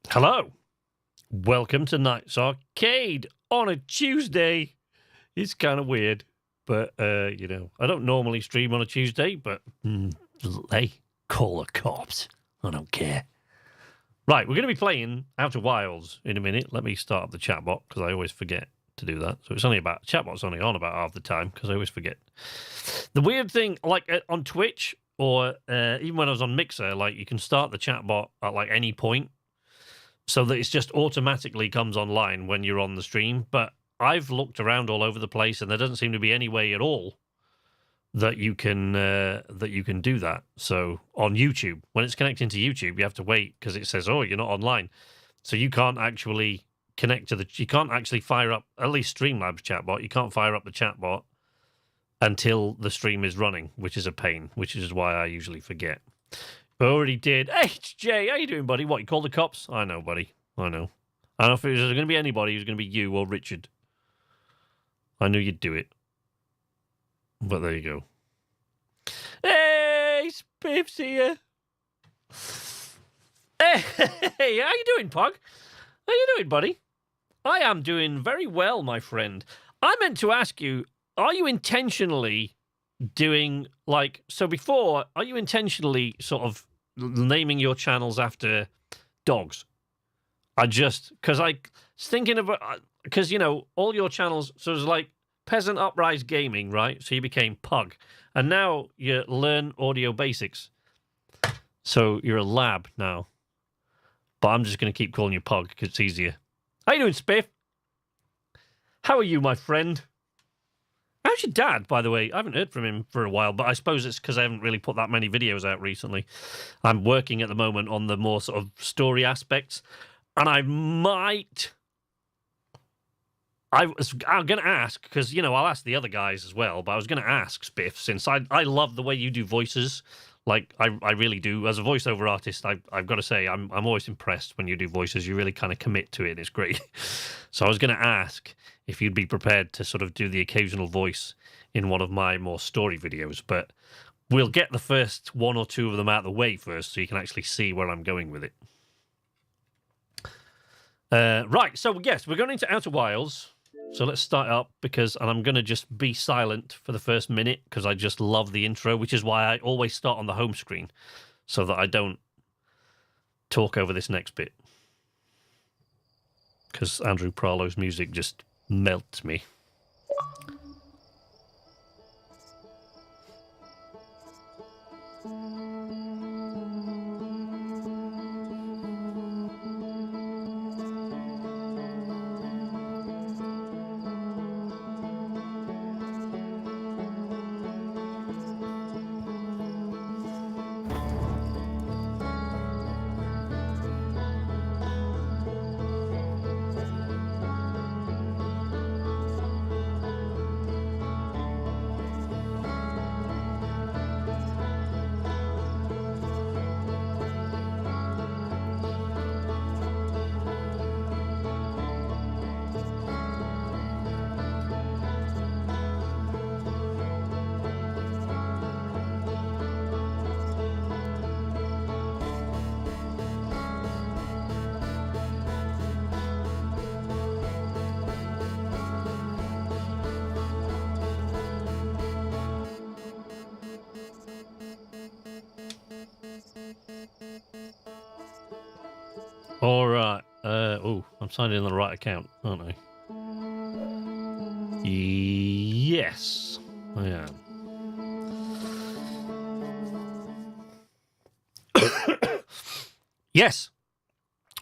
Hello, welcome to Night's Arcade on a Tuesday. It's kind of weird, but, you know, I don't normally stream on a Tuesday, but, hey, call the cops. I don't care. Right, we're going to be playing Outer Wilds in a minute. Let me start up the chat bot, because I always forget to do that. So it's only about, chat bot's only on about half the time, because I always forget. The weird thing, like, on Twitch, or even when I was on Mixer, like, you can start the chat bot at, like, any point, so that it's just automatically comes online when you're on the stream. But I've looked around all over the place, and there doesn't seem to be any way at all that you can do that. So on YouTube, when it's connecting to YouTube, you have to wait because it says, "Oh, you're not online," so you can't actually connect to the. You can't actually fire up at least Streamlabs chatbot. You can't fire up the chatbot until the stream is running, which is a pain. Which is why I usually forget. I already did. Hey, it's Jay. How you doing, buddy? What, you called the cops? I know, buddy. I know. I don't know if it was going to be anybody. It was going to be you or Richard. I knew you'd do it. But there you go. Hey, Spiff's here. Hey, how you doing, Pug? How you doing, buddy? I am doing very well, my friend. I meant to ask you, are you intentionally doing, like, so before, are you intentionally sort of naming your channels after dogs? Because I was thinking about, because, you know, all your channels, so it was like Peasant Uprise Gaming, right? So you became Pug. And now you Learn Audio Basics. So you're a lab now. But I'm just going to keep calling you Pug because it's easier. How you doing, Spiff? How are you, my friend? How's your dad, by the way? I haven't heard from him for a while, but I suppose it's because I haven't really put that many videos out recently. I'm working at the moment on the more sort of story aspects, and I'm going to ask, because, you know, I'll ask the other guys as well, but I was going to ask Spiff, since I love the way you do voices. Like, I really do. As a voiceover artist, I've got to say, I'm always impressed when you do voices. You really kind of commit to it, and it's great. So I was going to ask if you'd be prepared to sort of do the occasional voice in one of my more story videos, but we'll get the first one or two of them out of the way first so you can actually see where I'm going with it. Right, so yes, we're going into Outer Wilds. So let's start up, and I'm going to just be silent for the first minute because I just love the intro, which is why I always start on the home screen so that I don't talk over this next bit. Because Andrew Pralo's music just melts me. All right. Oh, I'm signed in on the right account, aren't I? Yes, I am. Yes.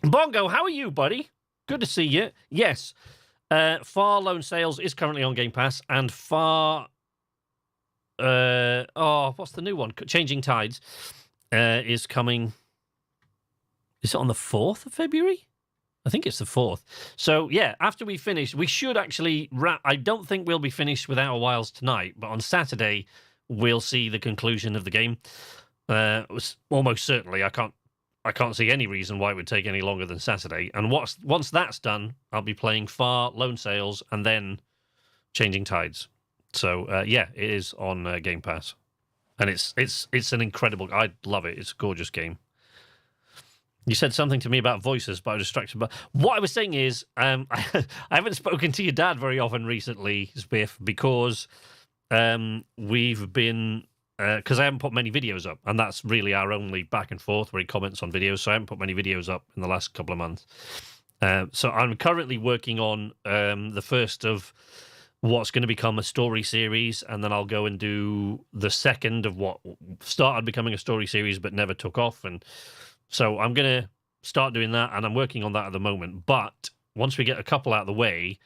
Bongo, how are you, buddy? good to see you. Yes, Far Lone Sales is currently on Game Pass, and Far... what's the new one? Changing Tides is coming... Is it on the 4th of February? I think it's the 4th. So, yeah, after we finish, we should actually wrap... I don't think we'll be finished with Outer Wilds tonight, but on Saturday, we'll see the conclusion of the game. Almost certainly, I can't see any reason why it would take any longer than Saturday. And once that's done, I'll be playing Far, Lone Sails, and then Changing Tides. So, yeah, it is on Game Pass. And it's an incredible... I love it. It's a gorgeous game. You said something to me about voices, but I was distracted. But what I was saying is, I haven't spoken to your dad very often recently, Spiff, because we've been... Because I haven't put many videos up, and that's really our only back and forth where he comments on videos, so I haven't put many videos up in the last couple of months. So I'm currently working on the first of what's going to become a story series, and then I'll go and do the second of what started becoming a story series but never took off, and... So I'm going to start doing that, and I'm working on that at the moment. But once we get a couple out of the way,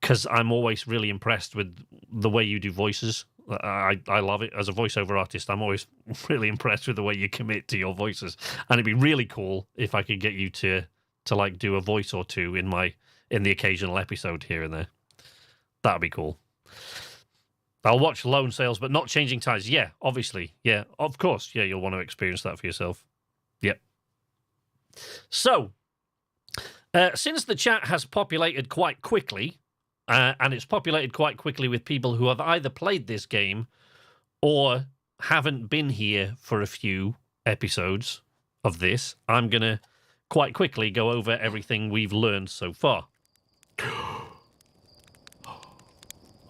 because I'm always really impressed with the way you do voices. I love it. As a voiceover artist, I'm always really impressed with the way you commit to your voices. And it'd be really cool if I could get you to like do a voice or two in the occasional episode here and there. That'd be cool. I'll watch Lone Sales, but not Changing Tides. Yeah, obviously. Yeah, of course. Yeah, you'll want to experience that for yourself. Yep. So, since the chat has populated quite quickly, and it's populated quite quickly with people who have either played this game or haven't been here for a few episodes of this, I'm going to quite quickly go over everything we've learned so far.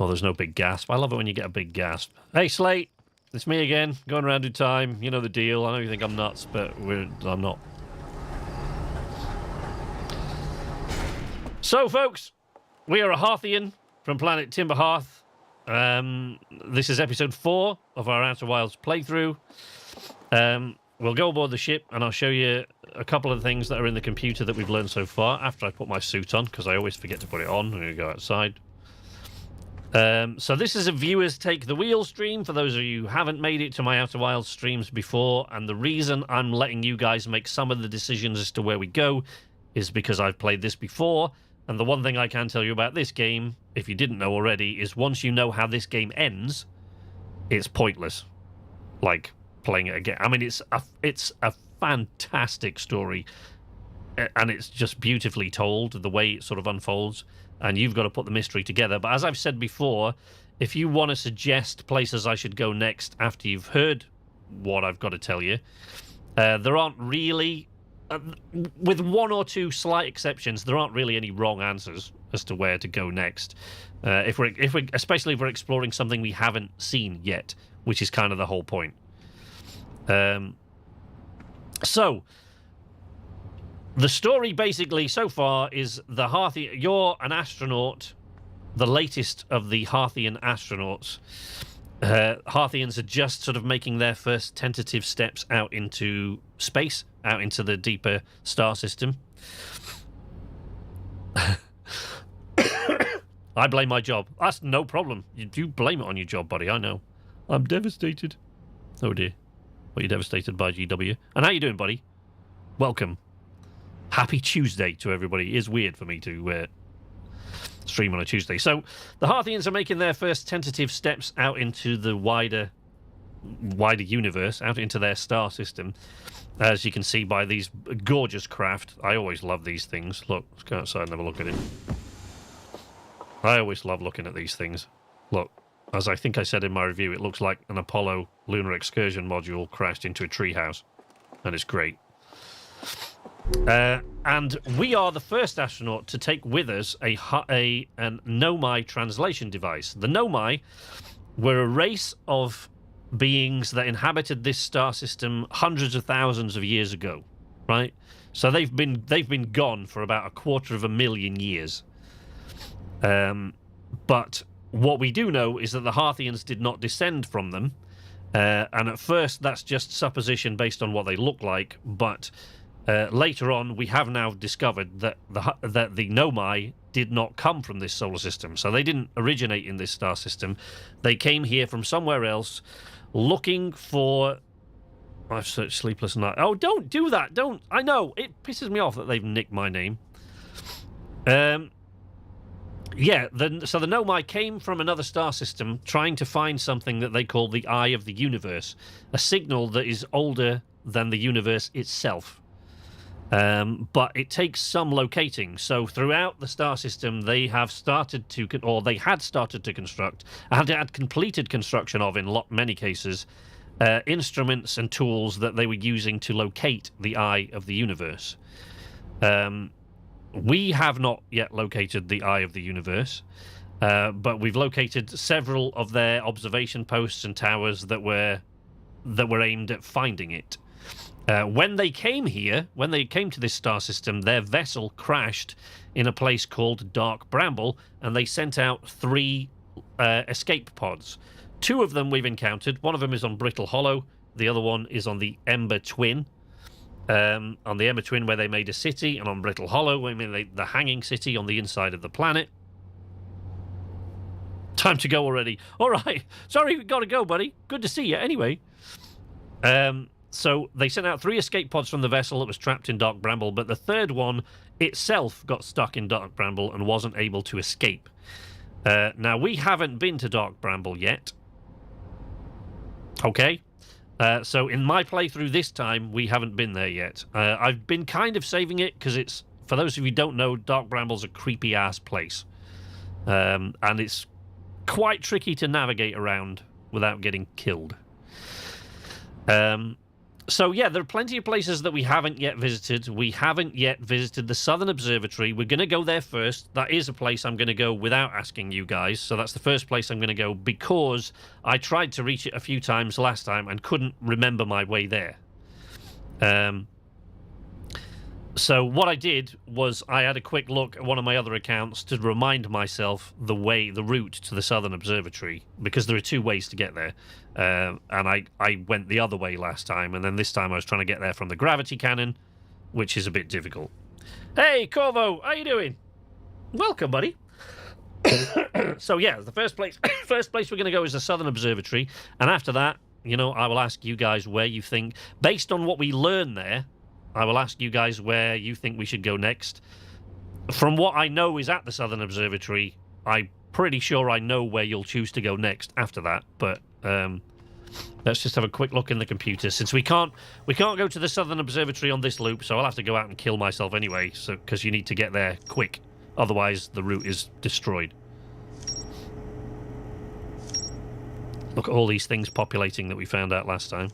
Oh, there's no big gasp. I love it when you get a big gasp. Hey, Slate. It's me again, going around in time. You know the deal. I know you think I'm nuts, but I'm not. So, folks, we are a Hearthian from planet Timber Hearth. This is episode 4 of our Outer Wilds playthrough. We'll go aboard the ship, and I'll show you a couple of things that are in the computer that we've learned so far after I put my suit on, because I always forget to put it on when we go outside. So this is a Viewers Take the Wheel stream, for those of you who haven't made it to my Outer Wilds streams before, and the reason I'm letting you guys make some of the decisions as to where we go is because I've played this before, and the one thing I can tell you about this game, if you didn't know already, is once you know how this game ends, it's pointless, like, playing it again. I mean, it's a fantastic story, and it's just beautifully told, the way it sort of unfolds. And you've got to put the mystery together. But as I've said before, if you want to suggest places I should go next after you've heard what I've got to tell you, there aren't really, with one or two slight exceptions, there aren't really any wrong answers as to where to go next. Especially if we're exploring something we haven't seen yet, which is kind of the whole point. So, the story basically so far is the Hearthian. You're an astronaut, the latest of the Hearthian astronauts. Hearthians are just sort of making their first tentative steps out into space, out into the deeper star system. I blame my job. That's no problem. You blame it on your job, buddy. I know. I'm devastated. Oh dear. What, you devastated by GW? And how you doing, buddy? Welcome. Happy Tuesday to everybody. It is weird for me to stream on a Tuesday. So, the Hearthians are making their first tentative steps out into the wider universe, out into their star system. As you can see by these gorgeous craft. I always love these things. Look, let's go outside and have a look at it. I always love looking at these things. Look, as I think I said in my review, it looks like an Apollo lunar excursion module crashed into a treehouse. And it's great. And we are the first astronaut to take with us an Nomai translation device. The Nomai were a race of beings that inhabited this star system hundreds of thousands of years ago, right? So they've been gone for about 250,000 years. But what we do know is that the Hearthians did not descend from them, and at first that's just supposition based on what they look like, but Later on, we have now discovered that the Nomai did not come from this solar system. So they didn't originate in this star system. They came here from somewhere else looking for... I've searched Sleepless Night. Oh, don't do that. Don't. I know. It pisses me off that they've nicked my name. Yeah, so the Nomai came from another star system trying to find something that they call the Eye of the Universe, a signal that is older than the universe itself. But it takes some locating. So throughout the star system, they have started to, or they had started to construct, and had completed construction of, in many cases, instruments and tools that they were using to locate the Eye of the Universe. We have not yet located the Eye of the Universe, but we've located several of their observation posts and towers that were aimed at finding it. When they came here, when they came to this star system, their vessel crashed in a place called Dark Bramble, and they sent out 3 escape pods. 2 of them we've encountered. One of them is on Brittle Hollow. The other one is on the Ember Twin. On the Ember Twin, where they made a city, and on Brittle Hollow, where they made the hanging city on the inside of the planet. Time to go already. All right. Sorry, we got to go, buddy. Good to see you. Anyway. So they sent out 3 escape pods from the vessel that was trapped in Dark Bramble, but the 3rd one itself got stuck in Dark Bramble and wasn't able to escape. Now, we haven't been to Dark Bramble yet. Okay. So in my playthrough this time, we haven't been there yet. I've been kind of saving it because it's, for those of you who don't know, Dark Bramble's a creepy-ass place. And it's quite tricky to navigate around without getting killed. So, yeah, there are plenty of places that we haven't yet visited. We haven't yet visited the Southern Observatory. We're going to go there first. That is a place I'm going to go without asking you guys. So that's the first place I'm going to go because I tried to reach it a few times last time and couldn't remember my way there. So what I did was I had a quick look at one of my other accounts to remind myself the route to the Southern Observatory, because there are 2 ways to get there. And I went the other way last time, and then this time I was trying to get there from the gravity cannon, which is a bit difficult. Hey, Corvo, how you doing? Welcome, buddy. So yeah, the first place we're going to go is the Southern Observatory, and after that, you know, I will ask you guys where you think, based on what we learn there, I will ask you guys where you think we should go next. From what I know is at the Southern Observatory, I'm pretty sure I know where you'll choose to go next after that, but let's just have a quick look in the computer. Since we can't go to the Southern Observatory on this loop, so I'll have to go out and kill myself anyway, so because you need to get there quick. Otherwise, the route is destroyed. Look at all these things populating that we found out last time.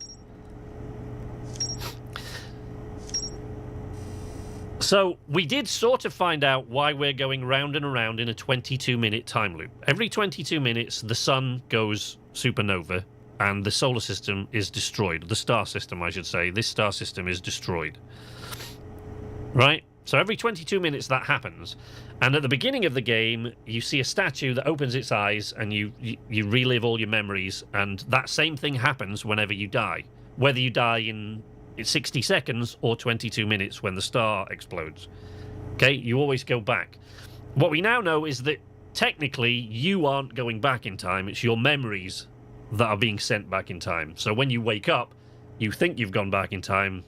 So, we did sort of find out why we're going round and around in a 22-minute time loop. Every 22 minutes, the sun goes supernova, and the solar system is destroyed. The star system, I should say. This star system is destroyed. Right? So every 22 minutes that happens, and at the beginning of the game, you see a statue that opens its eyes, and you relive all your memories, and that same thing happens whenever you die. Whether you die in 60 seconds or 22 minutes when the star explodes. Okay, you always go back. What we now know is that technically you aren't going back in time, it's your memories that are being sent back in time. So when you wake up, you think you've gone back in time.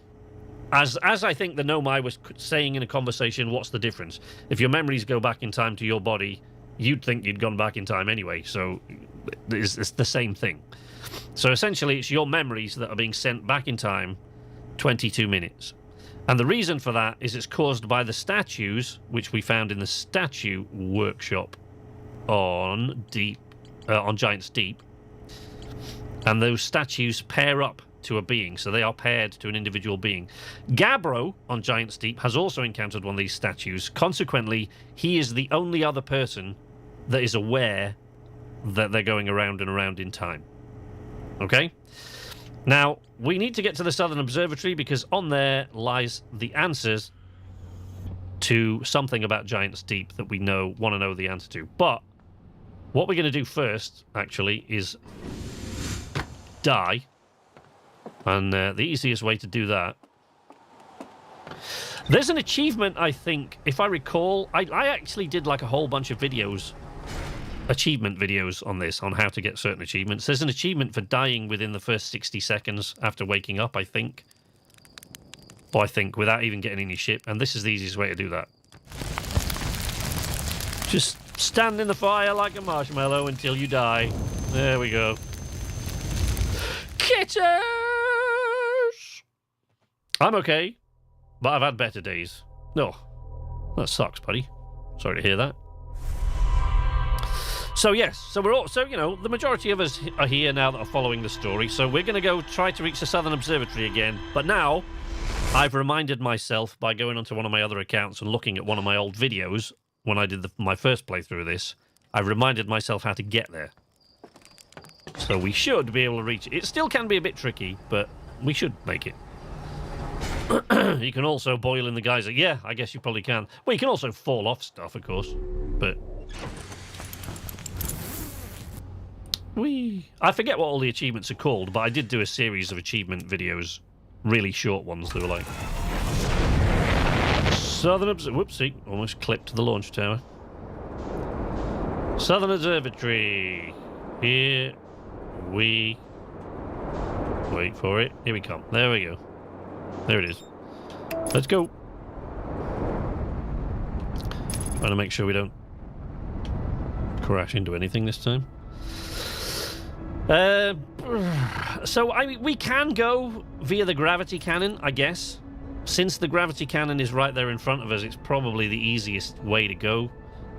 As I think the Nomai was saying in a conversation, what's the difference? If your memories go back in time to your body, you'd think you'd gone back in time anyway, so it's the same thing. So essentially it's your memories that are being sent back in time 22 minutes. And the reason for that is it's caused by the statues, which we found in the statue workshop on Giant's Deep. And those statues pair up to a being, so they are paired to an individual being. Gabbro on Giant's Deep has also encountered one of these statues. Consequently, he is the only other person that is aware that they're going around and around in time. Okay? Now, we need to get to the Southern Observatory because on there lies the answers to something about Giant's Deep that we want to know the answer to. But what we're going to do first, actually, is die. And the easiest way to do that There's an achievement, I think, if I recall. I actually did like a whole bunch of videos, achievement videos on this, on how to get certain achievements. There's an achievement for dying within the first 60 seconds after waking up, I think. Or I think, without even getting in your ship. And this is the easiest way to do that. Just stand in the fire like a marshmallow until you die. There we go. Kitters! I'm okay, but I've had better days. No, that sucks, buddy. Sorry to hear that. So yes, so we're all, so you know, the majority of us are here now that are following the story. So we're going to go try to reach the Southern Observatory again. But now, I've reminded myself by going onto one of my other accounts and looking at one of my old videos when I did my first playthrough of this. I've reminded myself how to get there. So we should be able to reach it. It still can be a bit tricky, but we should make it. You can also boil in the geyser. Yeah, I guess you probably can. Well, you can also fall off stuff, of course. But I forget what all the achievements are called, but I did do a series of achievement videos. Really short ones. They were like... Whoopsie. Almost clipped the launch tower. Southern Observatory. Here we... Wait for it. Here we come. There we go. There it is. Let's go. Trying to make sure we don't crash into anything this time. So we can go via the gravity cannon, I guess. Since the gravity cannon is right there in front of us, it's probably the easiest way to go.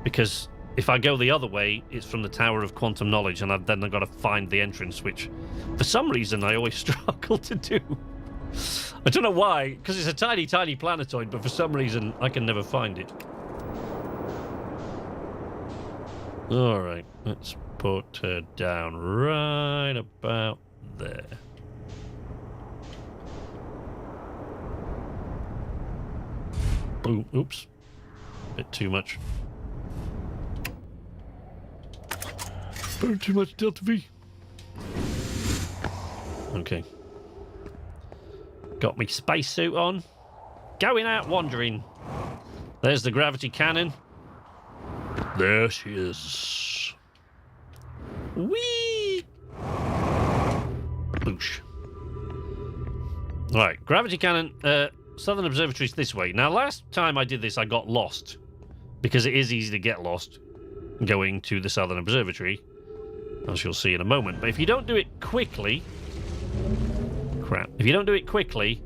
Because if I go the other way, it's from the Tower of Quantum Knowledge, and then I've got to find the entrance, which for some reason I always struggle to do. I don't know why, because it's a tiny, tiny planetoid, but for some reason I can never find it. Alright, let's put her down right about there. Boom, oops. Bit too much. Bit too much Delta V. Okay. Got me spacesuit on. Going out wandering. There's the gravity cannon. There she is. Whee! Boosh. Alright, gravity cannon. Southern Observatory's this way. Now, last time I did this, I got lost. Because it is easy to get lost going to the Southern Observatory. As you'll see in a moment. But if you don't do it quickly... Crap. If you don't do it quickly,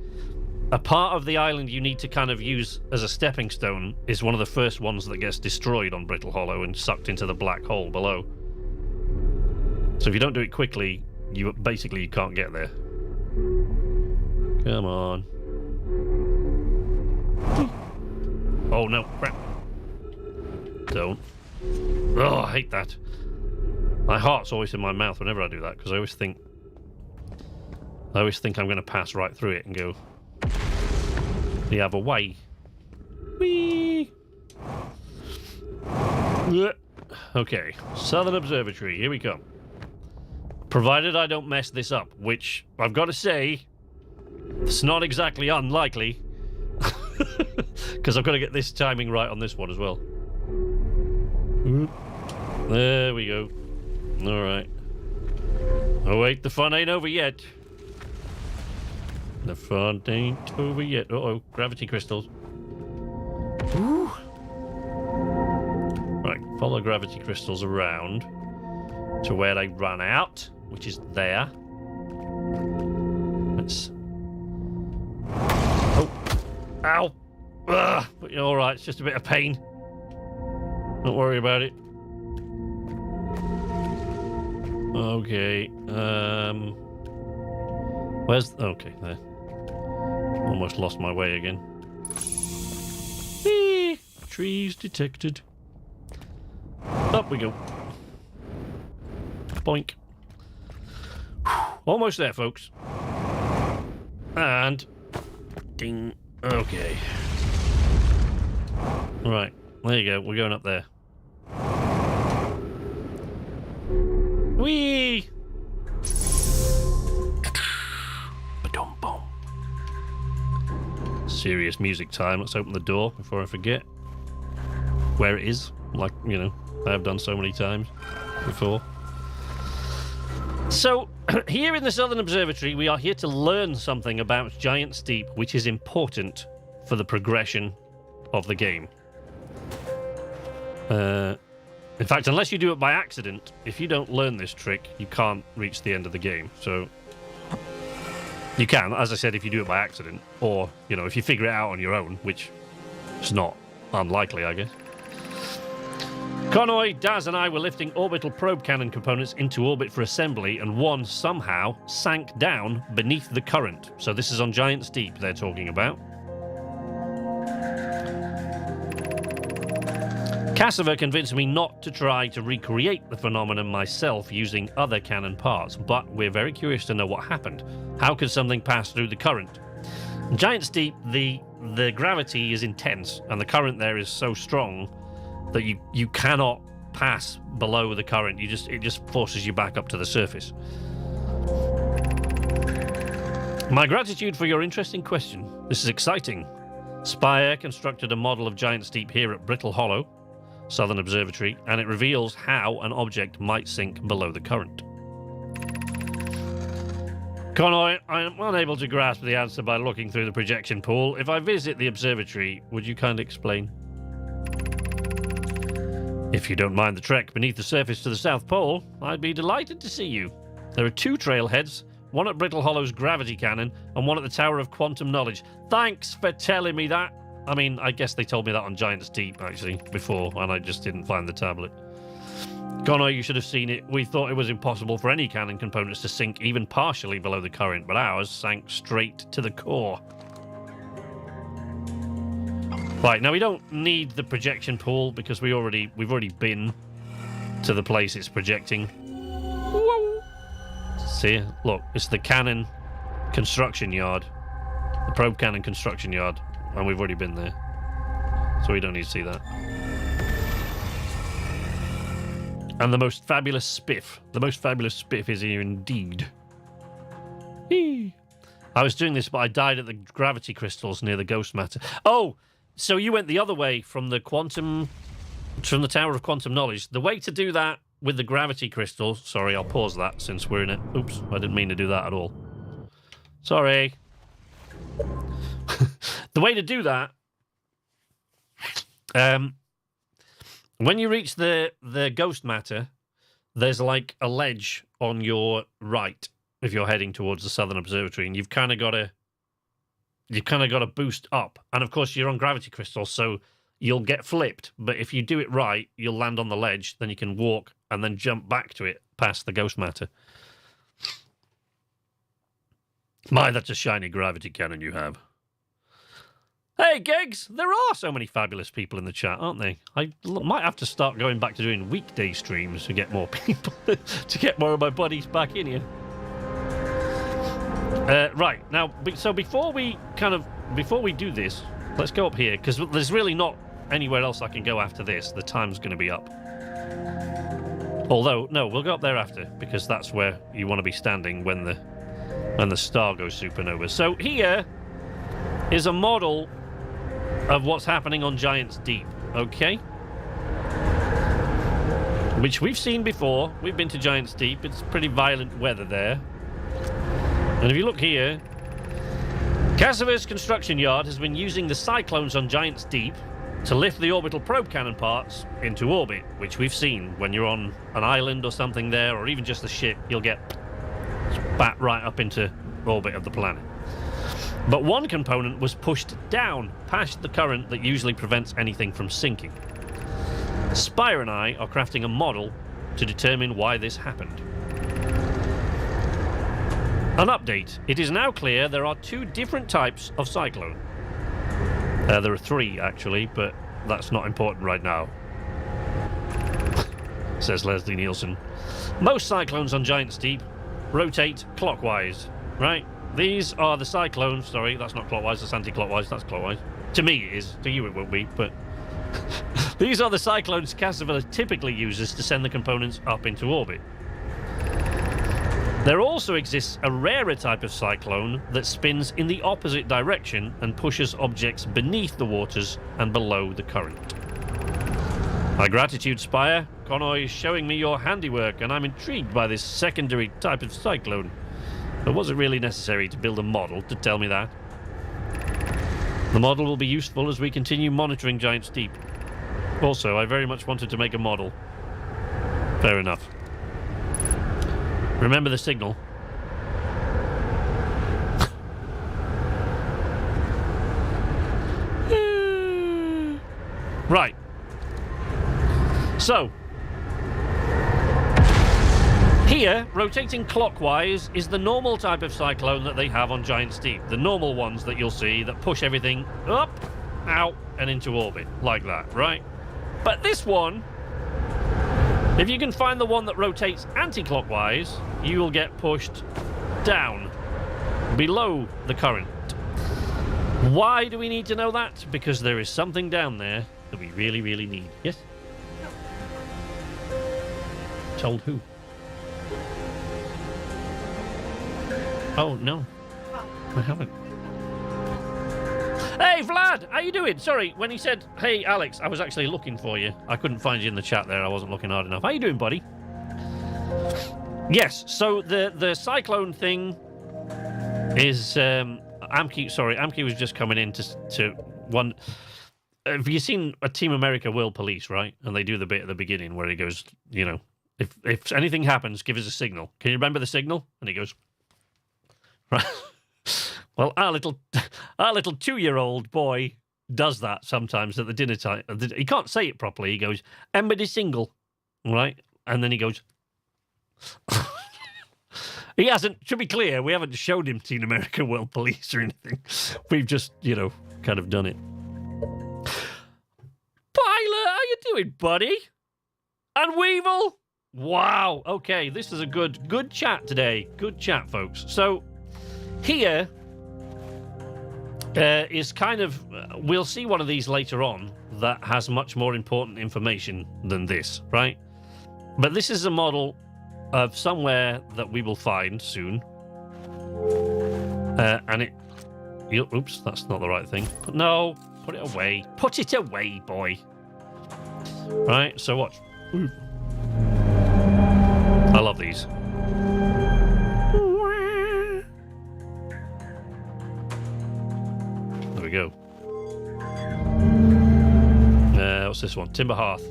a part of the island you need to kind of use as a stepping stone is one of the first ones that gets destroyed on Brittle Hollow and sucked into the black hole below. So if you don't do it quickly, you can't get there. Come on. Oh no, crap. Don't. Oh, I hate that. My heart's always in my mouth whenever I do that, because I always think I'm going to pass right through it and go the other way. Whee! Okay, Southern Observatory, here we come. Provided I don't mess this up, which I've got to say, it's not exactly unlikely. Because I've got to get this timing right on this one as well. There we go. Alright. Oh wait, the fun ain't over yet. The fun ain't over yet. Uh-oh, gravity crystals. Ooh. Right, follow gravity crystals around to where they run out, which is there. Let's... Oh! Ow! Ugh! But you're alright, it's just a bit of pain. Don't worry about it. Okay, where's... Okay, there. Almost lost my way again. Whee! Trees detected. Up we go. Boink. Almost there, folks. And... Ding. Okay. Right, there you go. We're going up there. Whee! Serious music time. Let's open the door before I forget where it is. Like, you know, I have done so many times before. So, here in the Southern Observatory, we are here to learn something about Giant's Deep, which is important for the progression of the game. In fact, unless you do it by accident, if you don't learn this trick, you can't reach the end of the game. So, you can, as I said, if you do it by accident, or, you know, if you figure it out on your own, which is not unlikely, I guess. Conroy, Daz and I were lifting orbital probe cannon components into orbit for assembly, and one somehow sank down beneath the current. So this is on Giant's Deep they're talking about. Cassava convinced me not to try to recreate the phenomenon myself using other cannon parts, but we're very curious to know what happened. How could something pass through the current? In Giant's Deep, the gravity is intense, and the current there is so strong that you cannot pass below the current. It just forces you back up to the surface. My gratitude for your interesting question. This is exciting. Spire constructed a model of Giant's Deep here at Brittle Hollow, Southern Observatory, and it reveals how an object might sink below the current. Conroy, I am unable to grasp the answer by looking through the projection pool. If I visit the observatory, would you kindly explain? If you don't mind the trek beneath the surface to the South Pole, I'd be delighted to see you. There are 2 trailheads, one at Brittle Hollow's gravity cannon and one at the Tower of Quantum Knowledge. Thanks for telling me that. I mean, I guess they told me that on Giant's Deep, actually, before, and I just didn't find the tablet. Connor, you should have seen it. We thought it was impossible for any cannon components to sink even partially below the current, but ours sank straight to the core. Right, now we don't need the projection pool because we've already been to the place it's projecting. Whoa. See, look, it's the cannon construction yard, the probe cannon construction yard, and we've already been there, so we don't need to see that. And the most fabulous spiff is here indeed. Eee. I was doing this, but I died at the gravity crystals near the ghost matter. Oh. So you went the other way from the Tower of Quantum Knowledge. The way to do that with the gravity crystal... Sorry, I'll pause that since we're in it. Oops, I didn't mean to do that at all. Sorry. The way to do that... when you reach the ghost matter, there's like a ledge on your right if you're heading towards the Southern Observatory, and you've kind of got to boost up. And of course, you're on gravity crystals, so you'll get flipped. But if you do it right, you'll land on the ledge. Then you can walk and then jump back to it past the ghost matter. My, that's a shiny gravity cannon you have. Hey, Gigs! There are so many fabulous people in the chat, aren't they? I might have to start going back to doing weekday streams to get more people, to get more of my buddies back in here. Right, now, so before we do this, let's go up here, because there's really not anywhere else I can go after this. The time's going to be up. Although, no, we'll go up there after, because that's where you want to be standing when the star goes supernova. So here is a model of what's happening on Giant's Deep, okay? Which we've seen before. We've been to Giant's Deep. It's pretty violent weather there. And if you look here, Cassava's construction yard has been using the cyclones on Giant's Deep to lift the orbital probe cannon parts into orbit, which we've seen when you're on an island or something there, or even just the ship, you'll get spat right up into orbit of the planet. But one component was pushed down past the current that usually prevents anything from sinking. Spire and I are crafting a model to determine why this happened. An update. It is now clear there are 2 different types of cyclone. There are 3, actually, but that's not important right now. Says Leslie Nielsen. Most cyclones on Giant's Deep rotate clockwise, right? These are the cyclones. Sorry, that's not clockwise, that's anti-clockwise, that's clockwise. To me it is, to you it won't be, but... These are the cyclones Cassava typically uses to send the components up into orbit. There also exists a rarer type of cyclone that spins in the opposite direction and pushes objects beneath the waters and below the current. My gratitude, Spire. Connoy is showing me your handiwork, and I'm intrigued by this secondary type of cyclone. But was it really necessary to build a model to tell me that? The model will be useful as we continue monitoring Giant's Deep. Also, I very much wanted to make a model. Fair enough. Remember the signal. Right. So, here, rotating clockwise is the normal type of cyclone that they have on Giant's Deep. The normal ones that you'll see that push everything up, out, and into orbit. Like that, right? But this one, if you can find the one that rotates anti-clockwise, you will get pushed down, below the current. Why do we need to know that? Because there is something down there that we really, really need. Yes? Told who? Oh, no. I haven't. Hey, Vlad! How you doing? Sorry, when he said, hey, Alex, I was actually looking for you. I couldn't find you in the chat there. I wasn't looking hard enough. How you doing, buddy? Yes, so the cyclone thing is... Amki was just coming in to one... Have you seen a Team America World Police, right? And they do the bit at the beginning where he goes, you know, if anything happens, give us a signal. Can you remember the signal? And he goes... Right. Well, our little 2-year-old boy does that sometimes at the dinner time. He can't say it properly. He goes, "Everybody single," right? And then he goes. He hasn't. To be clear, we haven't showed him Teen America World Police or anything. We've just, you know, kind of done it. Pilot, how you doing, buddy? And Weevil. Wow. Okay, this is a good chat today. Good chat, folks. So here. Is kind of... we'll see one of these later on that has much more important information than this, right? But this is a model of somewhere that we will find soon. And it... Oops, that's not the right thing. No, put it away. Put it away, boy. Right, so watch. Ooh. I love these. There we go. What's this one? Timber Hearth.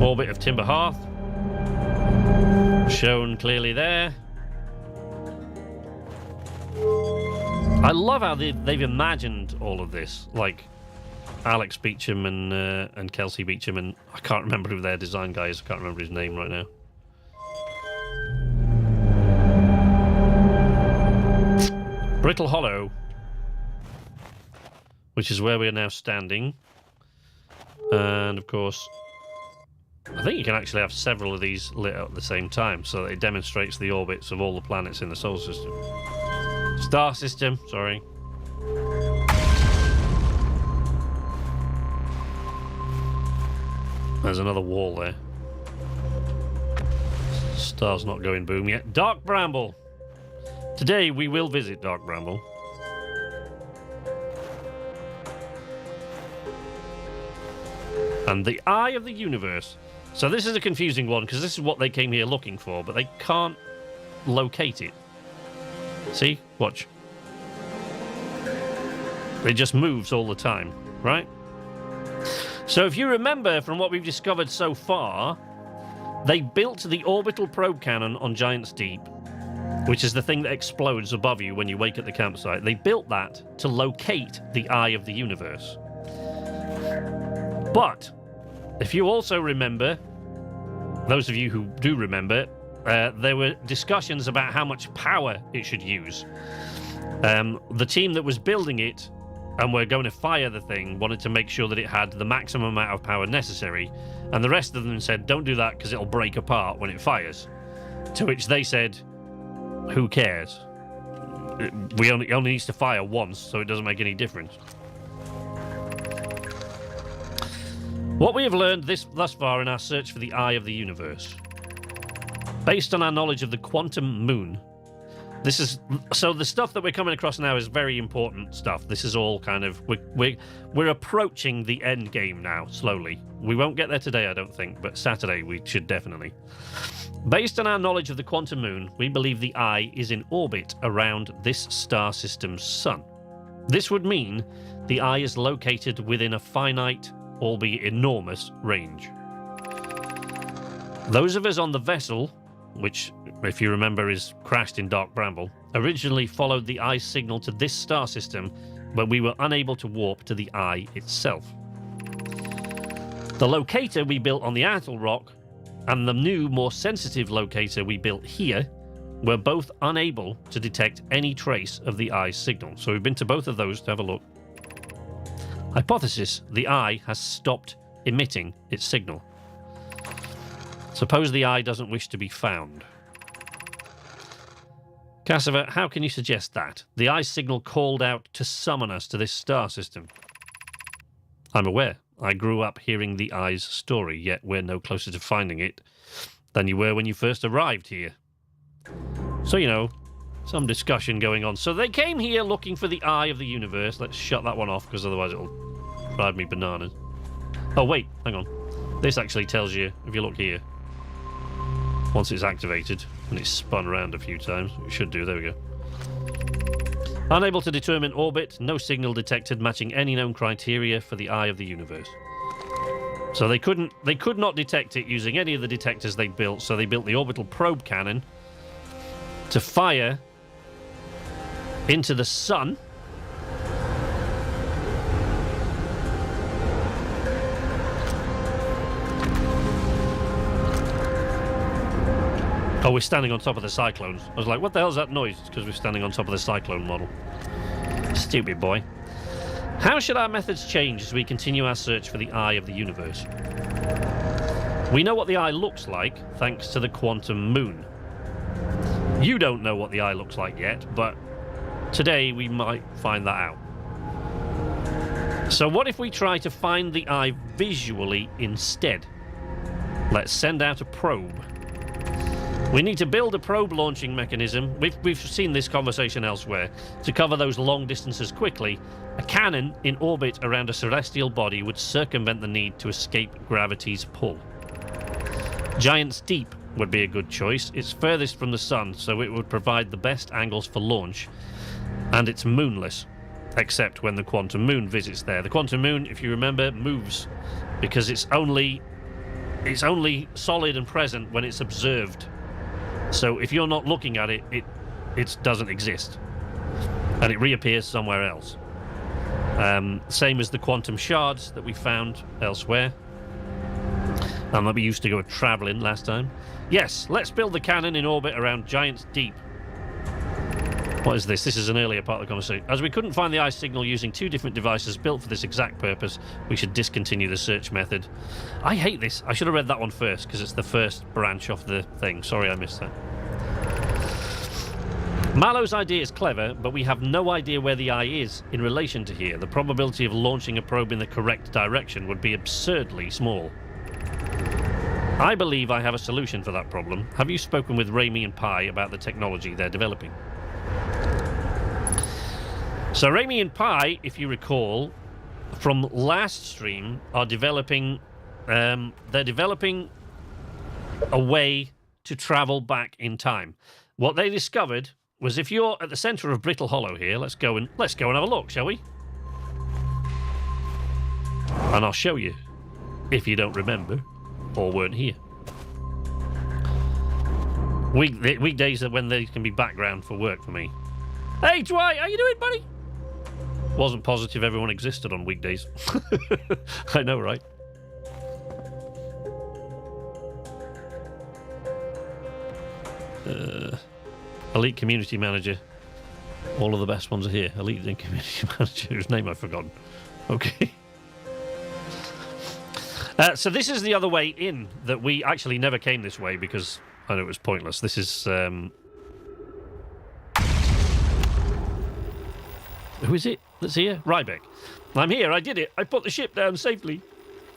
Orbit of Timber Hearth. Shown clearly there. I love how they've imagined all of this. Like Alex Beecham and Kelsey Beecham, and I can't remember who their design guy is. I can't remember his name right now. Brittle Hollow, which is where we are now standing. And, of course, I think you can actually have several of these lit up at the same time, so that it demonstrates the orbits of all the planets in the solar system. Star system, sorry. There's another wall there. Star's not going boom yet. Dark Bramble. Today we will visit Dark Bramble. And the Eye of the Universe. So this is a confusing one, because this is what they came here looking for, but they can't locate it. See? Watch. It just moves all the time, right? So if you remember from what we've discovered so far, they built the orbital probe cannon on Giant's Deep, which is the thing that explodes above you when you wake at the campsite. They built that to locate the Eye of the Universe. But if you also remember, those of you who do remember, there were discussions about how much power it should use. The team that was building it and were going to fire the thing wanted to make sure that it had the maximum amount of power necessary, and the rest of them said, don't do that because it'll break apart when it fires. To which they said, who cares? It only needs to fire once, so it doesn't make any difference. What we have learned thus far in our search for the Eye of the Universe. Based on our knowledge of the quantum moon, this is so the stuff that we're coming across now is very important stuff. This is all kind of we're approaching the end game now slowly. We won't get there today, I don't think, but Saturday we should definitely. Based on our knowledge of the quantum moon, we believe the Eye is in orbit around this star system's sun. This would mean the Eye is located within a finite, albeit enormous, range. Those of us on the vessel, which, if you remember, is crashed in Dark Bramble, originally followed the Eye's signal to this star system, but we were unable to warp to the Eye itself. The locator we built on the Athel Rock and the new, more sensitive locator we built here were both unable to detect any trace of the Eye's signal. So we've been to both of those to have a look. Hypothesis: the Eye has stopped emitting its signal. Suppose the Eye doesn't wish to be found. Cassava, how can you suggest that? The Eye's signal called out to summon us to this star system. I'm aware. I grew up hearing the Eye's story, yet we're no closer to finding it than you were when you first arrived here. So, you know, some discussion going on. So they came here looking for the Eye of the universe. Let's shut that one off, because otherwise it'll drive me bananas. Oh, wait, hang on. This actually tells you, if you look here, once it's activated, and it's spun around a few times. It should do, there we go. Unable to determine orbit, no signal detected matching any known criteria for the Eye of the universe. So they could not detect it using any of the detectors they built, so they built the orbital probe cannon to fire into the sun. Oh, we're standing on top of the cyclones. I was like, what the hell's that noise? It's because we're standing on top of the cyclone model. Stupid boy. How should our methods change as we continue our search for the Eye of the universe? We know what the Eye looks like, thanks to the quantum moon. You don't know what the Eye looks like yet, but today we might find that out. So what if we try to find the Eye visually instead? Let's send out a probe. We need to build a probe launching mechanism. We've seen this conversation elsewhere. To cover those long distances quickly, a cannon in orbit around a celestial body would circumvent the need to escape gravity's pull. Giant's Deep would be a good choice. It's furthest from the sun, so it would provide the best angles for launch. And it's moonless, except when the quantum moon visits there. The quantum moon, if you remember, moves because it's only solid and present when it's observed. So if you're not looking at it, it doesn't exist. And it reappears somewhere else. Same as the quantum shards that we found elsewhere. And that we used to go travelling last time. Yes, let's build the cannon in orbit around Giant's Deep. What is this? This is an earlier part of the conversation. As we couldn't find the Eye signal using two different devices built for this exact purpose, we should discontinue the search method. I hate this. I should have read that one first, because it's the first branch off the thing. Sorry I missed that. Mallow's idea is clever, but we have no idea where the Eye is in relation to here. The probability of launching a probe in the correct direction would be absurdly small. I believe I have a solution for that problem. Have you spoken with Raimi and Pi about the technology they're developing? So Raimi and Pi, if you recall, from last stream, are developing... they're developing a way to travel back in time. What they discovered was if you're at the centre of Brittle Hollow here, let's go and have a look, shall we? And I'll show you, if you don't remember or weren't here. Weekdays are when they can be background for work for me. Hey, Dwight, how you doing, buddy? Wasn't positive everyone existed on weekdays. I know, right? Elite Community Manager. All of the best ones are here. Elite Community Manager, whose name I've forgotten. Okay. So this is the other way in, that we actually never came this way because I know it was pointless. This is... Who is it that's here? Rybeck. I'm here, I did it. I put the ship down safely.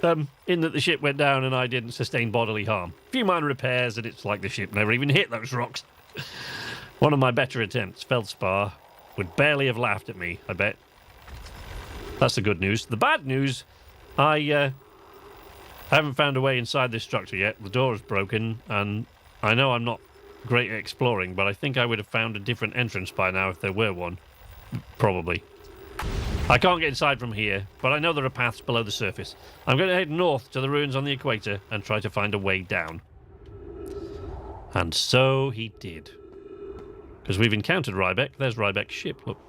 In that the ship went down and I didn't sustain bodily harm. A few minor repairs, and it's like the ship never even hit those rocks. One of my better attempts, Feldspar, would barely have laughed at me, I bet. That's the good news. The bad news, I haven't found a way inside this structure yet. The door is broken, and I know I'm not great at exploring, but I think I would have found a different entrance by now if there were one. Probably. I can't get inside from here, but I know there are paths below the surface. I'm going to head north to the ruins on the equator and try to find a way down. And so he did. Because we've encountered Rybeck. There's Rybeck's ship, look.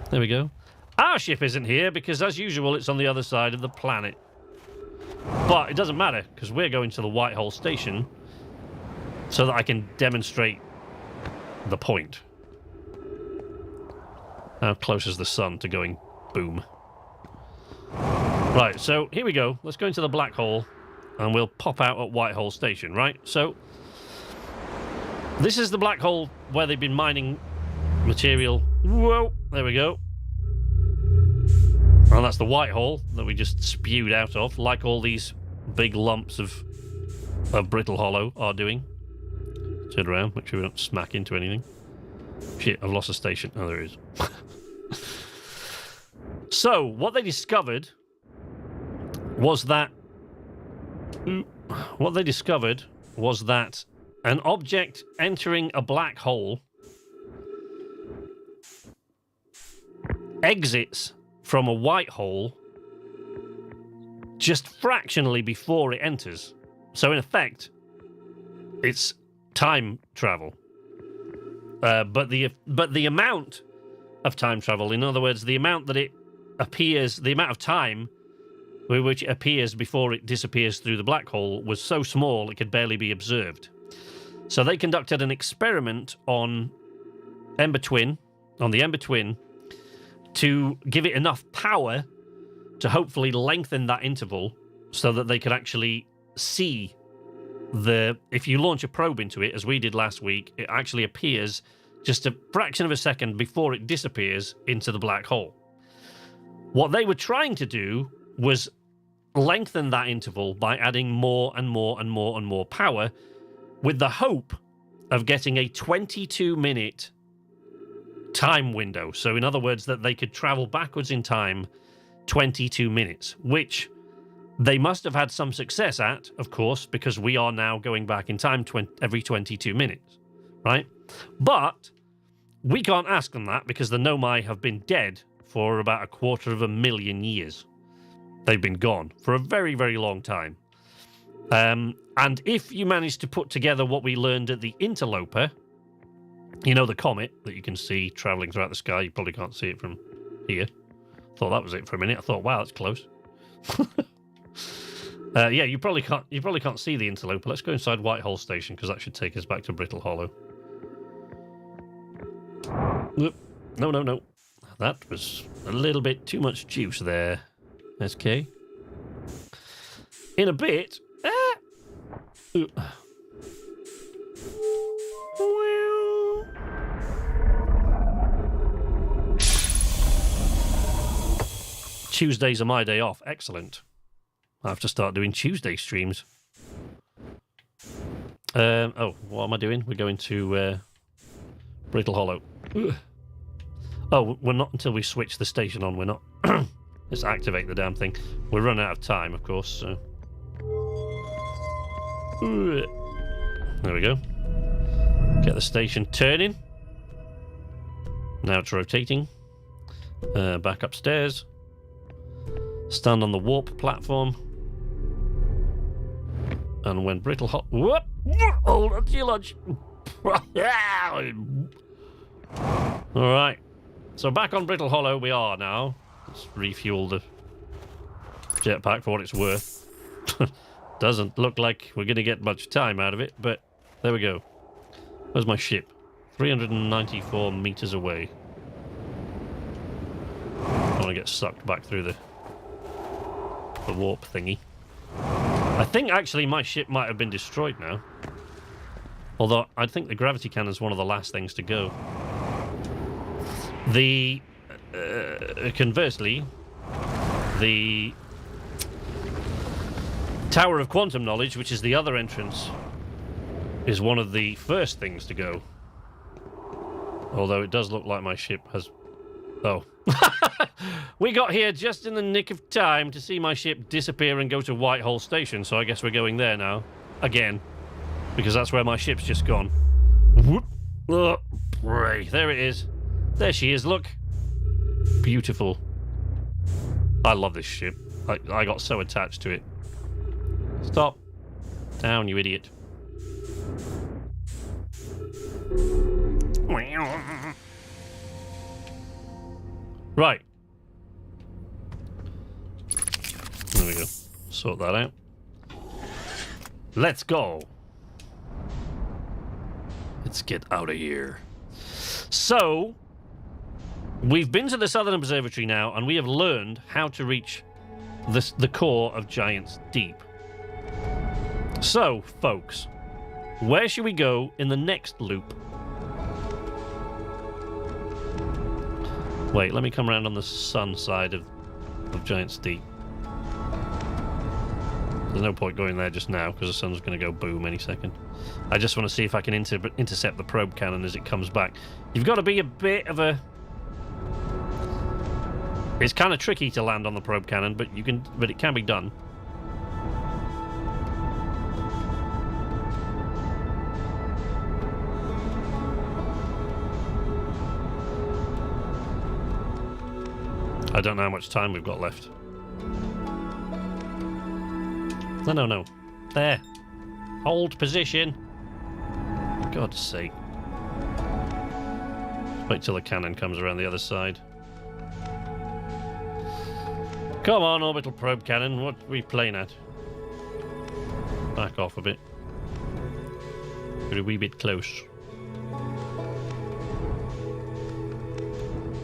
There we go. Our ship isn't here because, as usual, it's on the other side of the planet. But it doesn't matter, because we're going to the Whitehall station so that I can demonstrate the point. How close is the sun to going boom? Right, so here we go. Let's go into the black hole and we'll pop out at Whitehall station, right? So this is the black hole where they've been mining material. Whoa, there we go. And that's the white hole that we just spewed out of, like all these big lumps of brittle hollow are doing. Turn around, make sure we don't smack into anything. Shit, I've lost a station. Oh, there it is. So, what they discovered was that... an object entering a black hole exits from a white hole just fractionally before it enters. So in effect, it's time travel. But the amount of time travel, in other words, the amount that it appears, the amount of time with which it appears before it disappears through the black hole was so small it could barely be observed. So they conducted an experiment on the Ember Twin, to give it enough power to hopefully lengthen that interval so that they could actually see if you launch a probe into it, as we did last week, it actually appears just a fraction of a second before it disappears into the black hole. What they were trying to do was lengthen that interval by adding more and more and more and more power, with the hope of getting a 22-minute time window. So in other words, that they could travel backwards in time 22 minutes, which they must have had some success at, of course, because we are now going back in time every 22 minutes, right? But we can't ask them that because the Nomai have been dead for about 250,000 years. They've been gone for a very, very long time. And if you manage to put together what we learned at the Interloper, you know, the comet that you can see traveling throughout the sky, you probably can't see it from here. Thought that was it for a minute. I thought, wow, that's close. Yeah, you probably can't see the Interloper. Let's go inside Whitehall Station because that should take us back to Brittle Hollow. No. That was a little bit too much juice there. SK. In a bit. Tuesdays are my day off. Excellent. I have to start doing Tuesday streams. Oh, what am I doing? We're going to Brittle Hollow. Oh, we're not until we switch the station on. We're not. Let's activate the damn thing. We're running out of time, of course. So. There we go. Get the station turning. Now it's rotating. Back upstairs. Stand on the warp platform. And when Brittle Hollow... Whoop! Hold on to your lunch. Alright. So back on Brittle Hollow we are now. Let's refuel the jetpack for what it's worth. Doesn't look like we're going to get much time out of it, but there we go. Where's my ship? 394 meters away. I want to get sucked back through the warp thingy. I think actually my ship might have been destroyed now. Although I think the gravity cannon is one of the last things to go. Conversely, the Tower of Quantum Knowledge, which is the other entrance, is one of the first things to go. Although it does look like my ship has... Oh. We got here just in the nick of time to see my ship disappear and go to Whitehall Station, so I guess we're going there now. Again. Because that's where my ship's just gone. Whoop. Oh, pray. There it is. There she is, look. Beautiful. I love this ship. I got so attached to it. Stop. Down, you idiot. Right. There we go. Sort that out. Let's go. Let's get out of here. So, we've been to the Southern Observatory now, and we have learned how to reach the core of Giant's Deep. So, folks, where should we go in the next loop? Wait, let me come around on the sun side of Giant's Deep. There's no point going there just now, because the sun's going to go boom any second. I just want to see if I can intercept the probe cannon as it comes back. You've got to be a bit of a... It's kind of tricky to land on the probe cannon, but it can be done. I don't know how much time we've got left. No. There. Hold position. For God's sake. Wait till the cannon comes around the other side. Come on, orbital probe cannon. What are we playing at? Back off a bit. We're a wee bit close.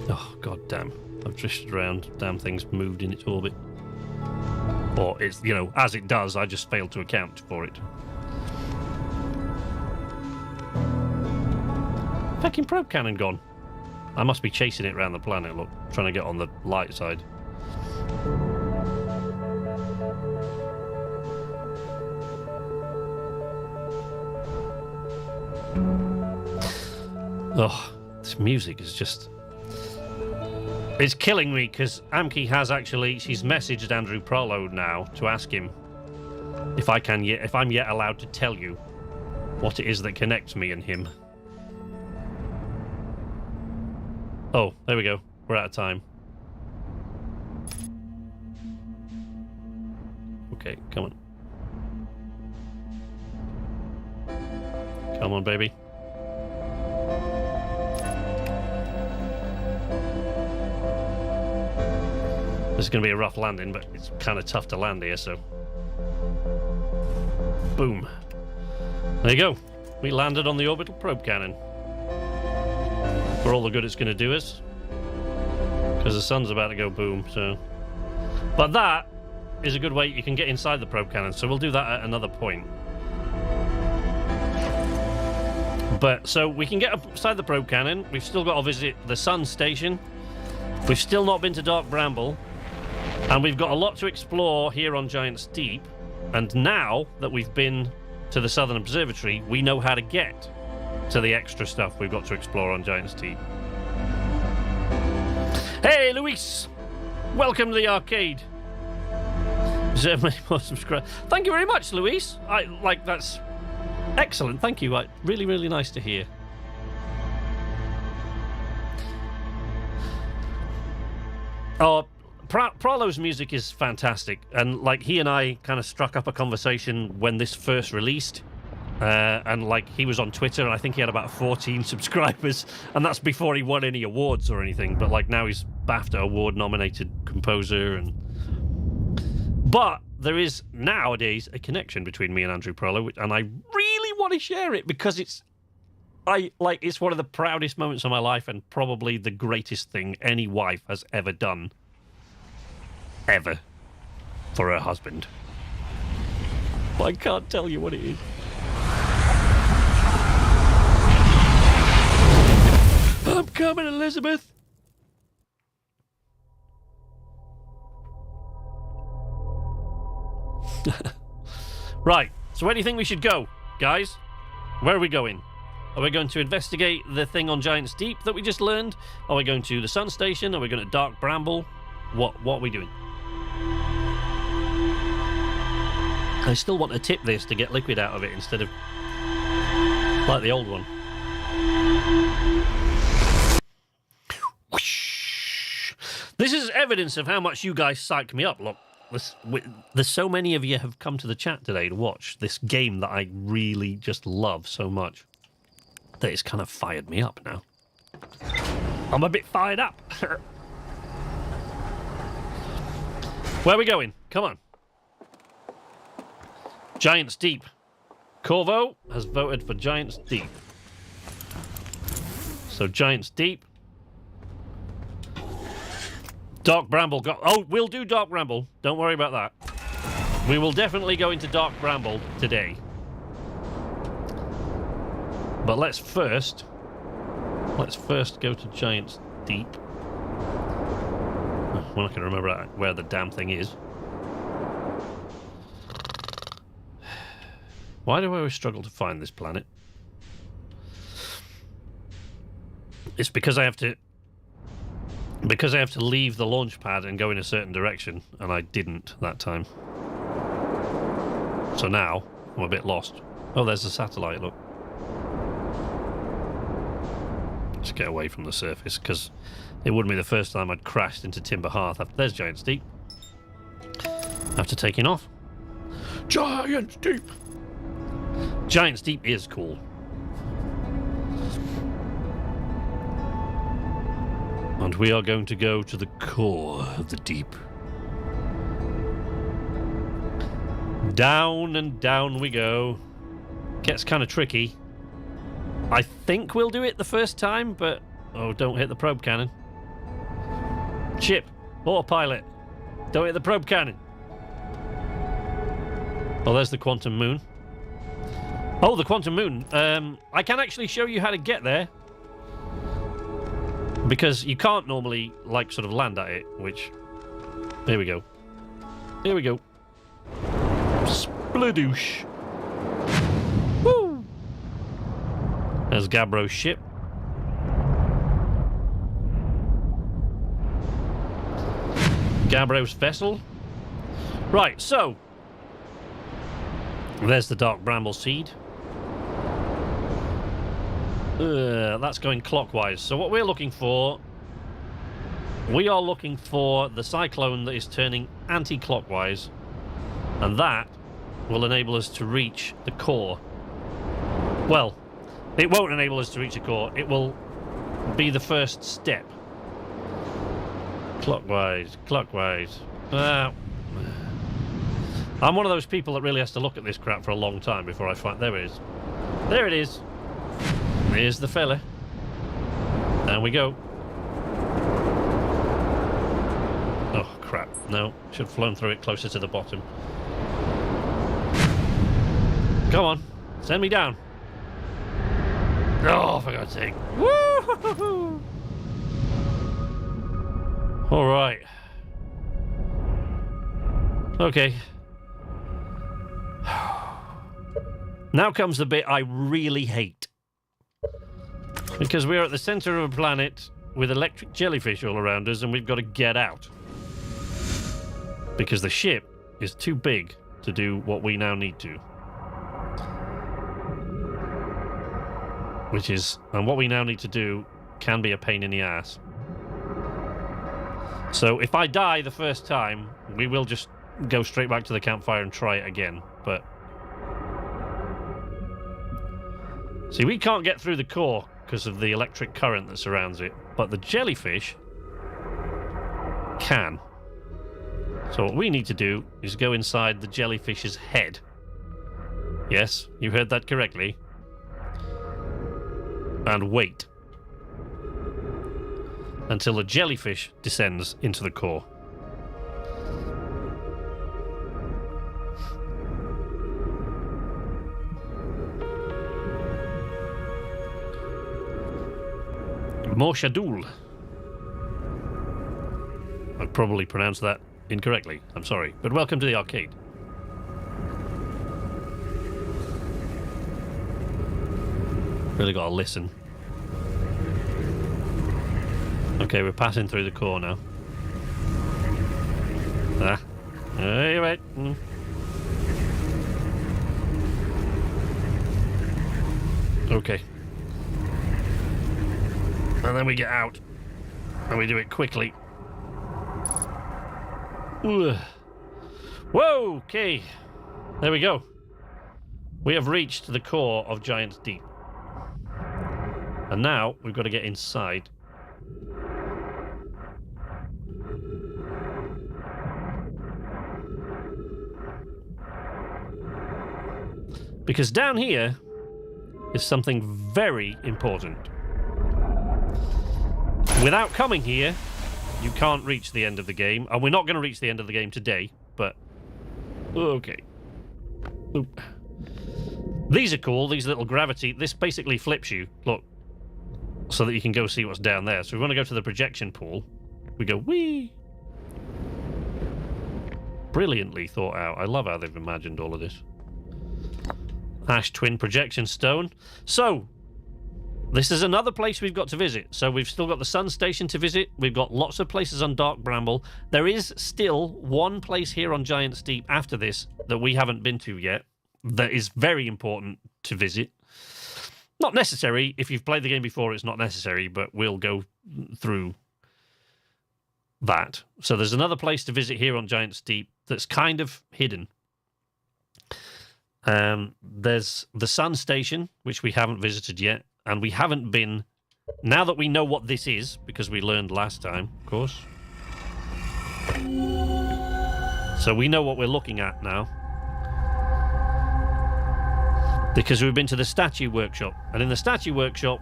Oh, god damn. I've drifted around. Damn thing's moved in its orbit. Or it's, you know, as it does, I just failed to account for it. Fucking probe cannon gone. I must be chasing it around the planet, look. Trying to get on the light side. Oh, this music is just... It's killing me, because Amki has actually... She's messaged Andrew Prolo now to ask him if I'm yet allowed to tell you what it is that connects me and him. Oh, there we go. We're out of time. Okay, come on. Come on, baby. This is going to be a rough landing, but it's kind of tough to land here, so... Boom. There you go. We landed on the orbital probe cannon. For all the good it's going to do us. Because the sun's about to go boom, so... But that is a good way you can get inside the probe cannon, so we'll do that at another point. But, so we can get inside the probe cannon. We've still got to visit the sun station. We've still not been to Dark Bramble. And we've got a lot to explore here on Giant's Deep. And now that we've been to the Southern Observatory, we know how to get to the extra stuff we've got to explore on Giant's Deep. Hey, Luis! Welcome to the arcade. Deserve many more subscribers. Thank you very much, Luis. That's excellent. Thank you. Really, really nice to hear. Oh, Prolo's music is fantastic, and he and I kind of struck up a conversation when this first released, and he was on Twitter, and I think he had about 14 subscribers, and that's before he won any awards or anything. But now he's BAFTA award nominated composer, but there is nowadays a connection between me and Andrew Prolo, and I really want to share it because it's one of the proudest moments of my life, and probably the greatest thing any wife has ever done. Ever. For her husband. But I can't tell you what it is. I'm coming, Elizabeth. Right, so where do you think we should go, guys? Where are we going? Are we going to investigate the thing on Giant's Deep that we just learned? Are we going to the Sun Station? Are we going to Dark Bramble? What are we doing? I still want to tip this to get liquid out of it instead of like the old one. Whoosh. This is evidence of how much you guys psych me up. Look, there's so many of you have come to the chat today to watch this game that I really just love so much that it's kind of fired me up now. I'm a bit fired up. Where are we going? Come on. Giant's Deep. Corvo has voted for Giant's Deep. So Giant's Deep. Dark Bramble. Oh, we'll do Dark Bramble. Don't worry about that. We will definitely go into Dark Bramble today. But let's first go to Giant's Deep. We're not going to remember where the damn thing is. Why do I always struggle to find this planet? It's because I have to leave the launch pad and go in a certain direction, and I didn't that time. So now I'm a bit lost. Oh, there's a satellite, look. Let's get away from the surface, because it wouldn't be the first time I'd crashed into Timber Hearth. There's Giant's Deep. After taking off. Giant's Deep! Giant's Deep is cool. And we are going to go to the core of the deep. Down and down we go. Gets kind of tricky. I think we'll do it the first time, but... Oh, don't hit the probe cannon. Chip, autopilot. Don't hit the probe cannon. Oh, there's the quantum moon. Oh, the quantum moon. I can actually show you how to get there. Because you can't normally, like, sort of land at it, which... There we go. Here we go. Spladoosh. Woo! There's Gabbro's ship. Gabbro's vessel. Right, so... There's the Dark Bramble Seed. That's going clockwise. So what we're looking for... We are looking for the cyclone that is turning anti-clockwise. And that will enable us to reach the core. Well, it won't enable us to reach the core. It will be the first step. Clockwise, clockwise. I'm one of those people that really has to look at this crap for a long time before I find... There it is. There it is. Here's the fella. Down we go. Oh, crap. No, should have flown through it closer to the bottom. Come on. Send me down. Oh, for God's sake. Woo-hoo-hoo-hoo. All right. Okay. Now comes the bit I really hate. Because we're at the center of a planet with electric jellyfish all around us and we've got to get out. Because the ship is too big to do what we now need to. And what we now need to do can be a pain in the ass. So if I die the first time, we will just go straight back to the campfire and try it again. But... See, we can't get through the core because of the electric current that surrounds it, but the jellyfish can. So what we need to do is go inside the jellyfish's head. Yes, you heard that correctly. And wait until the jellyfish descends into the core. Morshadul. I've probably pronounced that incorrectly. I'm sorry. But welcome to the arcade. Really got to listen. Okay, we're passing through the core now. Ah. Hey, wait. Okay. And then we get out. And we do it quickly. Ugh. Whoa! Okay. There we go. We have reached the core of Giant's Deep. And now we've got to get inside. Because down here is something very important. Without coming here, you can't reach the end of the game. And we're not going to reach the end of the game today, but... Okay. Oop. These are cool, these little gravity... This basically flips you, look. So that you can go see what's down there. So we want to go to the projection pool. We go, whee! Brilliantly thought out. I love how they've imagined all of this. Ash Twin Projection Stone. So, this is another place we've got to visit. So we've still got the Sun Station to visit. We've got lots of places on Dark Bramble. There is still one place here on Giant's Deep after this that we haven't been to yet. That is very important to visit. Not necessary. If you've played the game before, it's not necessary, but we'll go through that. So there's another place to visit here on Giant's Deep that's kind of hidden. There's the Sun Station, which we haven't visited yet, and we haven't been... Now that we know what this is, because we learned last time, of course. So we know what we're looking at now. Because we've been to the Statue Workshop, and in the Statue Workshop,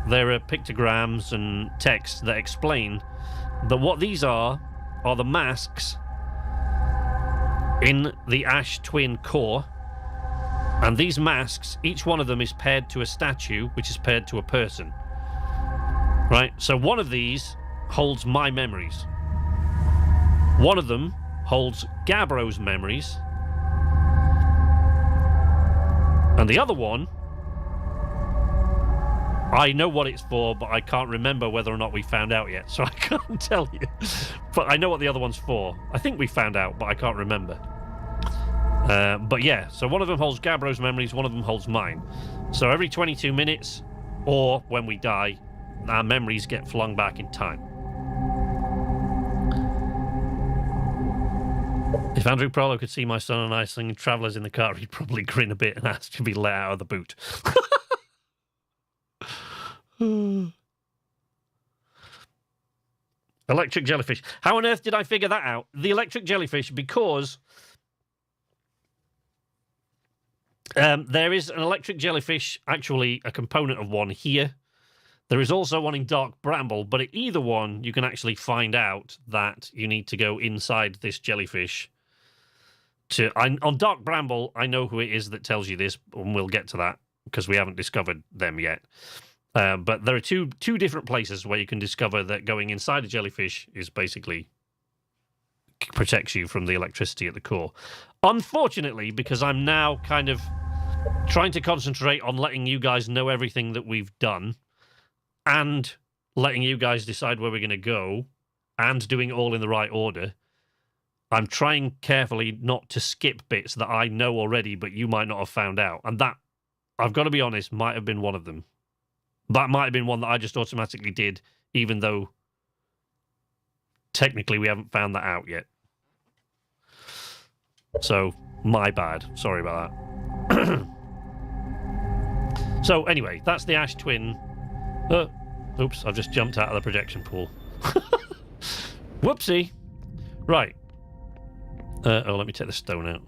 there are pictograms and texts that explain that what these are the masks in the Ash Twin core. And these masks, each one of them is paired to a statue, which is paired to a person. Right? So one of these holds my memories. One of them holds Gabbro's memories. And the other one, I know what it's for, but I can't remember whether or not we found out yet. So I can't tell you. But I know what the other one's for. I think we found out, but I can't remember. But yeah, so one of them holds Gabbro's memories, one of them holds mine. So every 22 minutes, or when we die, our memories get flung back in time. If Andrew Prolo could see my son and I singing Travellers in the car, he'd probably grin a bit and ask to be let out of the boot. Electric jellyfish. How on earth did I figure that out? The electric jellyfish, because... there is an electric jellyfish, actually a component of one here. There is also one in Dark Bramble, but at either one, you can actually find out that you need to go inside this jellyfish. On Dark Bramble, I know who it is that tells you this, and we'll get to that, because we haven't discovered them yet. But there are two different places where you can discover that going inside a jellyfish is basically protects you from the electricity at the core. Unfortunately, because I'm now kind of trying to concentrate on letting you guys know everything that we've done and letting you guys decide where we're going to go and doing it all in the right order, I'm trying carefully not to skip bits that I know already but you might not have found out. And that, I've got to be honest, might have been one of them. That might have been one that I just automatically did, even though technically we haven't found that out yet. So, my bad. Sorry about that. So, anyway, that's the Ash Twin. Oops, I've just jumped out of the projection pool. Whoopsie. Right. Let me take the stone out.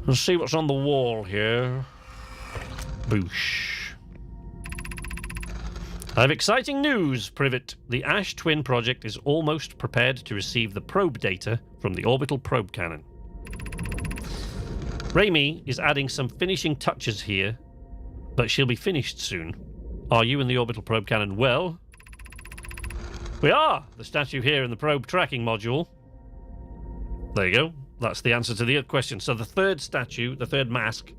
Let's see what's on the wall here. Boosh. I have exciting news, Privet. The Ash Twin project is almost prepared to receive the probe data from the orbital probe cannon. Raimi is adding some finishing touches here, but she'll be finished soon. Are you in the orbital probe cannon? Well, we are! The statue here in the probe tracking module. There you go. That's the answer to the question. So the third statue, the third mask,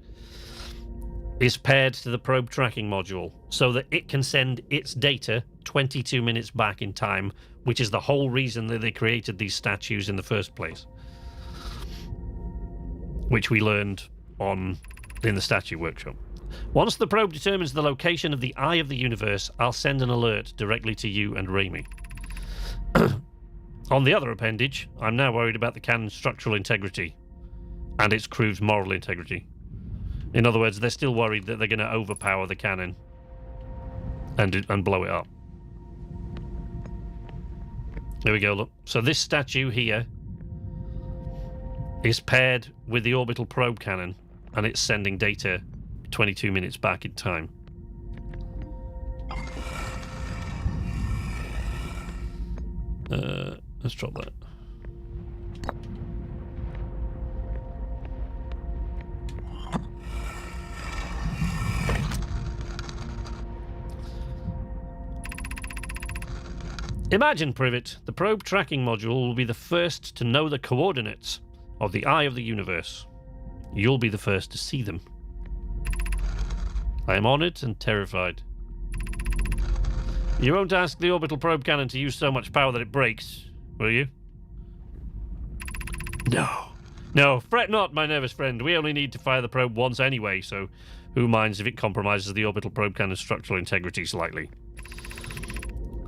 is paired to the probe tracking module so that it can send its data 22 minutes back in time, which is the whole reason that they created these statues in the first place, which we learned in the statue workshop. Once the probe determines the location of the eye of the universe, I'll send an alert directly to you and Raimi. On the other appendage, I'm now worried about the cannon's structural integrity and its crew's moral integrity. In other words, they're still worried that they're going to overpower the cannon and blow it up. There we go, look. So this statue here is paired with the orbital probe cannon, and it's sending data 22 minutes back in time. Let's drop that. Imagine, Privet, the probe tracking module will be the first to know the coordinates of the eye of the universe. You'll be the first to see them. I am honoured and terrified. You won't ask the orbital probe cannon to use so much power that it breaks, will you? No. No, fret not, my nervous friend. We only need to fire the probe once anyway, so who minds if it compromises the orbital probe cannon's structural integrity slightly?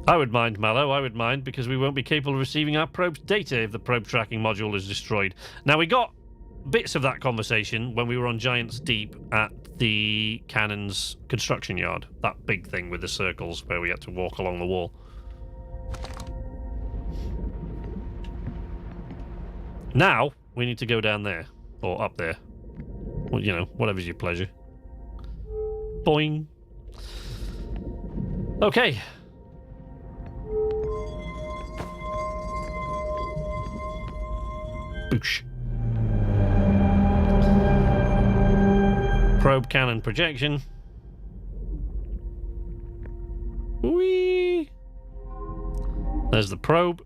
I would mind, Mallow, I would mind, because we won't be capable of receiving our probe's data if the probe tracking module is destroyed. Now, we got bits of that conversation when we were on Giant's Deep at the cannon's construction yard. That big thing with the circles where we had to walk along the wall. Now, we need to go down there. Or up there. Well, you know, whatever's your pleasure. Boing. Okay. Boosh. Probe cannon projection. Whee! There's the probe.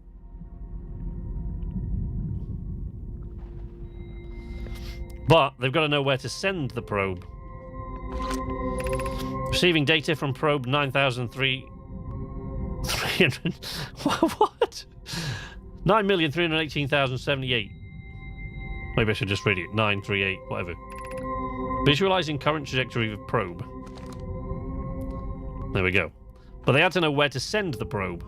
But they've got to know where to send the probe. Receiving data from probe 9,300. What? 9,318,078. Maybe I should just read it. 938, whatever. Visualizing current trajectory of probe. There we go. But they had to know where to send the probe.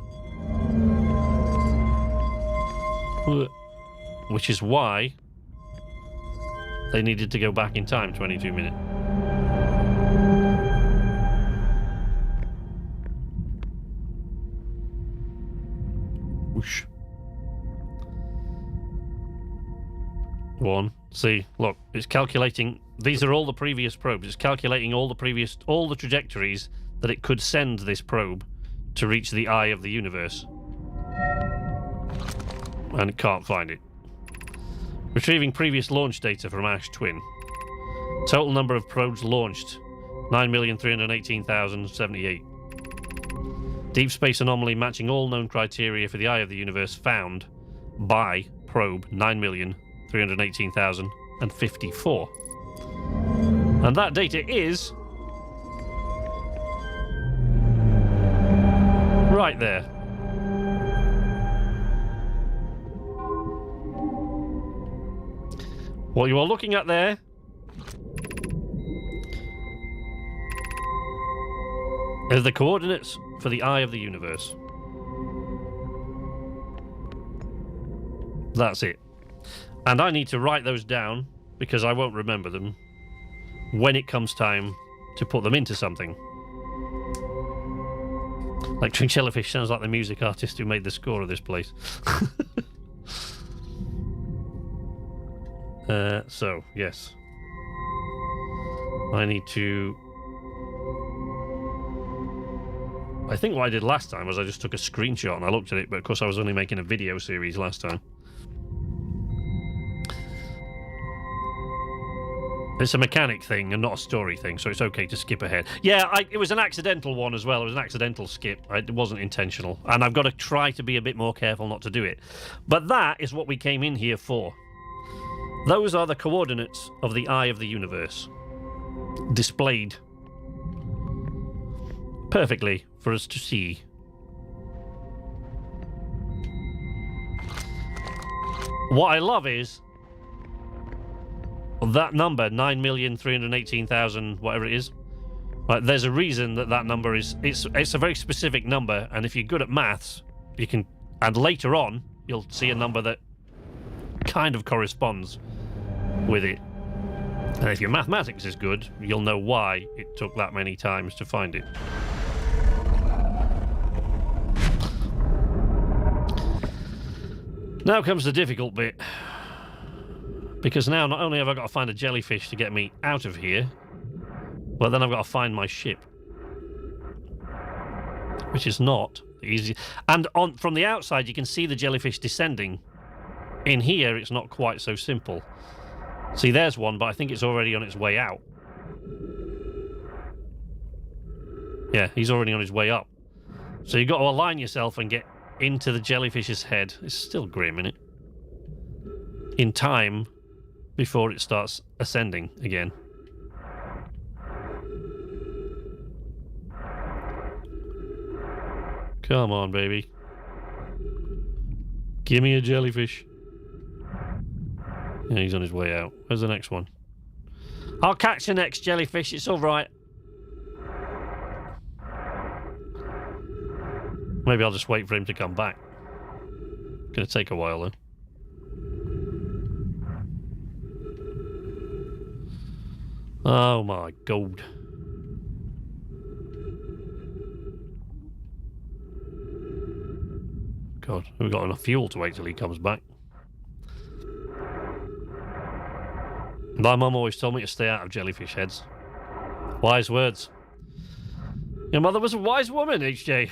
Which is why they needed to go back in time 22 minutes. Whoosh. One. See, look, it's calculating. These are all the previous probes. It's calculating all the trajectories that it could send this probe to reach the eye of the universe. And it can't find it. Retrieving previous launch data from Ash Twin. Total number of probes launched, 9,318,078. Deep space anomaly matching all known criteria for the eye of the universe found by probe 9,318,054. And that data is right there. What you are looking at there are the coordinates for the eye of the universe. That's it. And I need to write those down because I won't remember them when it comes time to put them into something. Like Trinchellafish sounds like the music artist who made the score of this place. So, yes. I need to... I think what I did last time was I just took a screenshot and I looked at it, but of course I was only making a video series last time. It's a mechanic thing and not a story thing, so it's okay to skip ahead. Yeah, it was an accidental one as well. It was an accidental skip. It wasn't intentional. And I've got to try to be a bit more careful not to do it. But that is what we came in here for. Those are the coordinates of the eye of the universe. displayed perfectly for us to see. What I love is that number, 9,318,000, whatever it is. Right, there's a reason that number is... It's a very specific number, and if you're good at maths, you can... And later on, you'll see a number that kind of corresponds with it. And if your mathematics is good, you'll know why it took that many times to find it. Now comes the difficult bit. Because now not only have I got to find a jellyfish to get me out of here, but then I've got to find my ship. Which is not easy. And from the outside, you can see the jellyfish descending. In here, it's not quite so simple. See, there's one, but I think it's already on its way out. Yeah, he's already on his way up. So you've got to align yourself and get into the jellyfish's head. It's still grim, isn't it? In time, before it starts ascending again. Come on, baby. Give me a jellyfish. Yeah, he's on his way out. Where's the next one? I'll catch the next jellyfish. It's all right. Maybe I'll just wait for him to come back. Gonna take a while, though. Oh, my God. God, we've got enough fuel to wait till he comes back. My mum always told me to stay out of jellyfish heads. Wise words. Your mother was a wise woman, HJ.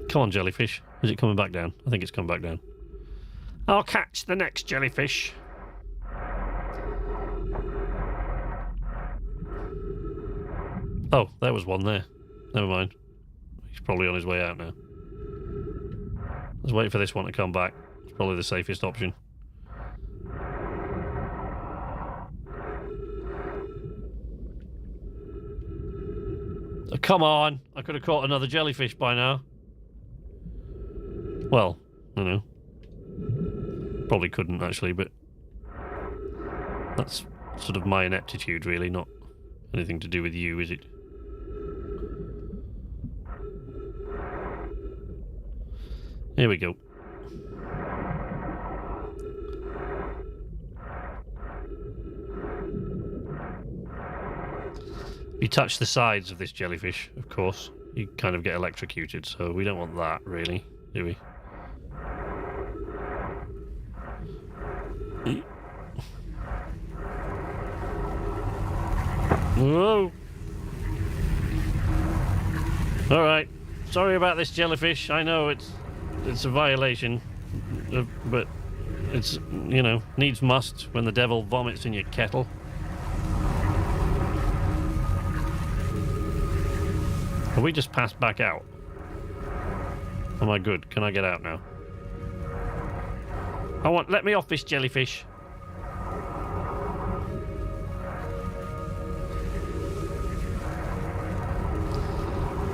Come on, jellyfish. Is it coming back down? I think it's come back down. I'll catch the next jellyfish. Oh, there was one there. Never mind. He's probably on his way out now. Let's wait for this one to come back. It's probably the safest option. Oh, come on! I could have caught another jellyfish by now. Well, I don't know. Probably couldn't, actually, but... That's sort of my ineptitude, really, not anything to do with you, is it? Here we go. If you touch the sides of this jellyfish, of course, you kind of get electrocuted, so we don't want that, really, do we? Whoa! Alright, sorry about this jellyfish. I know it's a violation, but it's, you know, needs must when the devil vomits in your kettle. Have we just passed back out? Am I good? Can I get out now? Let me off this jellyfish.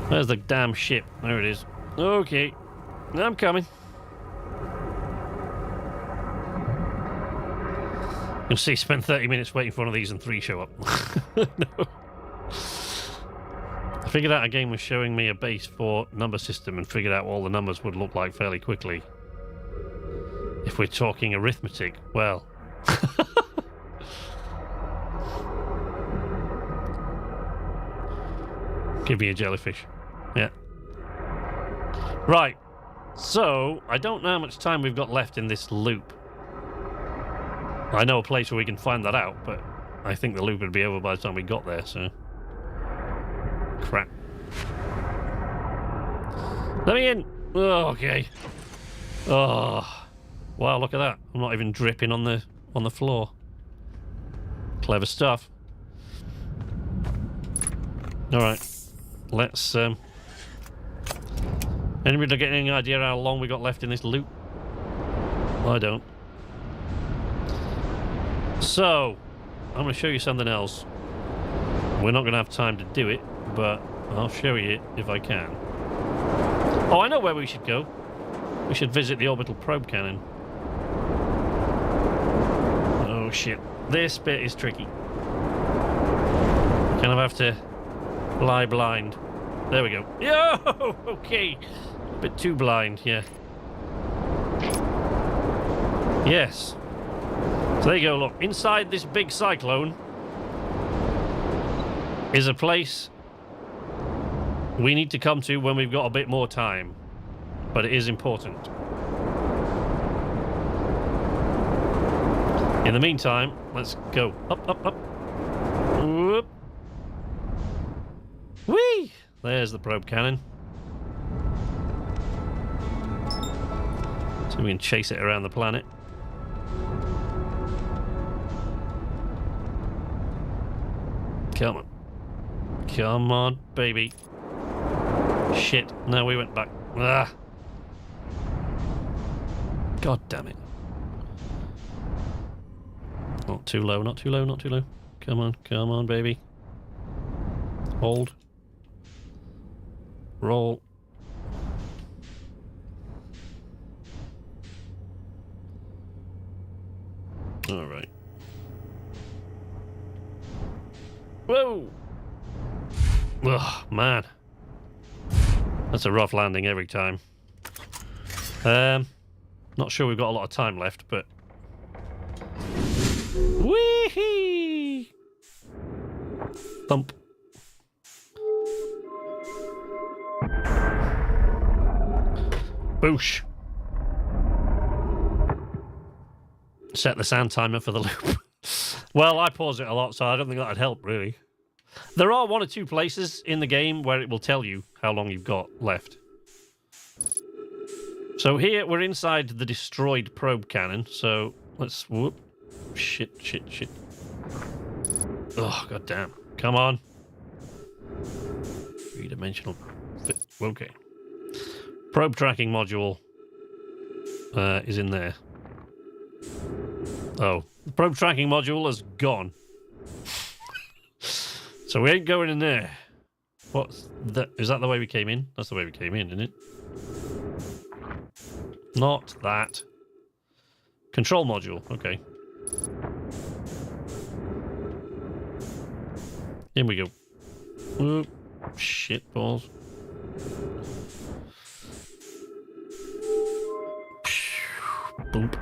There's the damn ship. There it is. Okay. I'm coming. You'll see, spend 30 minutes waiting for one of these and 3 show up. No. I figured out a game was showing me a base for number system and figured out what all the numbers would look like fairly quickly. If we're talking arithmetic, well... Give me a jellyfish. Yeah. Right. So, I don't know how much time we've got left in this loop. I know a place where we can find that out, but I think the loop would be over by the time we got there, so... Crap. Let me in! Oh, okay. Oh. Wow, look at that. I'm not even dripping on the floor. Clever stuff. Alright. Let's, Anybody get any idea how long we got left in this loop? I don't. So, I'm going to show you something else. We're not going to have time to do it, but I'll show you it if I can. Oh, I know where we should go. We should visit the orbital probe cannon. Oh, shit. This bit is tricky. Kind of have to lie blind. There we go. Yo! Okay. A bit too blind, yeah. Yes. So there you go, look. Inside this big cyclone is a place we need to come to when we've got a bit more time. But it is important. In the meantime, let's go. Up, up, up. Whoop. Whee! There's the probe cannon. So we can chase it around the planet. Come on. Come on, baby. Shit. No, we went back. Ah. God damn it. Not too low, not too low, not too low. Come on, baby. Hold. Roll. All right. Whoa! Ugh, man. That's a rough landing every time. Not sure we've got a lot of time left, but... Whee-hee! Thump. Boosh. Set the sound timer for the loop. Well, I pause it a lot, so I don't think that'd help, really. There are one or two places in the game where it will tell you how long you've got left. So here, we're inside the destroyed probe cannon, so let's... Whoop. Shit, shit, shit. Oh, goddamn. Come on. Three-dimensional... Okay. Probe tracking module is in there. Oh, the probe tracking module is gone. So we ain't going in there. What's that? Is that the way we came in? That's the way we came in, isn't it? Not that. Control module. Okay. In we go. Whoop. Shit balls. Boop.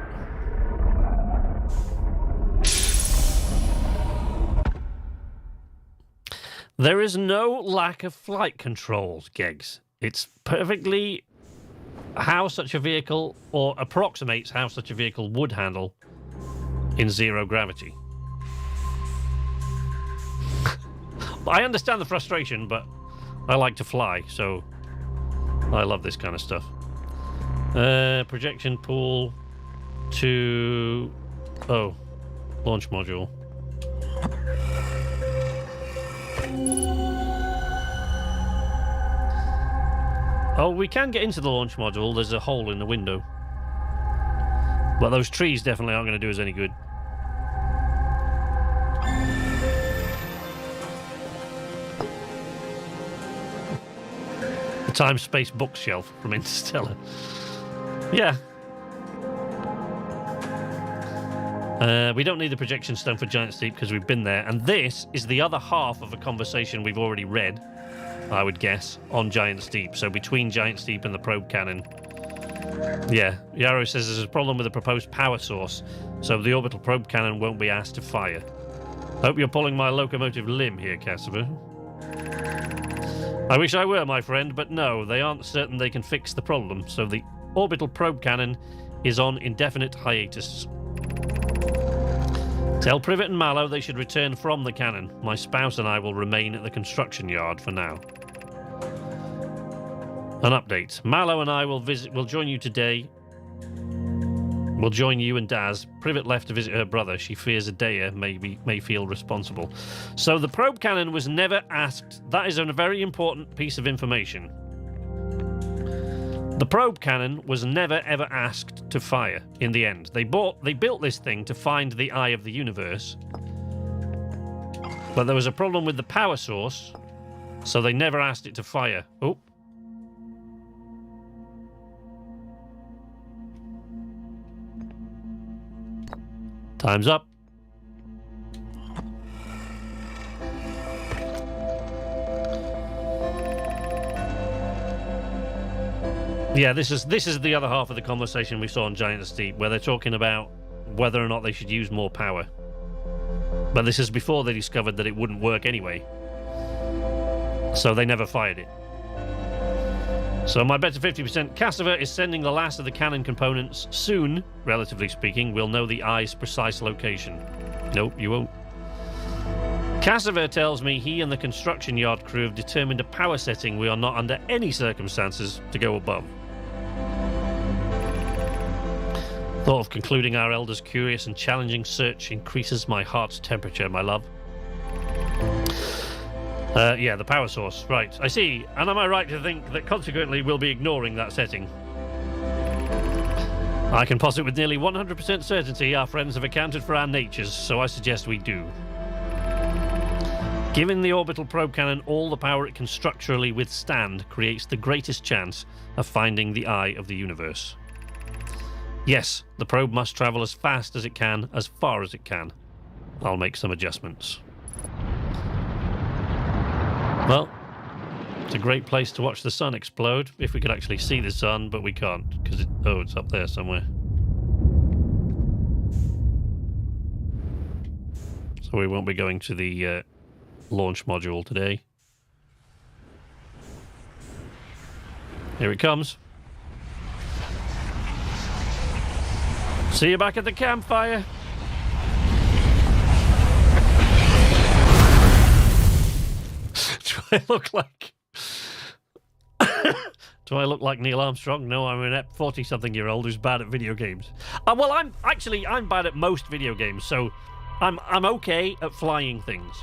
There is no lack of flight controls, Gegs. It's perfectly how such a vehicle, or approximates how such a vehicle would handle in zero gravity. I understand the frustration, but I like to fly, so I love this kind of stuff. Projection pool to... Oh, launch module. Oh, we can get into the launch module. There's a hole in the window. But those trees definitely aren't going to do us any good. The time-space bookshelf from Interstellar. Yeah. We don't need the projection stone for Giant Steep because we've been there. And this is the other half of a conversation we've already read, I would guess, on Giant Steep. So between Giant Steep and the probe cannon. Yeah, Yarrow says there's a problem with the proposed power source, so the orbital probe cannon won't be asked to fire. Hope you're pulling my locomotive limb here, Casper. I wish I were, my friend, but no, they aren't certain they can fix the problem, so the orbital probe cannon is on indefinite hiatus. Tell Privet and Mallow they should return from the cannon. My spouse and I will remain at the construction yard for now. An update. Mallow and I will join you today. We'll join you and Daz. Privet left to visit her brother. She fears Adea may feel responsible. So the probe cannon was never asked. That is a very important piece of information. The probe cannon was never ever asked to fire in the end. They built this thing to find the eye of the universe. But there was a problem with the power source, so they never asked it to fire. Oh. Time's up. Yeah, this is the other half of the conversation we saw on Giant's Deep, where they're talking about whether or not they should use more power. But this is before they discovered that it wouldn't work anyway. So they never fired it. So my bet to 50%, Cassiver is sending the last of the cannon components. Soon, relatively speaking, we'll know the eye's precise location. Nope, you won't. Cassiver tells me he and the construction yard crew have determined a power setting we are not under any circumstances to go above. Thought of concluding our elder's curious and challenging search increases my heart's temperature, my love. Yeah, the power source. Right, I see. And am I right to think that consequently we'll be ignoring that setting? I can posit with nearly 100% certainty our friends have accounted for our natures, so I suggest we do. Giving the orbital probe cannon all the power it can structurally withstand creates the greatest chance of finding the eye of the universe. Yes, the probe must travel as fast as it can, as far as it can. I'll make some adjustments. Well, it's a great place to watch the sun explode, if we could actually see the sun, but we can't, because it's up there somewhere. So we won't be going to the launch module today. Here it comes. See you back at the campfire. Do I look like... Do I look like Neil Armstrong? No, I'm an 40-something-year-old who's bad at video games. Well, I'm bad at most video games, so I'm okay at flying things.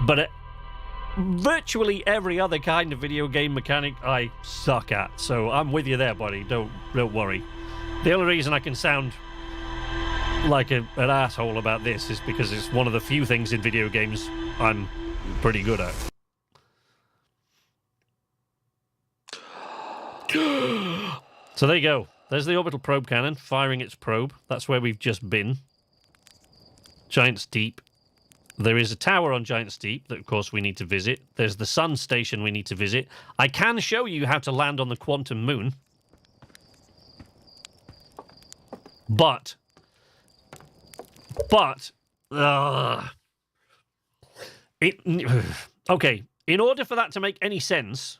But at virtually every other kind of video game mechanic, I suck at. So I'm with you there, buddy. Don't worry. The only reason I can sound like an asshole about this is because it's one of the few things in video games I'm pretty good at. So there you go. There's the orbital probe cannon firing its probe. That's where we've just been. Giant's Deep. There is a tower on Giant's Deep that, of course, we need to visit. There's the sun station we need to visit. I can show you how to land on the quantum moon. But... okay, in order for that to make any sense,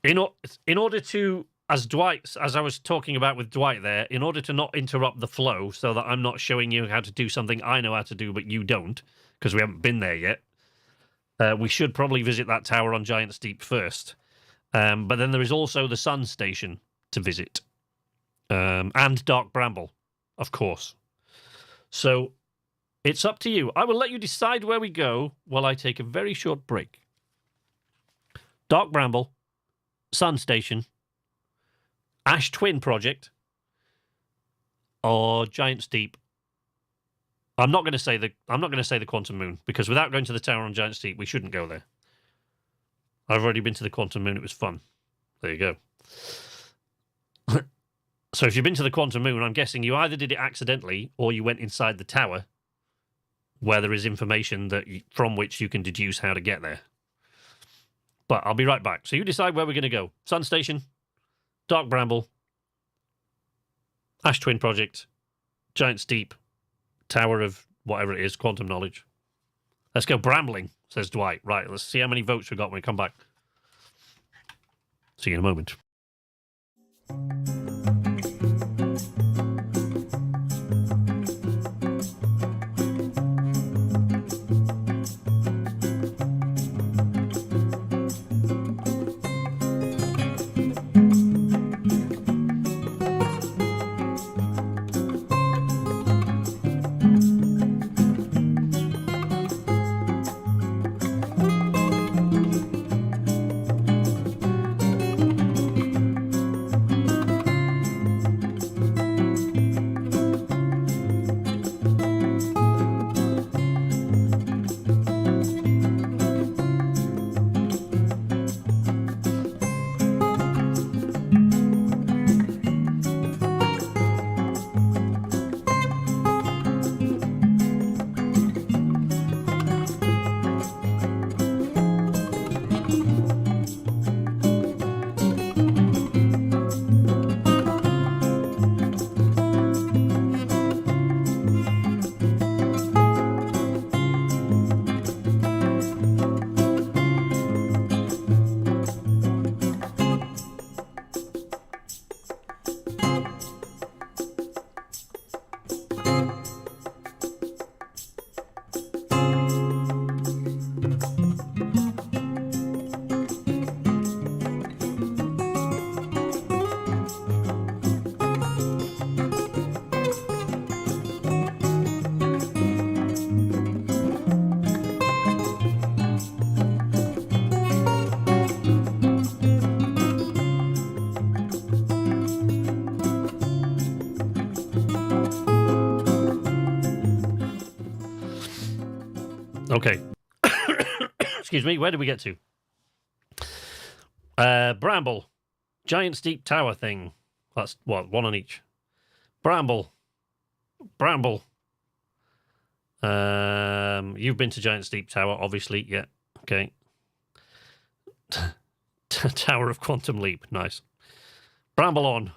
in order to, as I was talking about with Dwight there, in order to not interrupt the flow so that I'm not showing you how to do something I know how to do but you don't, because we haven't been there yet, we should probably visit that tower on Giant's Deep first. But then there is also the sun station to visit. And Dark Bramble, of course. So, it's up to you. I will let you decide where we go while I take a very short break. Dark Bramble, Sun Station, Ash Twin Project, or Giant's Deep. I'm not going to say the Quantum Moon, because without going to the tower on Giant's Deep, we shouldn't go there. I've already been to the Quantum Moon. It was fun. There you go. So if you've been to the Quantum Moon, I'm guessing you either did it accidentally or you went inside the tower where there is information from which you can deduce how to get there. But I'll be right back. So you decide where we're going to go. Sun Station, Dark Bramble, Ash Twin Project, Giant's Deep, Tower of whatever it is, Quantum Knowledge. Let's go brambling, says Dwight. Right, let's see how many votes we got when we come back. See you in a moment. Okay. Excuse me, where did we get to? Bramble. Giant steep tower thing. That's what, one on each. Bramble. Bramble. You've been to Giant Steep Tower, obviously. Yeah. Okay. Tower of Quantum Leap. Nice. Bramble on.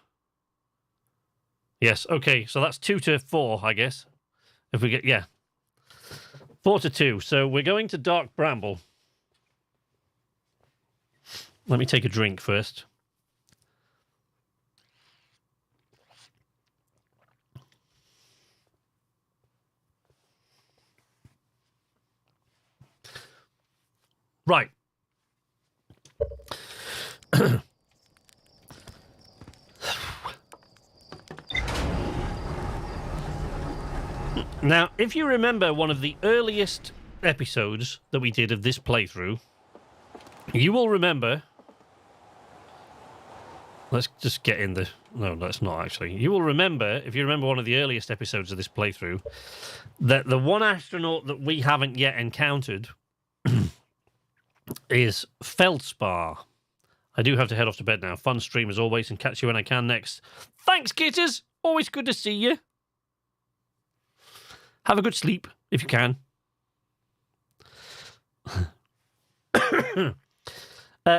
Yes. Okay. So that's 2-4, I guess. If we get, yeah. 4-2. So we're going to Dark Bramble. Let me take a drink first. Right. Now, if you remember one of the earliest episodes that we did of this playthrough, you will remember... Let's just get in the... No, let's not, actually. You will remember, if you remember one of the earliest episodes of this playthrough, that the one astronaut that we haven't yet encountered is Feldspar. I do have to head off to bed now. Fun stream as always, and catch you when I can next. Thanks, kitters! Always good to see you. Have a good sleep, if you can.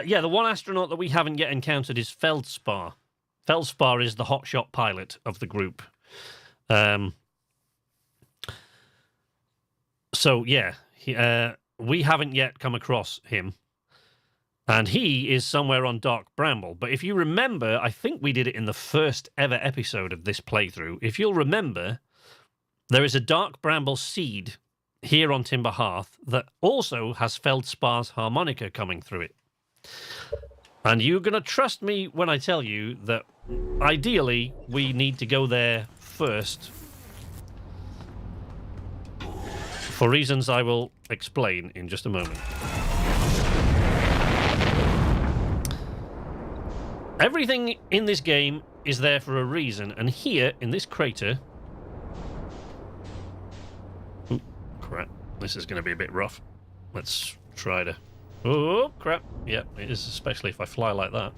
Yeah, the one astronaut that we haven't yet encountered is Feldspar. Feldspar is the hotshot pilot of the group. So, yeah, we haven't yet come across him. And he is somewhere on Dark Bramble. But if you remember, I think we did it in the first ever episode of this playthrough. If you'll remember, there is a Dark Bramble seed here on Timber Hearth that also has Feldspar's harmonica coming through it. And you're going to trust me when I tell you that ideally we need to go there first for reasons I will explain in just a moment. Everything in this game is there for a reason, and here in this crater... Ooh, crap. This is going to be a bit rough. Let's try to... Oh, crap. Yeah, it is, especially if I fly like that.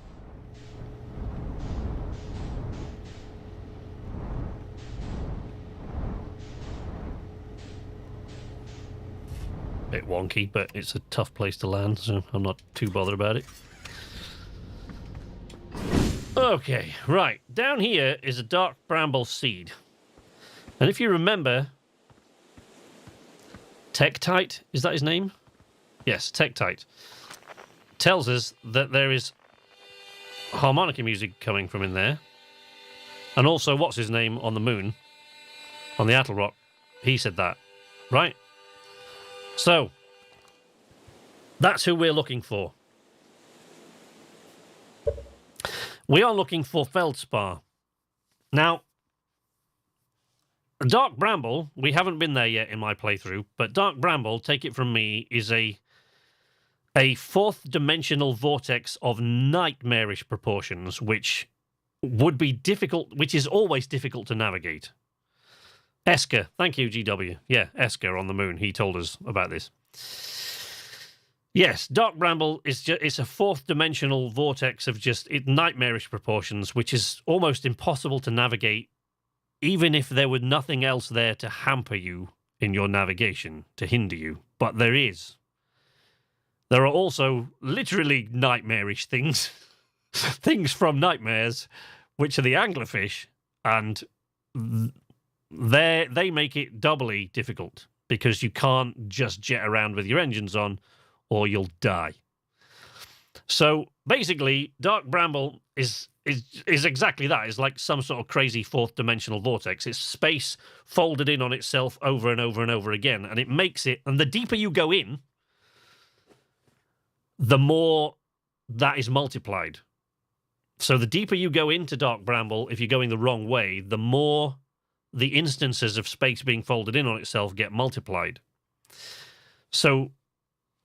Bit wonky, but it's a tough place to land, so I'm not too bothered about it. Okay, right. Down here is a Dark Bramble seed. And if you remember... Tektite, is that his name? Yes, Tektite. Tells us that there is harmonica music coming from in there. And also, what's his name on the moon? On the Attle Rock. He said that. Right? So, that's who we're looking for. We are looking for Feldspar. Now, Dark Bramble, we haven't been there yet in my playthrough, but Dark Bramble, take it from me, is a fourth-dimensional vortex of nightmarish proportions, which would be difficult, which is always difficult to navigate. Esker, thank you, GW. Yeah, Esker on the moon, he told us about this. Yes, Dark Bramble is it's a fourth-dimensional vortex of just nightmarish proportions, which is almost impossible to navigate, even if there were nothing else there to hamper you in your navigation, to hinder you. But there is. There are also literally nightmarish things, things from nightmares, which are the anglerfish, and they make it doubly difficult, because you can't just jet around with your engines on, or you'll die. So basically, Dark Bramble is exactly that. It's like some sort of crazy fourth-dimensional vortex. It's space folded in on itself over and over and over again, and it makes it... And the deeper you go in, the more that is multiplied. So the deeper you go into Dark Bramble, if you're going the wrong way, the more the instances of space being folded in on itself get multiplied. So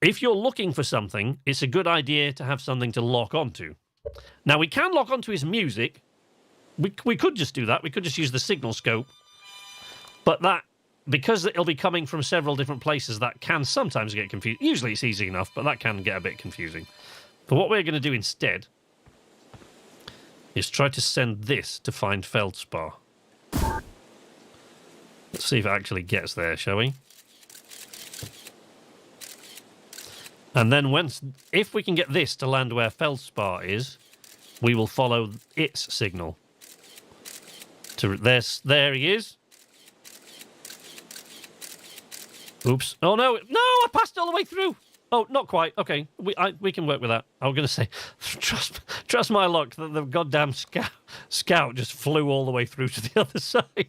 if you're looking for something, it's a good idea to have something to lock onto. Now, we can lock onto his music. We could just do that. We could just use the signal scope. But that because it'll be coming from several different places, that can sometimes get confusing. Usually it's easy enough, but that can get a bit confusing. But what we're going to do instead is try to send this to find feldspar. Let's see if it actually gets there, shall we? And then if we can get this to land where feldspar is, we will follow its signal. There he is. Oops. Oh, no. No, I passed all the way through. Oh, not quite. Okay, we can work with that. I was going to say, trust my luck that the goddamn scout just flew all the way through to the other side.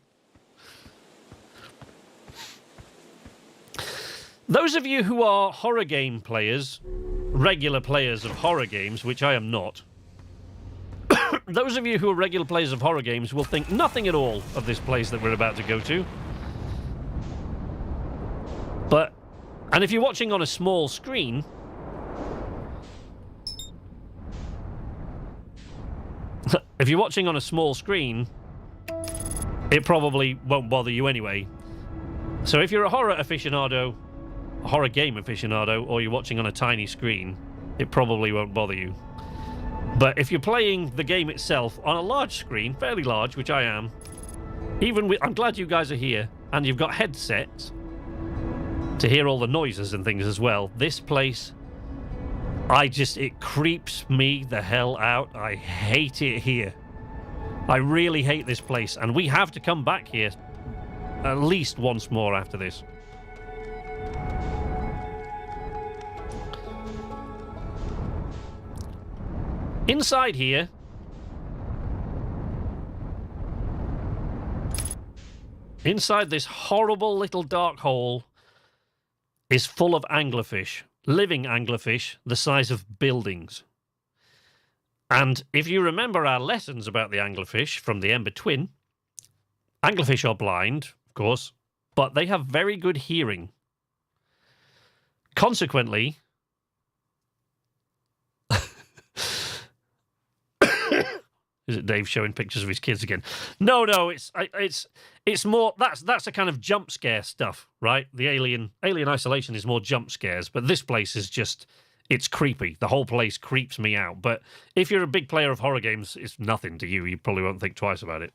Those of you who are horror game players, regular players of horror games, which I am not, those of you who are regular players of horror games will think nothing at all of this place that we're about to go to. And if you're watching on a small screen, it probably won't bother you anyway. So if you're a horror aficionado, a horror game aficionado, or you're watching on a tiny screen, it probably won't bother you. But if you're playing the game itself on a large screen, fairly large, which I am, I'm glad you guys are here, and you've got headsets to hear all the noises and things as well. This place, it creeps me the hell out. I hate it here. I really hate this place, and we have to come back here at least once more after this. Inside here, inside this horrible little dark hole, is full of anglerfish, living anglerfish the size of buildings. And if you remember our lessons about the anglerfish from the Ember Twin, anglerfish are blind, of course, but they have very good hearing. Consequently, is it Dave showing pictures of his kids again? No, it's more that's a kind of jump scare stuff, right? The Alien Isolation is more jump scares, but this place is just, it's creepy. The whole place creeps me out. But if you're a big player of horror games, it's nothing to you. You probably won't think twice about it.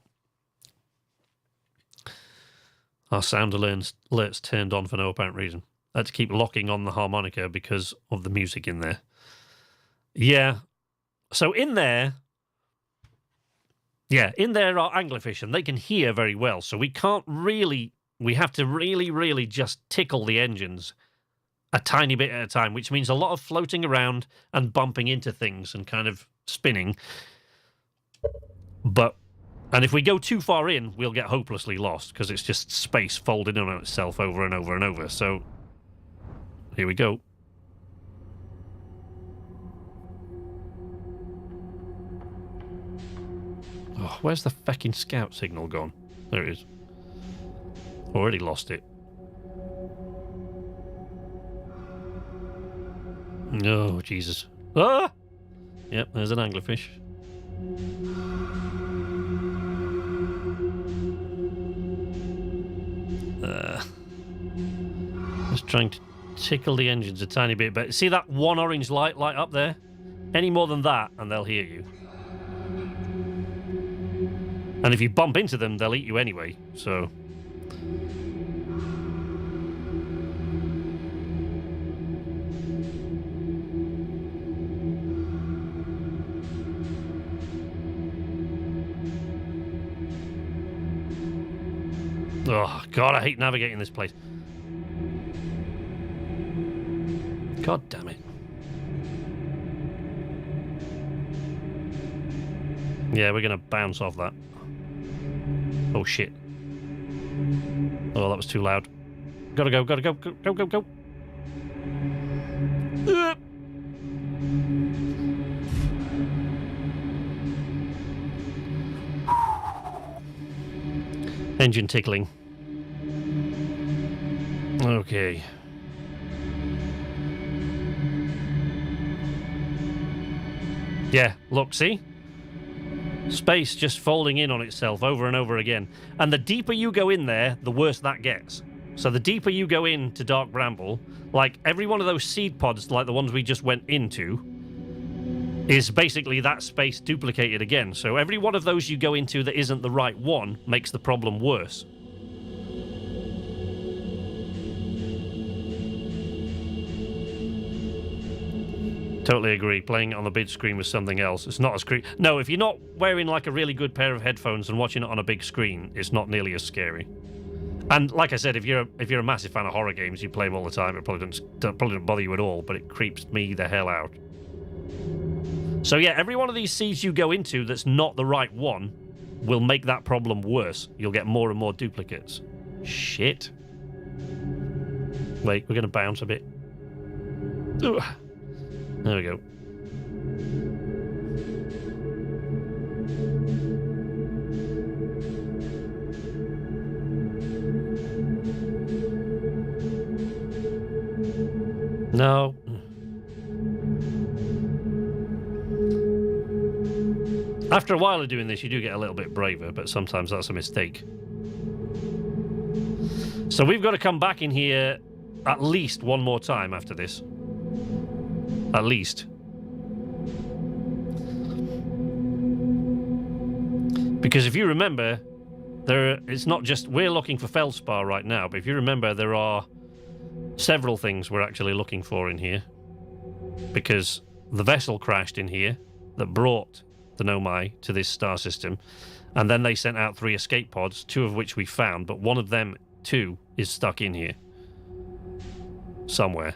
Our sound alerts turned on for no apparent reason. I had to keep locking on the harmonica because of the music in there. Yeah. So in there are anglerfish, and they can hear very well. So we have to really just tickle the engines a tiny bit at a time, which means a lot of floating around and bumping into things and kind of spinning. And if we go too far in, we'll get hopelessly lost because it's just space folded in on itself over and over and over. So here we go. Oh, where's the fucking scout signal gone? There it is. Already lost it. Oh, Jesus. Ah! Yep, there's an anglerfish. Just trying to tickle the engines a tiny bit. But see that one orange light up there? Any more than that, and they'll hear you. And if you bump into them, they'll eat you anyway, so... Oh, God, I hate navigating this place. God damn it. Yeah, we're going to bounce off that. Oh, shit. Oh, that was too loud. Gotta go. Go. Engine tickling. Okay. Yeah, look, see? Space just folding in on itself over and over again. And the deeper you go in there, the worse that gets. So the deeper you go into Dark Bramble, like every one of those seed pods, like the ones we just went into, is basically that space duplicated again. So every one of those you go into that isn't the right one makes the problem worse. Totally agree. Playing it on the big screen was something else. It's not as scary. No, if you're not wearing like a really good pair of headphones and watching it on a big screen, it's not nearly as scary. And like I said, if you're a massive fan of horror games, you play them all the time. It probably don't bother you at all, but it creeps me the hell out. So yeah, every one of these seeds you go into that's not the right one will make that problem worse. You'll get more and more duplicates. Shit. Wait, we're going to bounce a bit. Ugh. There we go. No. After a while of doing this, you do get a little bit braver, but sometimes that's a mistake. So we've got to come back in here at least one more time after this. At least. Because if you remember, it's not just... We're looking for feldspar right now, but if you remember, there are several things we're actually looking for in here. Because the vessel crashed in here that brought the Nomai to this star system, and then they sent out 3 escape pods, 2 of which we found, but one of them, too, is stuck in here. Somewhere.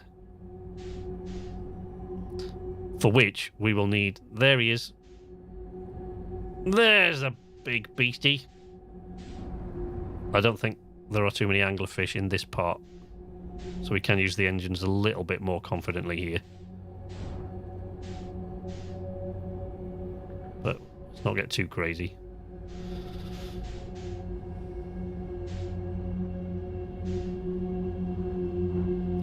For which we will need... There he is. There's a big beastie. I don't think there are too many anglerfish in this part, so we can use the engines a little bit more confidently here. But let's not get too crazy.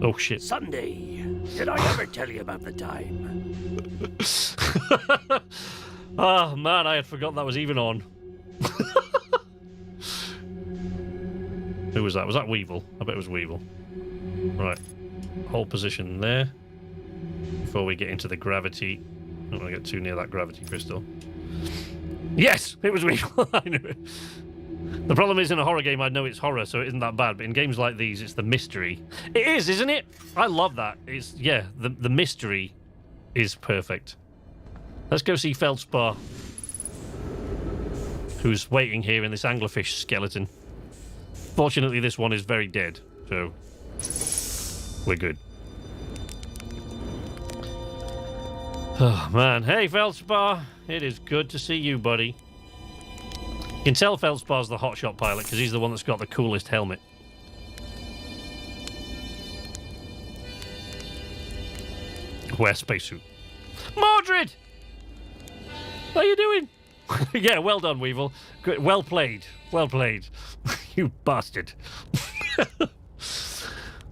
Oh shit. Sunday. Did I ever tell you about the time? Oh man, I had forgotten that was even on. Who was that? Was that Weevil? I bet it was Weevil. Right. Hold position there. Before we get into the gravity. I don't want to get too near that gravity crystal. Yes! It was Weevil. I knew it. The problem is, in a horror game, I know it's horror, so it isn't that bad. But in games like these, it's the mystery. It is, isn't it? I love that. It's, yeah, the mystery is perfect. Let's go see Feldspar, who's waiting here in this anglerfish skeleton. Fortunately, this one is very dead, so we're good. Oh, man. Hey, Feldspar. It is good to see you, buddy. You can tell Feldspar's the hotshot pilot because he's the one that's got the coolest helmet. Wear spacesuit. Mordred! How you doing? Yeah, well done, Weevil. Good. Well played. Well played. You bastard.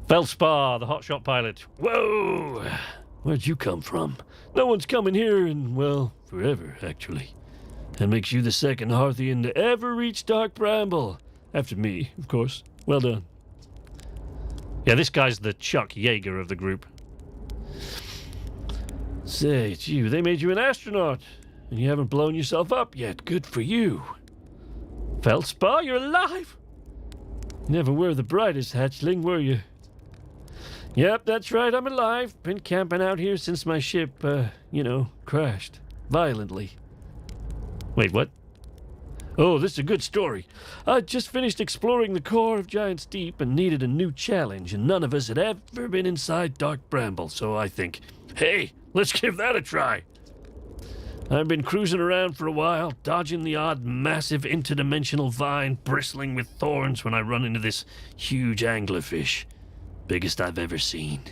Feldspar, the hotshot pilot. Whoa! Where'd you come from? No one's coming here in, well, forever, actually. That makes you the second Hearthian to ever reach Dark Bramble. After me, of course. Well done. Yeah, this guy's the Chuck Yeager of the group. Say, it's you. They made you an astronaut. And you haven't blown yourself up yet. Good for you. Feldspar, you're alive. You never were the brightest hatchling, were you? Yep, that's right. I'm alive. Been camping out here since my ship, crashed. Violently. Wait, what? Oh, this is a good story. I just finished exploring the core of Giant's Deep and needed a new challenge, and none of us had ever been inside Dark Bramble, so I think, hey, let's give that a try. I've been cruising around for a while, dodging the odd massive interdimensional vine bristling with thorns when I run into this huge anglerfish. Biggest I've ever seen.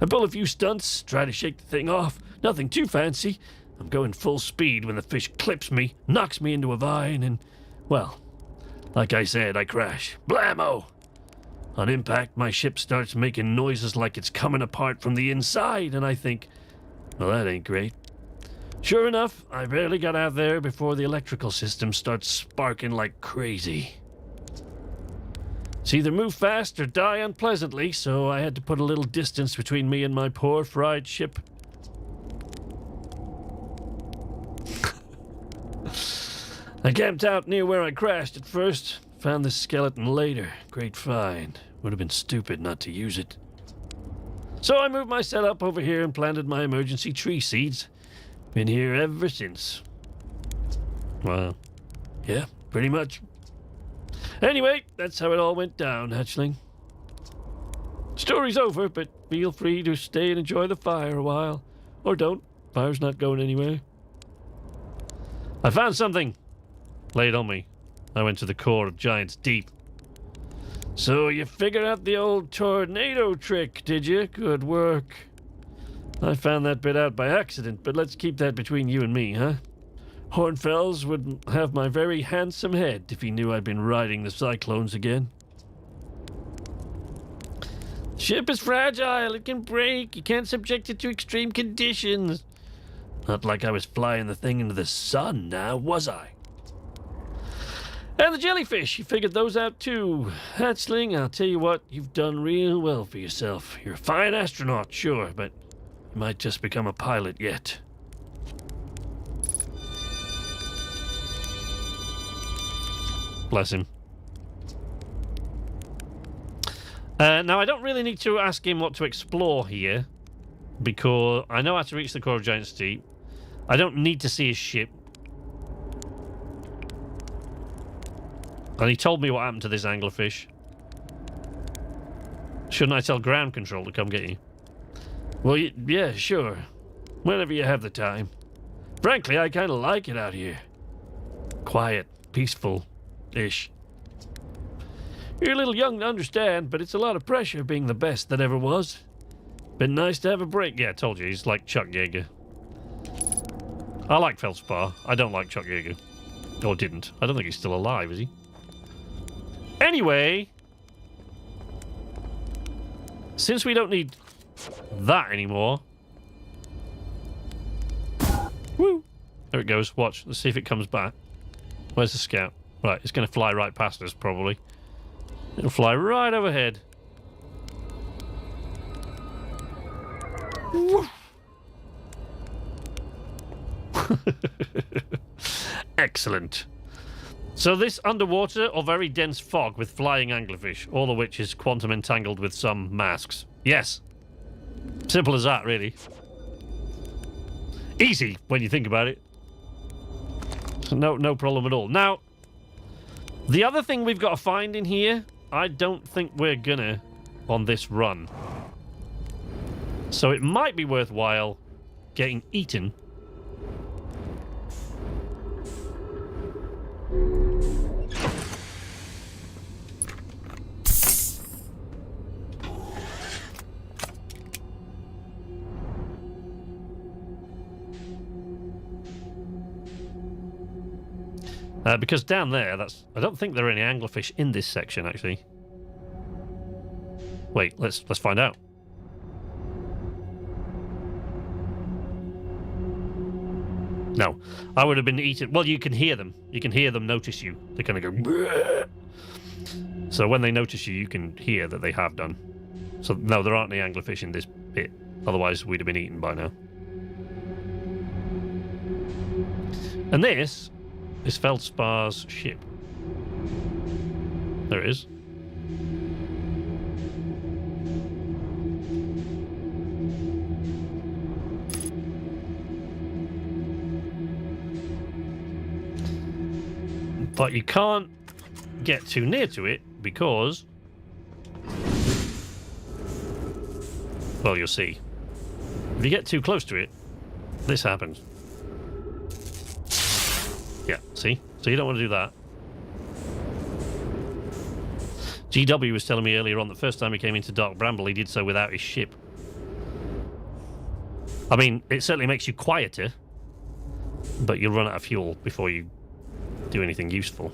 I pull a few stunts, try to shake the thing off. Nothing too fancy. I'm going full speed when the fish clips me, knocks me into a vine, and, well, like I said, I crash. Blammo! On impact, my ship starts making noises like it's coming apart from the inside, and I think, well, that ain't great. Sure enough, I barely got out there before the electrical system starts sparking like crazy. It's either move fast or die unpleasantly, so I had to put a little distance between me and my poor fried ship. I camped out near where I crashed at first. Found this skeleton later. Great find. Would have been stupid not to use it. So I moved my setup over here and planted my emergency tree seeds. Been here ever since. Well, yeah, pretty much. Anyway, that's how it all went down, hatchling. Story's over, but feel free to stay and enjoy the fire a while. Or don't. Fire's not going anywhere. I found something. Lay it on me. I went to the core of Giant's Deep. So you figured out the old tornado trick, did you? Good work. I found that bit out by accident, but let's keep that between you and me, huh? Hornfels would have my very handsome head if he knew I'd been riding the cyclones again. Ship is fragile, it can break, you can't subject it to extreme conditions. Not like I was flying the thing into the sun now, was I? And the jellyfish, you figured those out too. Hatchling, I'll tell you what, you've done real well for yourself. You're a fine astronaut, sure, but you might just become a pilot yet. Bless him. Now, I don't really need to ask him what to explore here, because I know how to reach the core of Giant's Deep. I don't need to see his ship. And he told me what happened to this anglerfish. Shouldn't I tell ground control to come get you? Well, yeah, sure. Whenever you have the time. Frankly, I kind of like it out here. Quiet, peaceful-ish. You're a little young to understand, but it's a lot of pressure being the best that ever was. Been nice to have a break. Yeah, I told you, he's like Chuck Yeager. I like Feldspar. I don't like Chuck Yeager. Or didn't. I don't think he's still alive, is he? Anyway, since we don't need that anymore. Woo! There it goes. Watch. Let's see if it comes back. Where's the scout? Right, it's going to fly right past us, probably. It'll fly right overhead. Woo! Excellent. So this underwater or very dense fog with flying anglerfish, all of which is quantum entangled with some masks. Yes. Simple as that, really. Easy when you think about it. No problem at all. Now, the other thing we've got to find in here, I don't think we're gonna on this run. So it might be worthwhile getting eaten. Because down there, I don't think there are any anglerfish in this section, actually. Wait, let's find out. No, I would have been eaten. Well, you can hear them. You can hear them notice you. They kind of go. Bleh. So when they notice you, you can hear that they have done. So no, there aren't any anglerfish in this bit. Otherwise, we'd have been eaten by now. And this is Feldspar's ship. There it is. But you can't get too near to it because... well, you'll see. If you get too close to it, this happens. Yeah, see? So you don't want to do that. GW was telling me earlier on the first time he came into Dark Bramble, he did so without his ship. I mean, it certainly makes you quieter, but you'll run out of fuel before you do anything useful.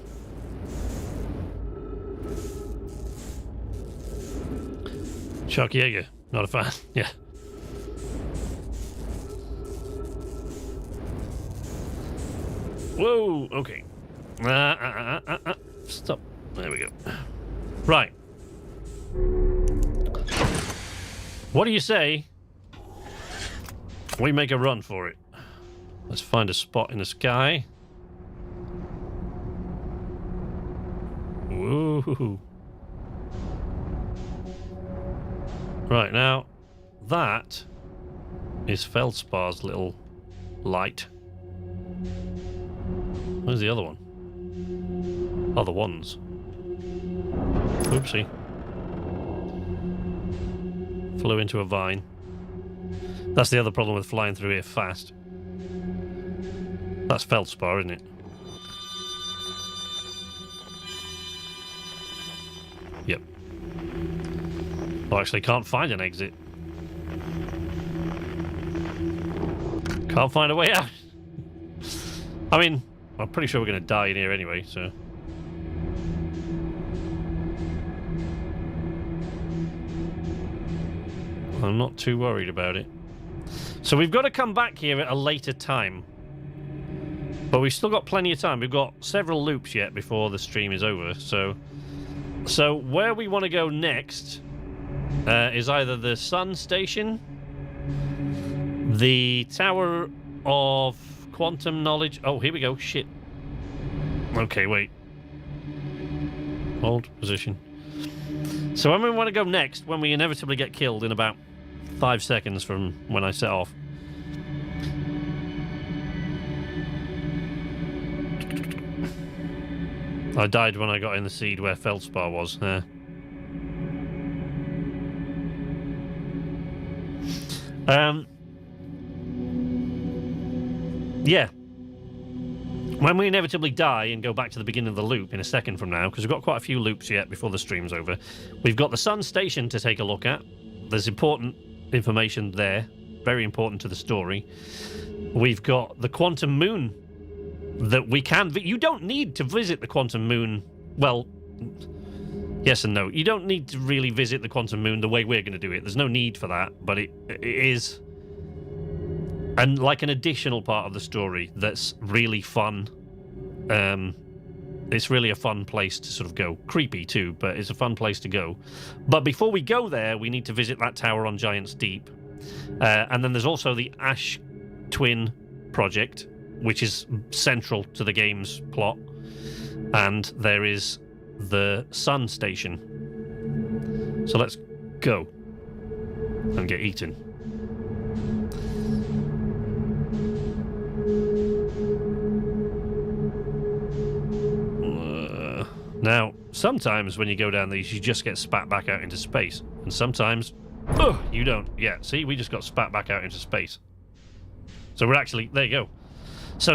Chuck Yeager, not a fan. Yeah. Whoa, okay. Stop. There we go. Right. What do you say? We make a run for it. Let's find a spot in the sky. Woo! Right, now, that is Feldspar's little light. Where's the other one? Oh, the ones. Oopsie. Flew into a vine. That's the other problem with flying through here fast. That's Feldspar, isn't it? Yep. I actually can't find an exit. Can't find a way out. I mean, I'm pretty sure we're going to die in here anyway, so... I'm not too worried about it. So we've got to come back here at a later time. But we've still got plenty of time. We've got several loops yet before the stream is over. So where we want to go next is either the Sun Station, the Tower of Quantum Knowledge. Oh, here we go. Shit. Okay, wait. Hold position. So when we want to go next, when we inevitably get killed in about 5 seconds from when I set off. I died when I got in the seed where Feldspar was. Yeah. When we inevitably die and go back to the beginning of the loop in a second from now, because we've got quite a few loops yet before the stream's over, we've got the Sun Station to take a look at. There's important information there, very important to the story. We've got the Quantum Moon that we can... You don't need to visit the Quantum Moon. Well, yes and no. You don't need to really visit the Quantum Moon the way we're going to do it. There's no need for that, but it is... And like an additional part of the story that's really fun. It's really a fun place to sort of go. Creepy too, but it's a fun place to go. But before we go there, we need to visit that tower on Giant's Deep. And then there's also the Ash Twin project, which is central to the game's plot. And there is the Sun Station. So let's go and get eaten. Now, sometimes when you go down these, you just get spat back out into space. And sometimes, you don't. Yeah, see, we just got spat back out into space. So we're actually, there you go. So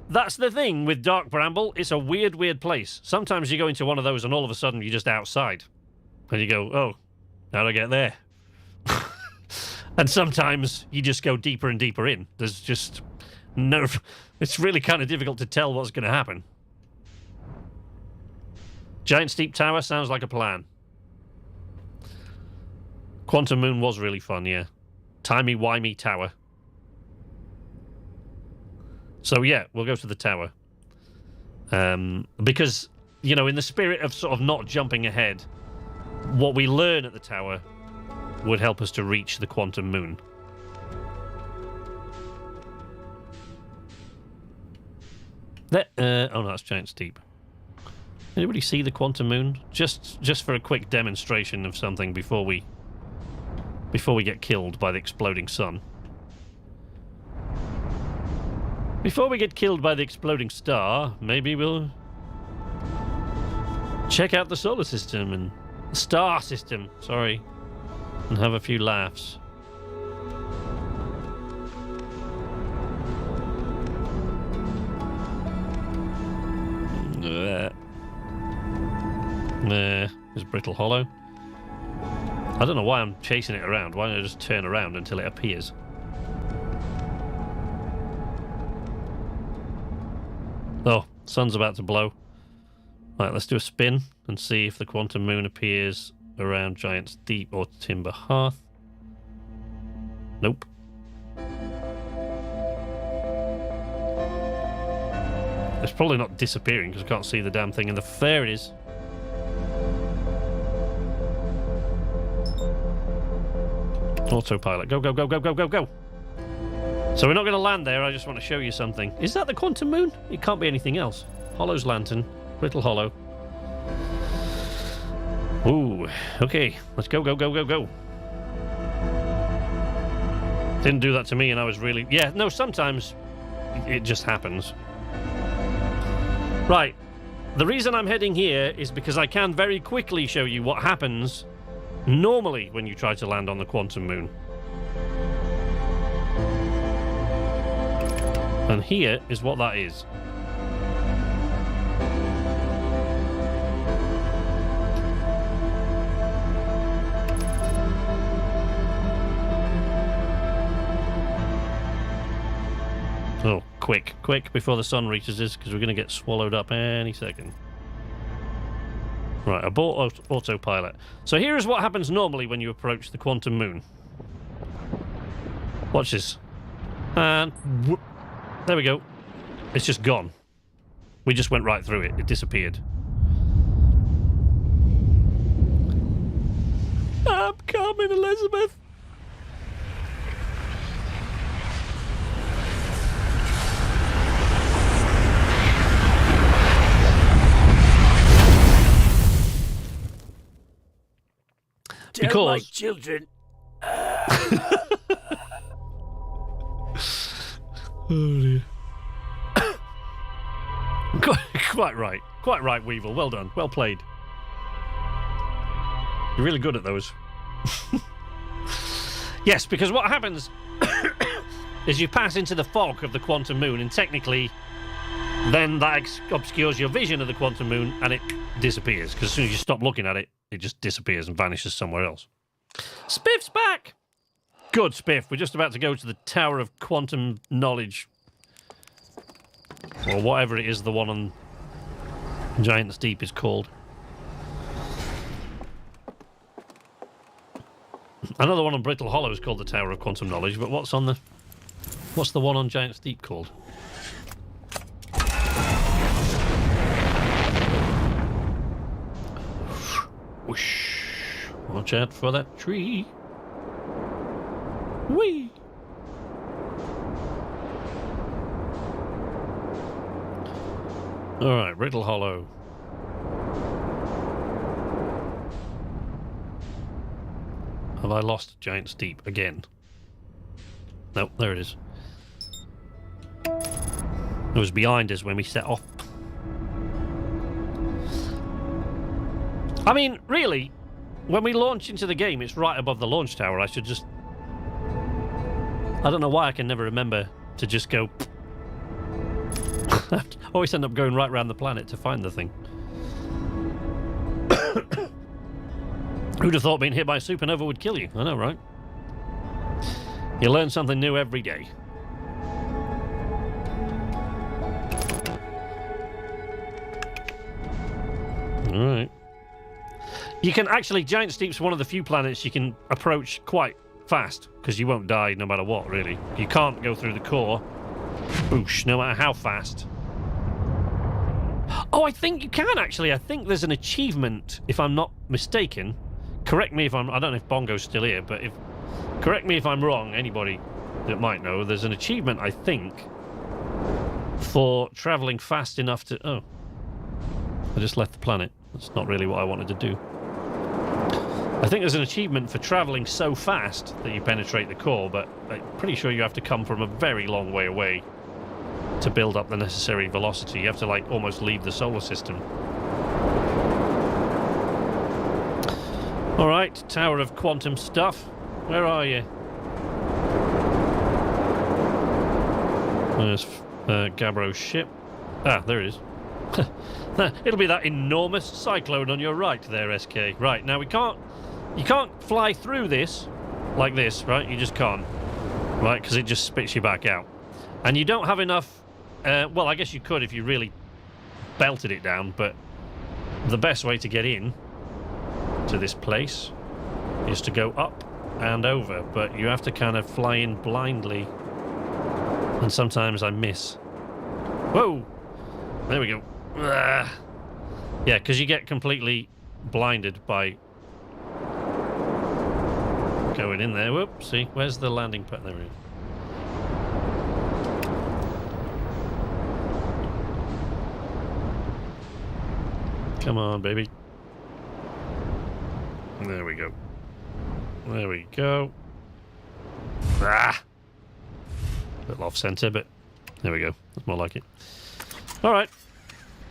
that's the thing with Dark Bramble. It's a weird, weird place. Sometimes you go into one of those and all of a sudden you're just outside. And you go, oh, how'd I get there? And sometimes you just go deeper and deeper in. There's just no... It's really kind of difficult to tell what's going to happen. Giant Steep Tower sounds like a plan. Quantum Moon was really fun, yeah. Timey-wimey tower. So, yeah, we'll go to the tower. Because, you know, in the spirit of sort of not jumping ahead, what we learn at the tower would help us to reach the Quantum Moon. Oh, no, that's Giant Steep. Anybody see the Quantum Moon? Just for a quick demonstration of something before we get killed by the exploding sun. Before we get killed by the exploding star, maybe we'll check out the solar system and the star system, sorry, and have a few laughs. There's Brittle Hollow. I don't know why I'm chasing it around. Why don't I just turn around until it appears? Oh, sun's about to blow. Right, let's do a spin and see if the Quantum Moon appears around Giant's Deep or Timber Hearth. Nope. It's probably not disappearing because I can't see the damn thing in the... There it is. Autopilot. Go, go, go, go, go, go, go. So we're not going to land there. I just want to show you something. Is that the quantum moon? It can't be anything else. Hollow's lantern. Brittle Hollow. Ooh. Okay. Let's go, go, go, go, go. Didn't do that to me and I was really... Yeah, no, sometimes it just happens. Right. The reason I'm heading here is because I can very quickly show you what happens normally when you try to land on the quantum moon. And here is what that is. Oh, quick, quick, before the sun reaches us, because we're going to get swallowed up any second. Right, abort autopilot. So here is what happens normally when you approach the quantum moon. Watch this. And whoop, there we go. It's just gone. We just went right through it. It disappeared. I'm coming, Elizabeth. Tell my children. Oh dear. Quite right. Quite right, Weevil. Well done. Well played. You're really good at those. Yes, because what happens is you pass into the fog of the quantum moon, and technically then that obscures your vision of the quantum moon and it disappears, because as soon as you stop looking at it, it just disappears and vanishes somewhere else. Spiff's back! Good, Spiff. We're just about to go to the Tower of Quantum Knowledge. Or whatever it is the one on Giant's Deep is called. Another one on Brittle Hollow is called the Tower of Quantum Knowledge, but what's the one on Giant's Deep called? Whoosh. Watch out for that tree. Whee! Alright, Brittle Hollow. Have I lost Giant's Deep again? Nope, there it is. It was behind us when we set off. I mean, really, when we launch into the game, it's right above the launch tower. I should just... I don't know why I can never remember to just go... I always end up going right around the planet to find the thing. Who'd have thought being hit by a supernova would kill you? I know, right? You learn something new every day. Alright. You can actually... Giant's Deep's one of the few planets you can approach quite fast, because you won't die no matter what, really. You can't go through the core. Boosh, no matter how fast. Oh, I think you can, actually. I think there's an achievement, if I'm not mistaken. Correct me if I'm... I don't know if Bongo's still here, but if... Correct me if I'm wrong, anybody that might know. There's an achievement, I think, for travelling fast enough to... Oh. I just left the planet. That's not really what I wanted to do. I think there's an achievement for travelling so fast that you penetrate the core, but I'm pretty sure you have to come from a very long way away to build up the necessary velocity. You have to, like, almost leave the solar system. Alright, Tower of Quantum stuff. Where are you? There's Gabbro's ship. Ah, there it is. It'll be that enormous cyclone on your right there, SK. Right, now you can't fly through this like this, right? You just can't, right? Because it just spits you back out. And you don't have enough, well, I guess you could if you really belted it down, but the best way to get in to this place is to go up and over, but you have to kind of fly in blindly. And sometimes I miss. Whoa! There we go. Yeah, because you get completely blinded by not going in there. Whoop, see, where's the landing pad? There it is. Come on, baby. There we go. There we go. Ah! A little off center, but there we go. That's more like it. Alright.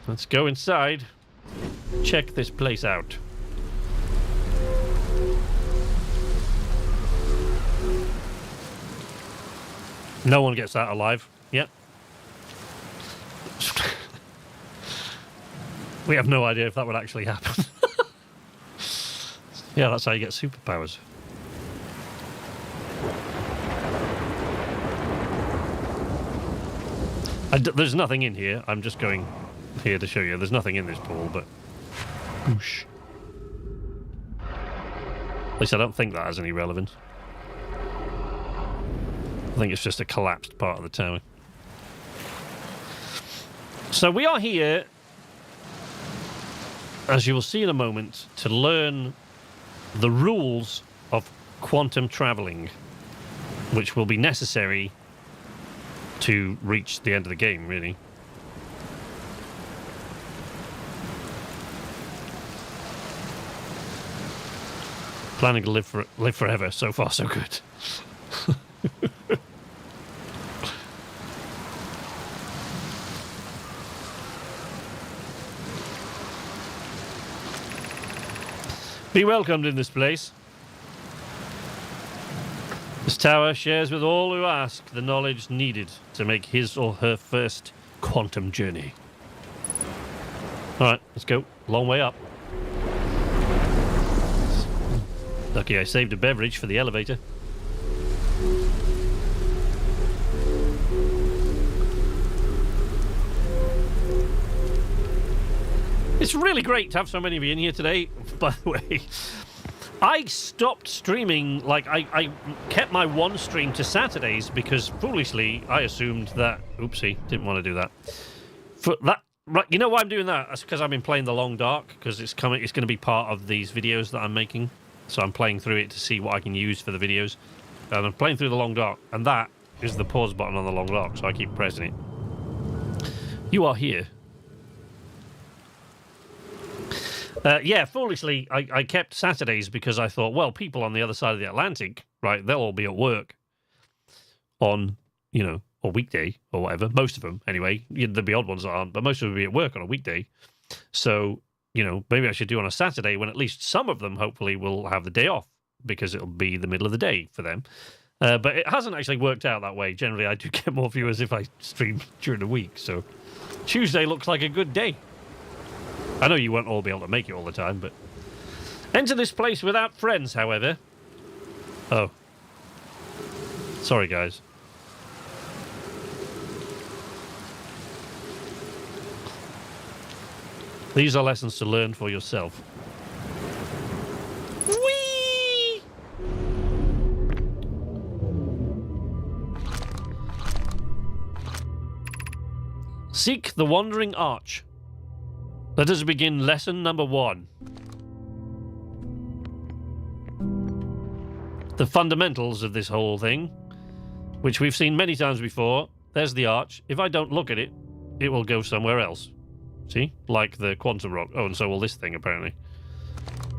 Let's go inside. Check this place out. No one gets out alive. Yep. We have no idea if that would actually happen. Yeah, that's how you get superpowers. There's nothing in here. I'm just going here to show you. There's nothing in this pool, but... Whoosh. At least I don't think that has any relevance. I think it's just a collapsed part of the tower. So we are here, as you will see in a moment, to learn the rules of quantum traveling, which will be necessary to reach the end of the game, really. Planning to live forever. So far, so good. Be welcomed in this place. This tower shares with all who ask the knowledge needed to make his or her first quantum journey. Alright, let's go. Long way up. Lucky I saved a beverage for the elevator. It's really great to have so many of you in here today, by the way. I stopped streaming, like, I kept my one stream to Saturdays because, foolishly, I assumed that... Oopsie, didn't want to do that. For that, right, you know why I'm doing that? That's because I've been playing The Long Dark, because it's going to be part of these videos that I'm making. So I'm playing through it to see what I can use for the videos. And I'm playing through The Long Dark, and that is the pause button on The Long Dark, so I keep pressing it. You are here. Yeah, foolishly, I kept Saturdays because I thought, well, people on the other side of the Atlantic, right, they'll all be at work on, you know, a weekday or whatever. Most of them, anyway. There'll be odd ones that aren't, but most of them will be at work on a weekday. So, you know, maybe I should do on a Saturday when at least some of them, hopefully, will have the day off because it'll be the middle of the day for them. But it hasn't actually worked out that way. Generally, I do get more viewers if I stream during the week. So Tuesday looks like a good day. I know you won't all be able to make it all the time, but... Enter this place without friends, however. Oh. Sorry, guys. These are lessons to learn for yourself. Whee! Seek the Wandering Arch. Let us begin lesson number 1. The fundamentals of this whole thing, which we've seen many times before. There's the arch. If I don't look at it, it will go somewhere else. See? Like the quantum rock. Oh, and so will this thing, apparently.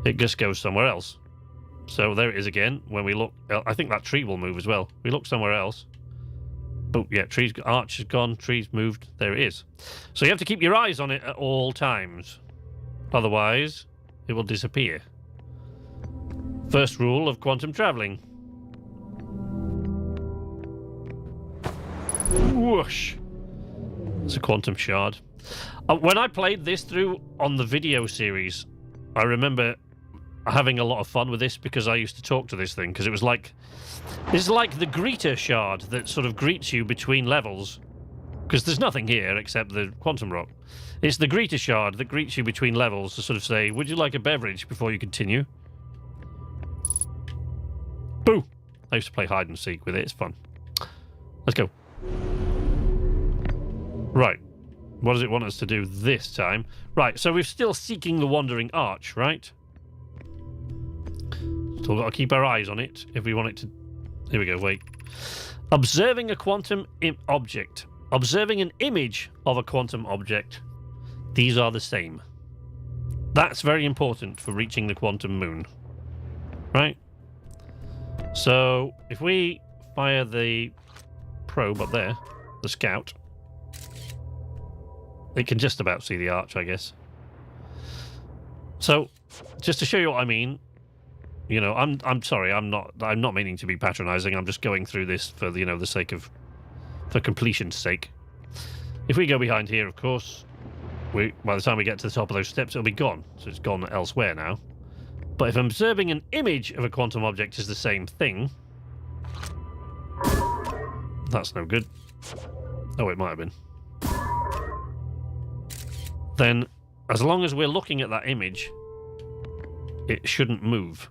It just goes somewhere else. So there it is again. When we look... I think that tree will move as well. We look somewhere else. Oh, yeah, arch is gone, tree's moved. There it is. So you have to keep your eyes on it at all times. Otherwise, it will disappear. First rule of quantum traveling. Whoosh. It's a quantum shard. When I played this through on the video series, I remember having a lot of fun with this because I used to talk to this thing, because it was like... It's like the greeter shard that sort of greets you between levels. Because there's nothing here except the quantum rock. It's the greeter shard that greets you between levels to sort of say, would you like a beverage before you continue? Boo! I used to play hide and seek with it. It's fun. Let's go. Right. What does it want us to do this time? Right, so we're still seeking the Wandering Arch, right? Still got to keep our eyes on it if we want it to... Here we go, wait. Observing a quantum object. Observing an image of a quantum object. These are the same. That's very important for reaching the quantum moon. Right? So, if we fire the probe up there, the scout, it can just about see the arch, I guess. So, just to show you what I mean, you know, I'm sorry, I'm not meaning to be patronising. I'm just going through this for the sake of, for completion's sake. If we go behind here, of course, by the time we get to the top of those steps, it'll be gone. So it's gone elsewhere now. But if observing an image of a quantum object is the same thing, that's no good. Oh, it might have been. Then, as long as we're looking at that image, it shouldn't move.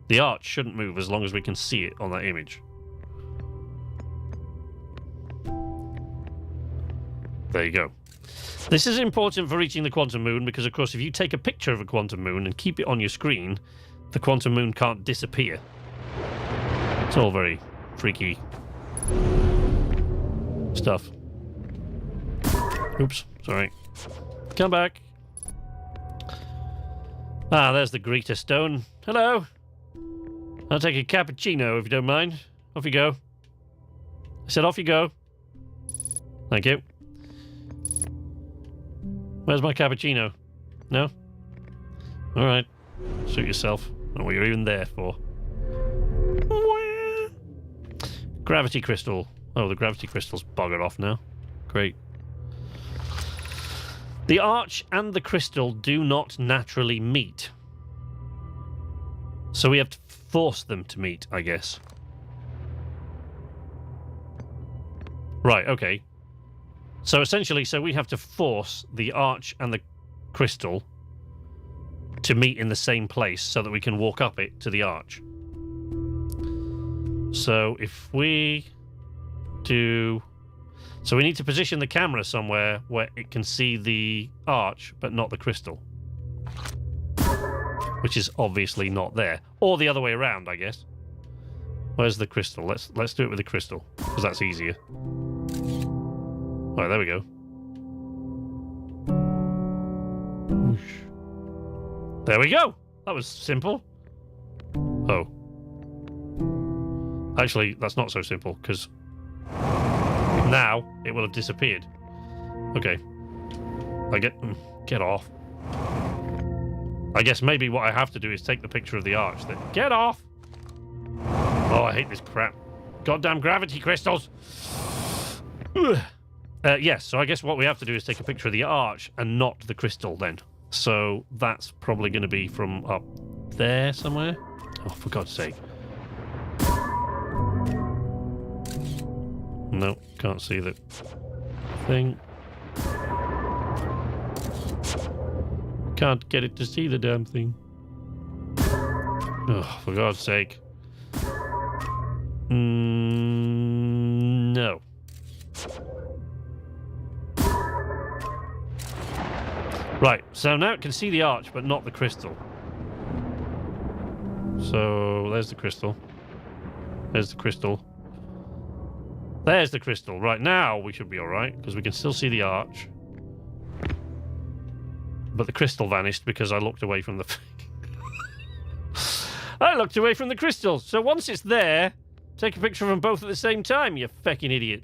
The arch shouldn't move as long as we can see it on that image. There you go. This is important for reaching the quantum moon because, of course, if you take a picture of a quantum moon and keep it on your screen, the quantum moon can't disappear. It's all very freaky stuff. Oops, sorry. Come back. Ah, there's the greeter stone. Hello. I'll take a cappuccino if you don't mind. Off you go. I said off you go. Thank you. Where's my cappuccino? No? Alright. Suit yourself. I don't know what you're even there for. Gravity crystal. Oh, the gravity crystal's buggered off now. Great. The arch and the crystal do not naturally meet. So we have to force them to meet, I guess. Right, okay. So essentially, we have to force the arch and the crystal to meet in the same place so that we can walk up it to the arch. So if we do... So we need to position the camera somewhere where it can see the arch, but not the crystal. Which is obviously not there. Or the other way around, I guess. Where's the crystal? Let's do it with the crystal, because that's easier. Right, there we go. Whoosh. There we go! That was simple. Oh. Actually, that's not so simple, because now it will have disappeared. Okay. Get off. I guess maybe what I have to do is take the picture of the arch then. Get off! Oh, I hate this crap. Goddamn gravity crystals! Yes, so I guess what we have to do is take a picture of the arch and not the crystal then. So that's probably going to be from up there somewhere. Oh, for God's sake. No, can't see the thing. Can't get it to see the damn thing. Oh, for God's sake. No. Right, so now it can see the arch, but not the crystal. So, there's the crystal. There's the crystal. There's the crystal. Right, now we should be alright, because we can still see the arch. But the crystal vanished because I looked away from the... I looked away from the crystal. So once it's there, take a picture of them both at the same time, you fecking idiot.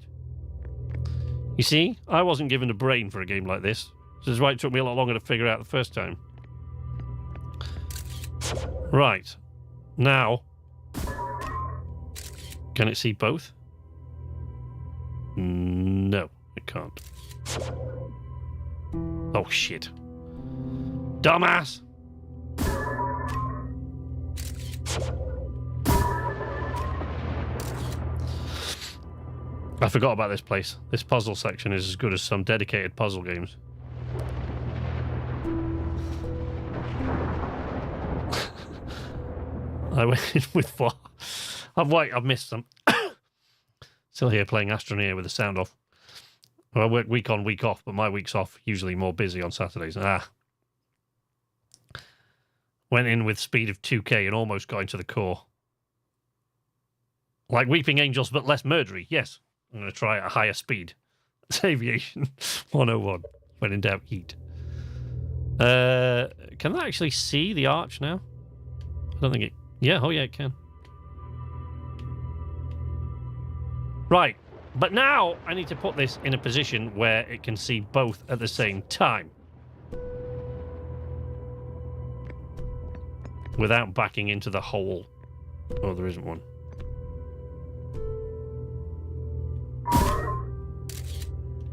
You see, I wasn't given a brain for a game like this. This is why it took me a lot longer to figure out the first time. Right. Now. Can it see both? No, it can't. Oh, shit. Dumbass! I forgot about this place. This puzzle section is as good as some dedicated puzzle games. I went in with what? I've missed some. Still here playing Astroneer with the sound off. Well, I work week on, week off, but my week's off, usually more busy on Saturdays. Went in with speed of 2k and almost got into the core. Like Weeping Angels, but less murdery. Yes, I'm going to try at a higher speed. It's Aviation 101. When in doubt, eat. Can I actually see the arch now? I don't think it... Yeah, oh yeah, it can. Right, but now I need to put this in a position where it can see both at the same time. Without backing into the hole. Oh, there isn't one.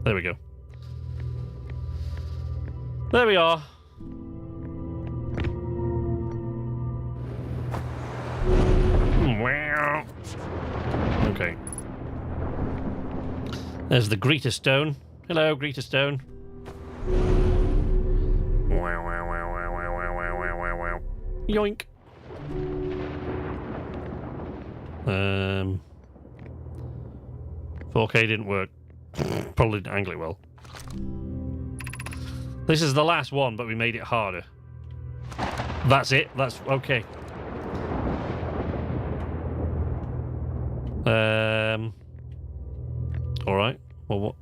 There we go. There we are. Okay. There's the Greeter Stone. Hello, Greeter Stone. Yoink. 4K didn't work. Probably didn't angle it well. This is the last one, but we made it harder. That's it. That's okay. All right. Well, what?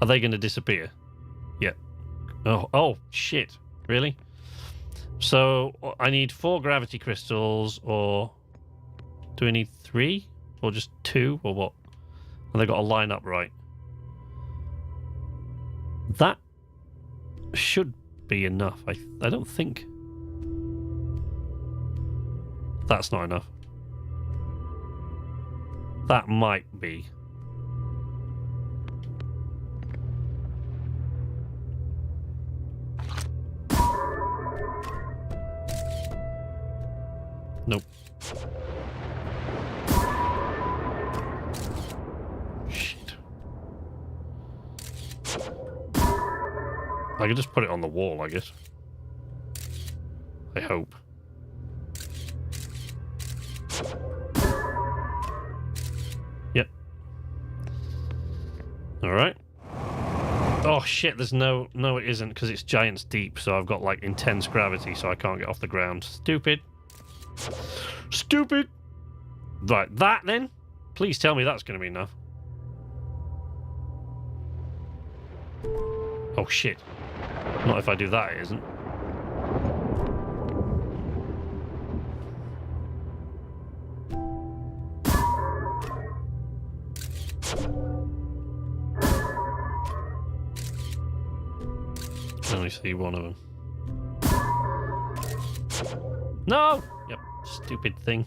Are they going to disappear? Yeah. Oh, shit. Really? So I need 4 gravity crystals, or do I need 3, or just 2, or what? And they got to line up right. That should be enough. I don't think that's not enough. That might be. Nope. Shit. I can just put it on the wall, I guess. I hope. Yep. Alright. Oh shit, there's no it isn't, because it's giants deep, so I've got like intense gravity, so I can't get off the ground. Stupid. Stupid! Right, that then? Please tell me that's going to be enough. Oh shit. Not if I do that, it isn't. I only see one of them. No! Yep, stupid thing.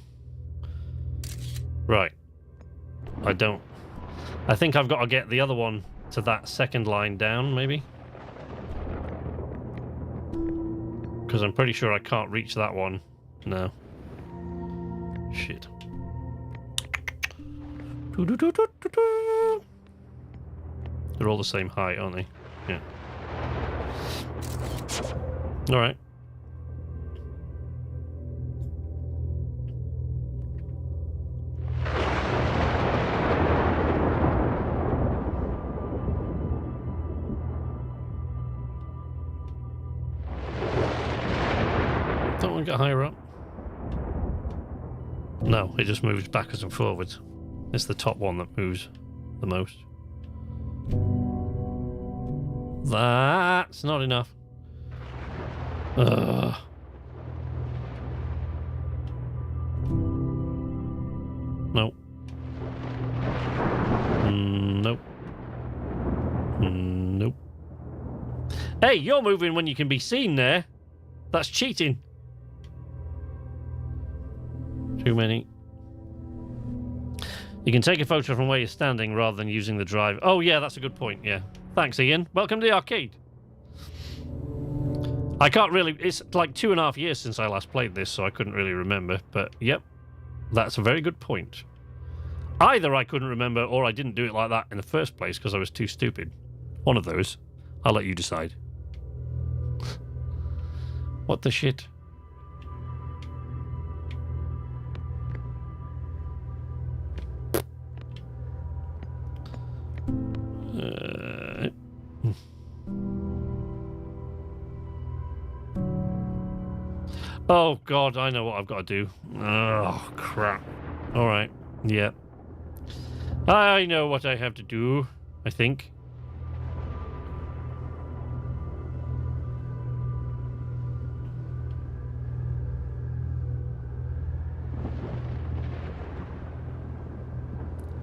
Right. I think I've got to get the other one to that second line down, maybe? Because I'm pretty sure I can't reach that one. No. Shit. They're all the same height, aren't they? Yeah. Alright. Don't want to get higher up. No, it just moves backwards and forwards. It's the top one that moves the most. That's not enough. Ugh. Nope. Nope. Nope. Hey, you're moving when you can be seen there. That's cheating. Too many. You can take a photo from where you're standing rather than using the drive. Oh, yeah, that's a good point, yeah. Thanks, Ian. Welcome to the arcade. I can't really... It's like 2.5 years since I last played this, so I couldn't really remember. But, yep, that's a very good point. Either I couldn't remember or I didn't do it like that in the first place because I was too stupid. One of those. I'll let you decide. What the shit? Oh, God, I know what I've got to do. Oh, crap. All right. Yeah. I know what I have to do, I think.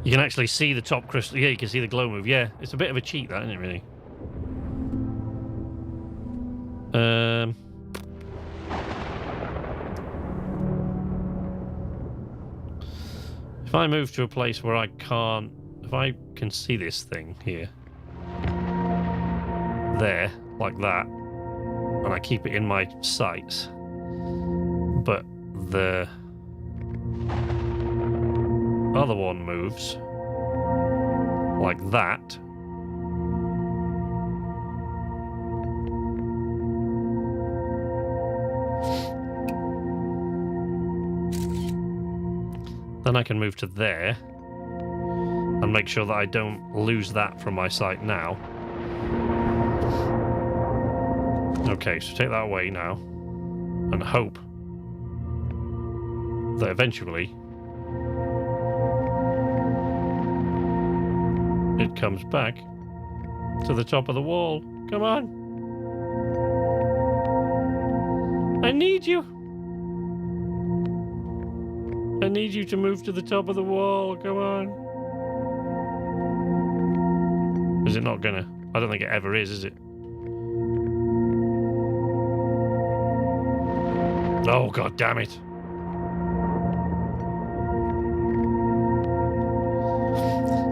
You can actually see the top crystal. Yeah, you can see the glow move. Yeah, it's a bit of a cheat, that, isn't it, really? If I move to a place where I can't... If I can see this thing here. There, like that. And I keep it in my sights. But the other one moves like that. Then I can move to there and make sure that I don't lose that from my sight now. Okay, so take that away now and hope that eventually it comes back to the top of the wall. Come on. I need you. I need you to move to the top of the wall. Come on. Is it not gonna? I don't think it ever is it? Oh, God damn it.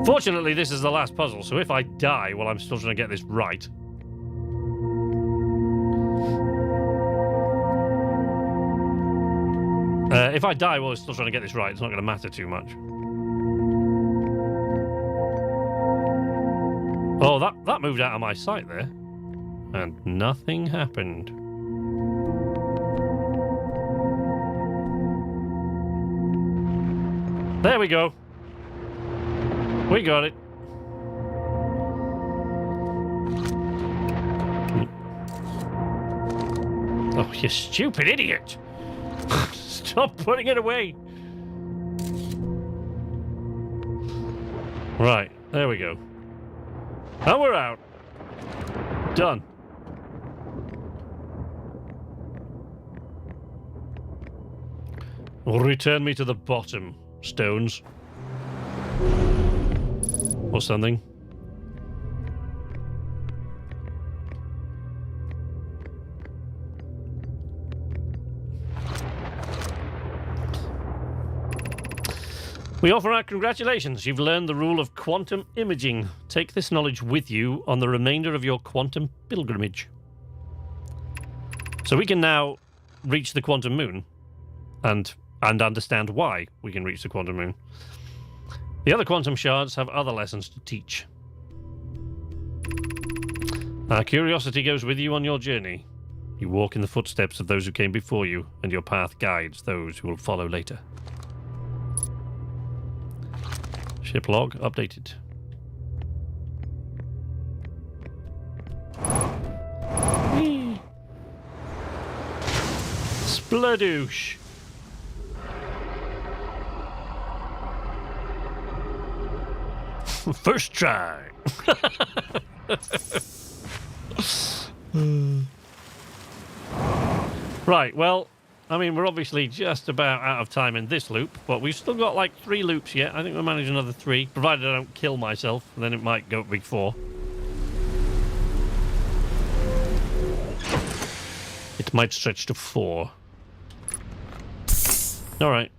Fortunately, this is the last puzzle, so if I die while I'm still trying to get this right... if I die while I'm still trying to get this right, it's not going to matter too much. Oh, that moved out of my sight there. And nothing happened. There we go. We got it. Oh, you stupid idiot! Stop putting it away! Right, there we go. And we're out. Done. Return me to the bottom, stones. Or something. We offer our congratulations. You've learned the rule of quantum imaging. Take this knowledge with you on the remainder of your quantum pilgrimage. So we can now reach the quantum moon and understand why we can reach the quantum moon. The other quantum shards have other lessons to teach. Our curiosity goes with you on your journey. You walk in the footsteps of those who came before you, and your path guides those who will follow later. Ship log updated. Whee! Spladoosh! First try! Right, well, I mean, we're obviously just about out of time in this loop, but we've still got like 3 loops yet. I think we'll manage another 3, provided I don't kill myself, and then it might go big 4. It might stretch to 4. Alright.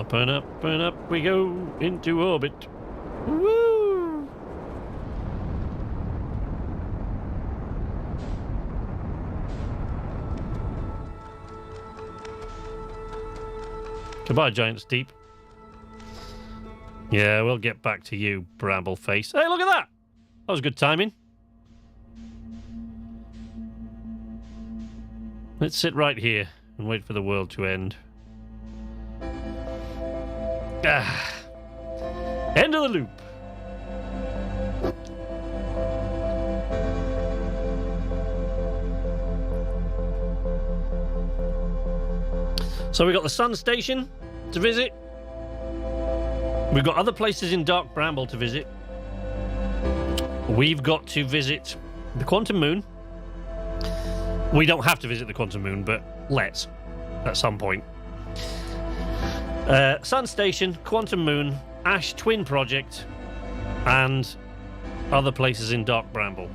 Up and up we go into orbit. Woo! Goodbye, Giant Steep. Yeah, we'll get back to you, Brambleface. Hey, look at that! That was good timing. Let's sit right here and wait for the world to end. Ah. End of the loop. So we've got the Sun Station to visit. We've got other places in Dark Bramble to visit. We've got to visit the Quantum Moon. We don't have to visit the Quantum Moon, but let's at some point. Sun Station, Quantum Moon, Ash Twin Project, and other places in Dark Bramble.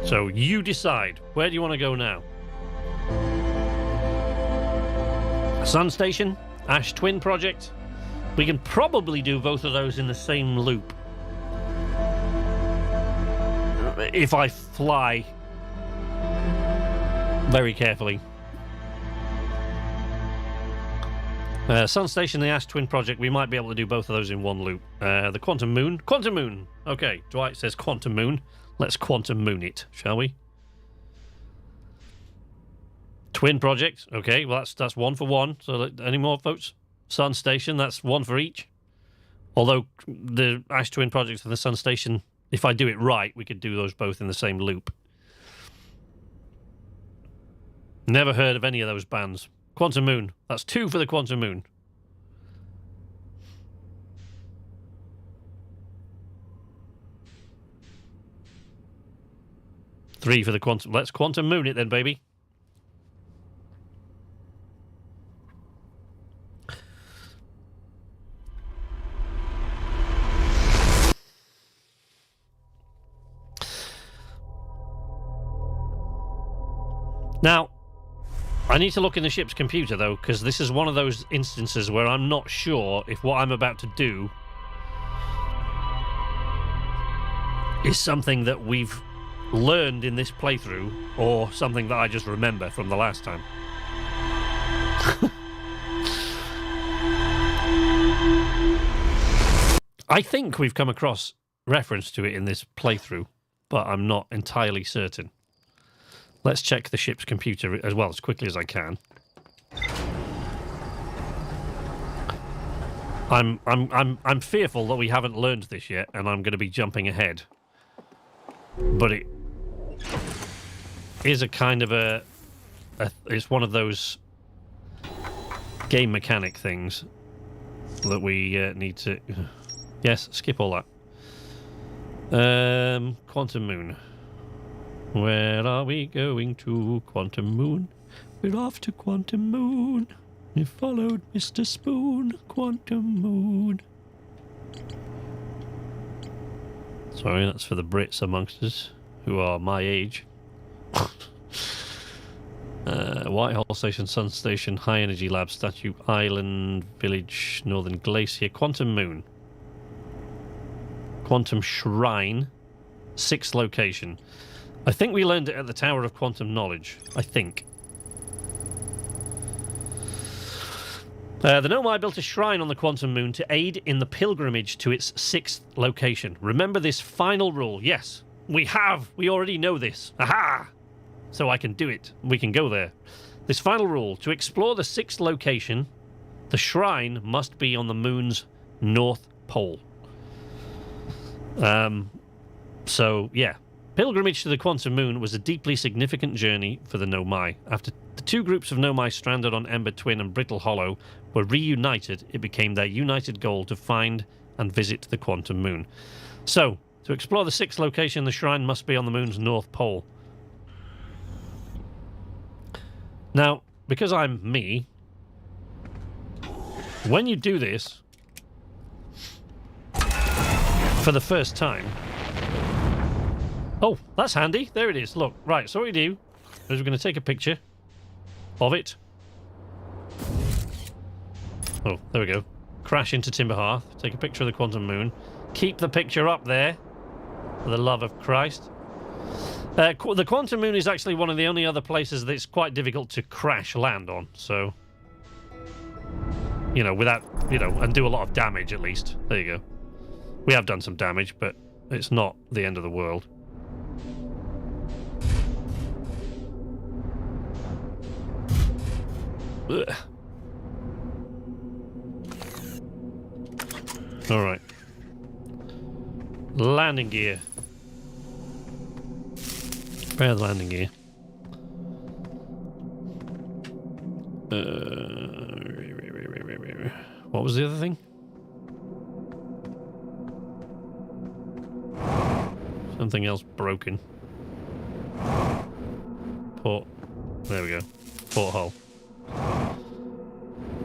So you decide. Where do you want to go now? Sun Station, Ash Twin Project. We can probably do both of those in the same loop. If I fly very carefully. Sun Station, the Ash Twin Project, we might be able to do both of those in one loop. The Quantum Moon. Quantum Moon! Okay, Dwight says Quantum Moon. Let's Quantum Moon it, shall we? Twin Project. Okay, well, that's one for one. So any more votes? Sun Station, that's one for each. Although the Ash Twin Project and the Sun Station, if I do it right, we could do those both in the same loop. Never heard of any of those bands. Quantum Moon. That's 2 for the Quantum Moon. Three for the Quantum. Let's Quantum Moon it then, baby. Now, I need to look in the ship's computer, though, because this is one of those instances where I'm not sure if what I'm about to do is something that we've learned in this playthrough or something that I just remember from the last time. I think we've come across reference to it in this playthrough, but I'm not entirely certain. Let's check the ship's computer as well as quickly as I can. I'm fearful that we haven't learned this yet, and I'm going to be jumping ahead. But it is a kind of it's one of those game mechanic things that we need to. Yes, skip all that. Quantum Moon. Where are we going to? Quantum Moon. We're off to Quantum Moon. We followed Mr. Spoon. Quantum Moon. Sorry, that's for the Brits amongst us who are my age. Whitehall Station, Sun Station, High Energy Lab, Statue Island, Village, Northern Glacier, Quantum Moon. Quantum Shrine, 6th location. I think we learned it at the Tower of Quantum Knowledge. I think. The Nomai built a shrine on the Quantum Moon to aid in the pilgrimage to its 6th location. Remember this final rule. Yes, we have. We already know this. Aha! So I can do it. We can go there. This final rule. To explore the 6th location, the shrine must be on the Moon's North Pole. So, yeah. Pilgrimage to the Quantum Moon was a deeply significant journey for the Nomai. After the two groups of Nomai stranded on Ember Twin and Brittle Hollow were reunited, it became their united goal to find and visit the Quantum Moon. So, to explore the 6th location, the shrine must be on the Moon's North Pole. Now, because I'm me, when you do this for the first time... Oh, that's handy. There it is. Look, right, so what we do is we're going to take a picture of it. Oh, there we go. Crash into Timber Hearth. Take a picture of the Quantum Moon. Keep the picture up there, for the love of Christ. The Quantum Moon is actually one of the only other places that's quite difficult to crash land on, so... You know, without, you know, and do a lot of damage at least. There you go. We have done some damage, but it's not the end of the world. Ugh. All right. Landing gear. Prepare the landing gear. What was the other thing? Something else broken. Port. There we go. Porthole.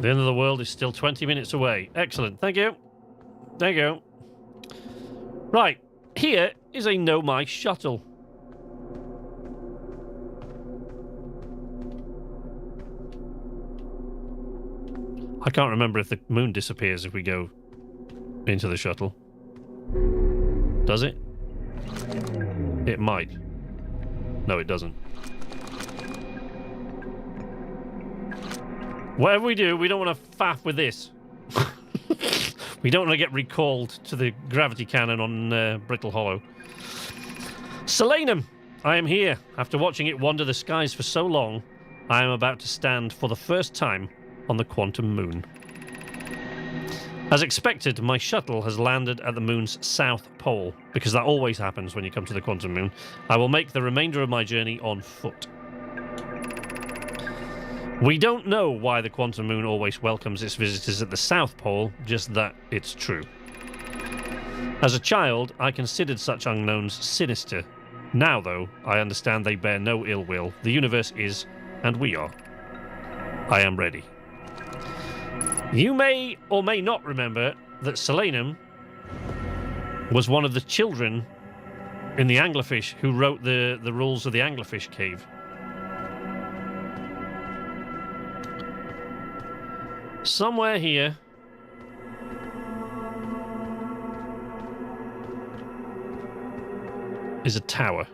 The end of the world is still 20 minutes away. Excellent. Thank you. Thank you. Right. Here is a Nomai shuttle. I can't remember if the moon disappears if we go into the shuttle. Does it? It might. No, it doesn't. Whatever we do, we don't want to faff with this. We don't want to get recalled to the gravity cannon on Brittle Hollow. Selenum! I am here. After watching it wander the skies for so long, I am about to stand for the first time on the quantum moon. As expected, my shuttle has landed at the moon's south pole, because that always happens when you come to the quantum moon. I will make the remainder of my journey on foot. We don't know why the quantum moon always welcomes its visitors at the South Pole, just that it's true. As a child, I considered such unknowns sinister. Now, though, I understand they bear no ill will. The universe is, and we are. I am ready. You may or may not remember that Selenum was one of the children in the Anglerfish who wrote the rules of the Anglerfish cave. Somewhere here is a tower.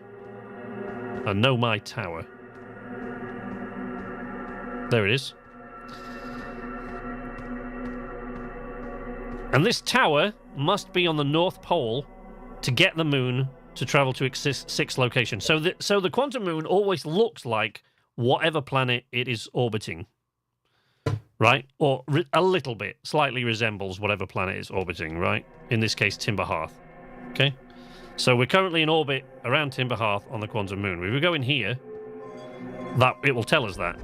A Nomai tower. There it is. And this tower must be on the North Pole to get the moon to travel to its sixth location. So the quantum moon always looks like whatever planet it is orbiting. Right? Or a little bit, slightly resembles whatever planet it's orbiting, right? In this case, Timber Hearth. Okay? So we're currently in orbit around Timber Hearth on the quantum moon. If we go in here, that it will tell us that.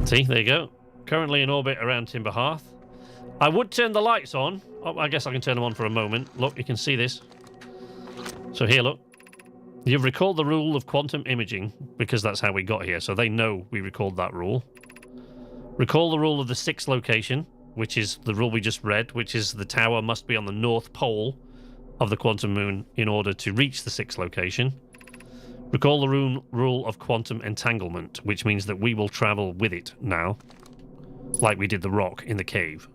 See, there you go. Currently in orbit around Timber Hearth. I would turn the lights on. Oh, I guess I can turn them on for a moment. Look, you can see this. So here, look. You've recalled the rule of quantum imaging, because that's how we got here, so they know we recalled that rule. Recall the rule of the sixth location, which is the rule we just read, which is the tower must be on the North Pole of the quantum moon in order to reach the sixth location. Recall the rule of quantum entanglement, which means that we will travel with it now, like we did the rock in the cave.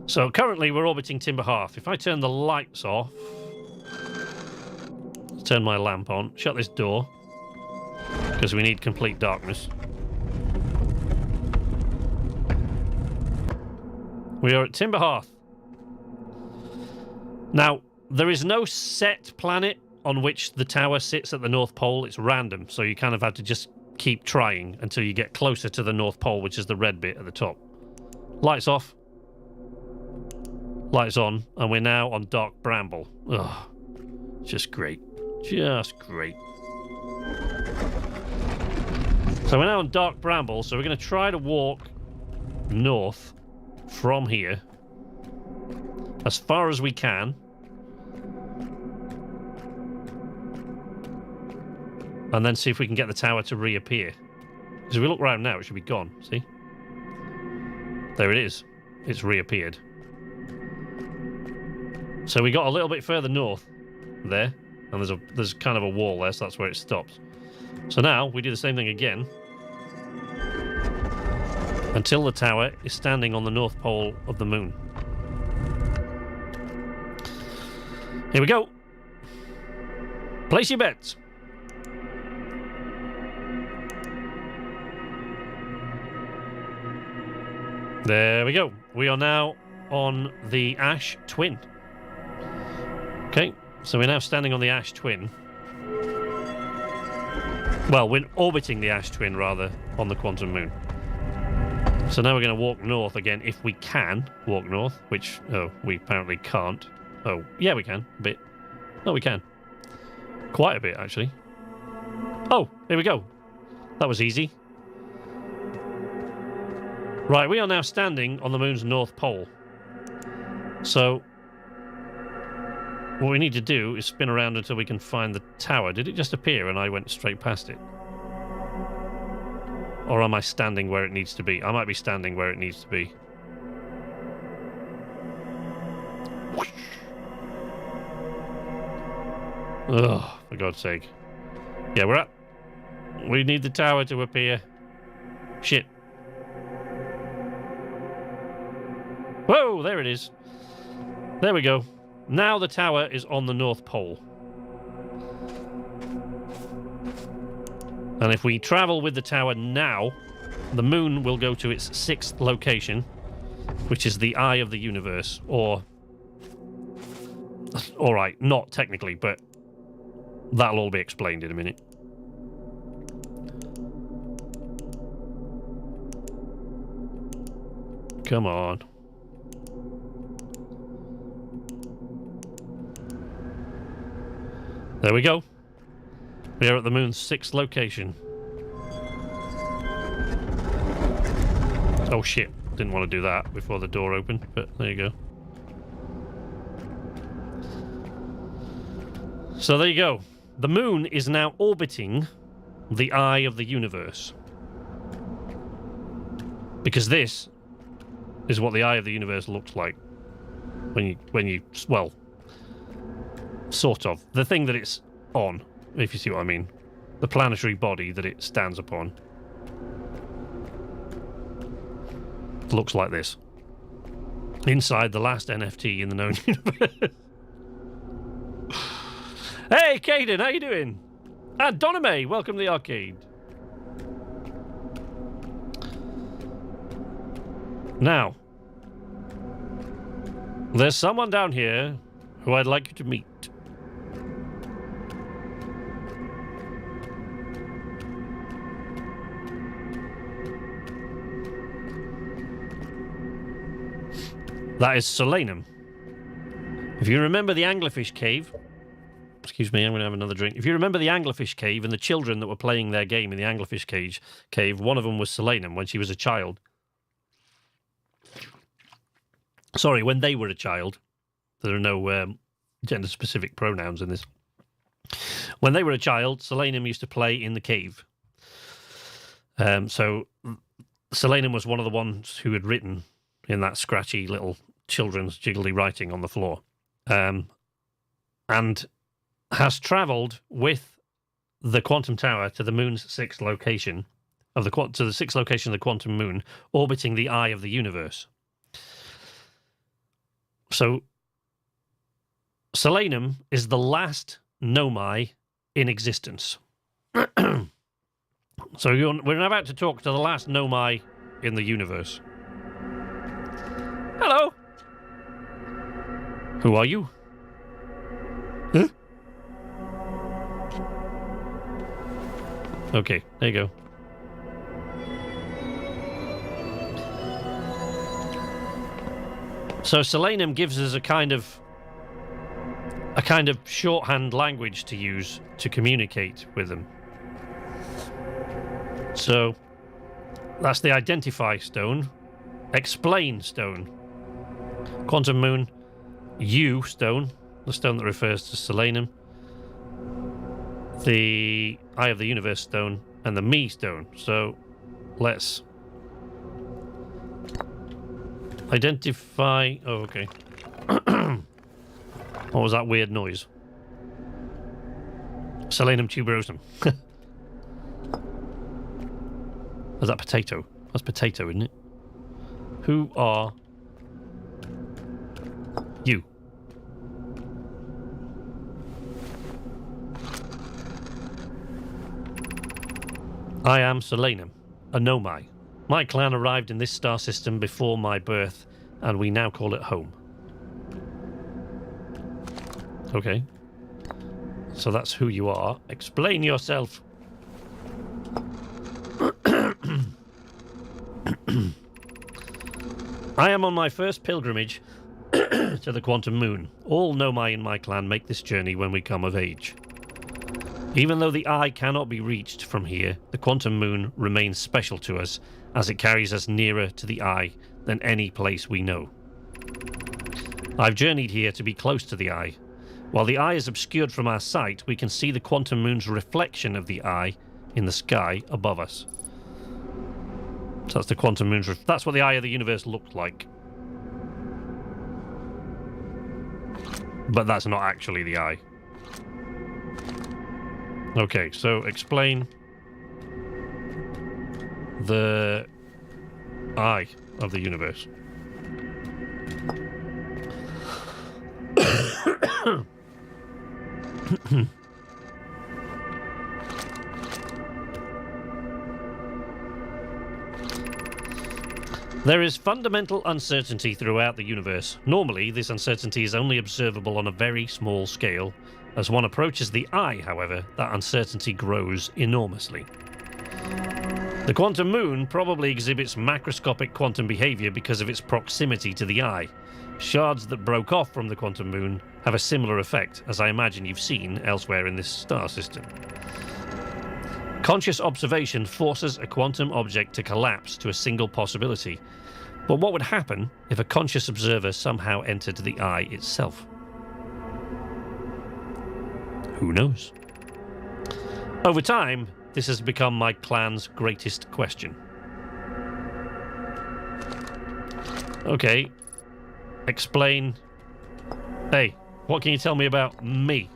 So currently we're orbiting Timber Hearth. If I turn the lights off, turn my lamp on, shut this door, because we need complete darkness. We are at Timber Hearth. Now, there is no set planet on which the tower sits at the North Pole. It's random, so you kind of have to just keep trying until you get closer to the North Pole, which is the red bit at the top. Lights off. Lights on, and we're now on Dark Bramble. Ugh. Just great. Just great. So we're now on Dark Bramble, so we're going to try to walk north from here as far as we can. And then see if we can get the tower to reappear. Because if we look around now, it should be gone. See? There it is. It's reappeared. So we got a little bit further north there. And there's kind of a wall there, so that's where it stops. So now we do the same thing again. Until the tower is standing on the North Pole of the moon. Here we go. Place your bets. There we go. We are now on the Ash Twin. Okay, so we're now standing on the Ash Twin. Well, we're orbiting the Ash Twin, rather, on the quantum moon. So now we're going to walk north again, if we can walk north, which, oh, we apparently can't. Oh, yeah, we can, a bit. No, we can. Quite a bit, actually. Oh, here we go. That was easy. Right, we are now standing on the moon's north pole. So, what we need to do is spin around until we can find the tower. Did it just appear and I went straight past it? Or am I standing where it needs to be? I might be standing where it needs to be. Oh, for God's sake. Yeah, we're up. We need the tower to appear. Shit. Whoa, there it is. There we go. Now the tower is on the North Pole. And if we travel with the tower now, the moon will go to its 6th location, which is the eye of the universe, or... Alright, not technically, but that'll all be explained in a minute. Come on. There we go. We are at the moon's 6th location. Oh shit, didn't want to do that before the door opened, but there you go. So there you go. The moon is now orbiting the eye of the universe. Because this is what the eye of the universe looks like when you well, sort of. The thing that it's on, if you see what I mean. The planetary body that it stands upon. Looks like this. Inside the last NFT in the known universe. Hey, Caden, how you doing? And Doname, welcome to the arcade. Now, there's someone down here who I'd like you to meet. That is Solanum. If you remember the anglerfish cave... Excuse me, I'm going to have another drink. If you remember the anglerfish cave and the children that were playing their game in the anglerfish cave, one of them was Solanum when she was a child. Sorry, when they were a child. There are no gender-specific pronouns in this. When they were a child, Solanum used to play in the cave. So Solanum was one of the ones who had written in that scratchy little children's jiggly writing on the floor. And has travelled with the quantum tower to the moon's 6th location, to the 6th location of the quantum moon, orbiting the eye of the universe. So, Solanum is the last Nomai in existence. So we're about to talk to the last Nomai in the universe. Hello. Who are you? Huh? Okay, there you go. So Solanum gives us a kind of shorthand language to use to communicate with them. So that's the Identify stone, Explain stone, Quantum Moon, U stone, the stone that refers to Solanum, the Eye of the Universe stone, and the Me stone. So let's identify... Oh, okay. What was that weird noise? Solanum tuberosum. Is that potato? That's potato, isn't it? Who are you? I am Solanum, a Nomai. My clan arrived in this star system before my birth, and we now call it home. Okay. So that's who you are. Explain yourself. I am on my first pilgrimage to the quantum moon. All Nomai in my clan make this journey when we come of age. Even though the eye cannot be reached from here, the quantum moon remains special to us as it carries us nearer to the eye than any place we know. I've journeyed here to be close to the eye. While the eye is obscured from our sight, we can see the quantum moon's reflection of the eye in the sky above us. So that's the quantum moon's... That's what the eye of the universe looked like. But that's not actually the eye. Okay, so explain the eye of the universe. There is fundamental uncertainty throughout the universe. Normally, this uncertainty is only observable on a very small scale. As one approaches the eye, however, that uncertainty grows enormously. The quantum moon probably exhibits macroscopic quantum behavior because of its proximity to the eye. Shards that broke off from the quantum moon have a similar effect, as I imagine you've seen elsewhere in this star system. Conscious observation forces a quantum object to collapse to a single possibility. But what would happen if a conscious observer somehow entered the eye itself? Who knows? Over time, this has become my clan's greatest question. Okay. Explain. Hey, what can you tell me about me?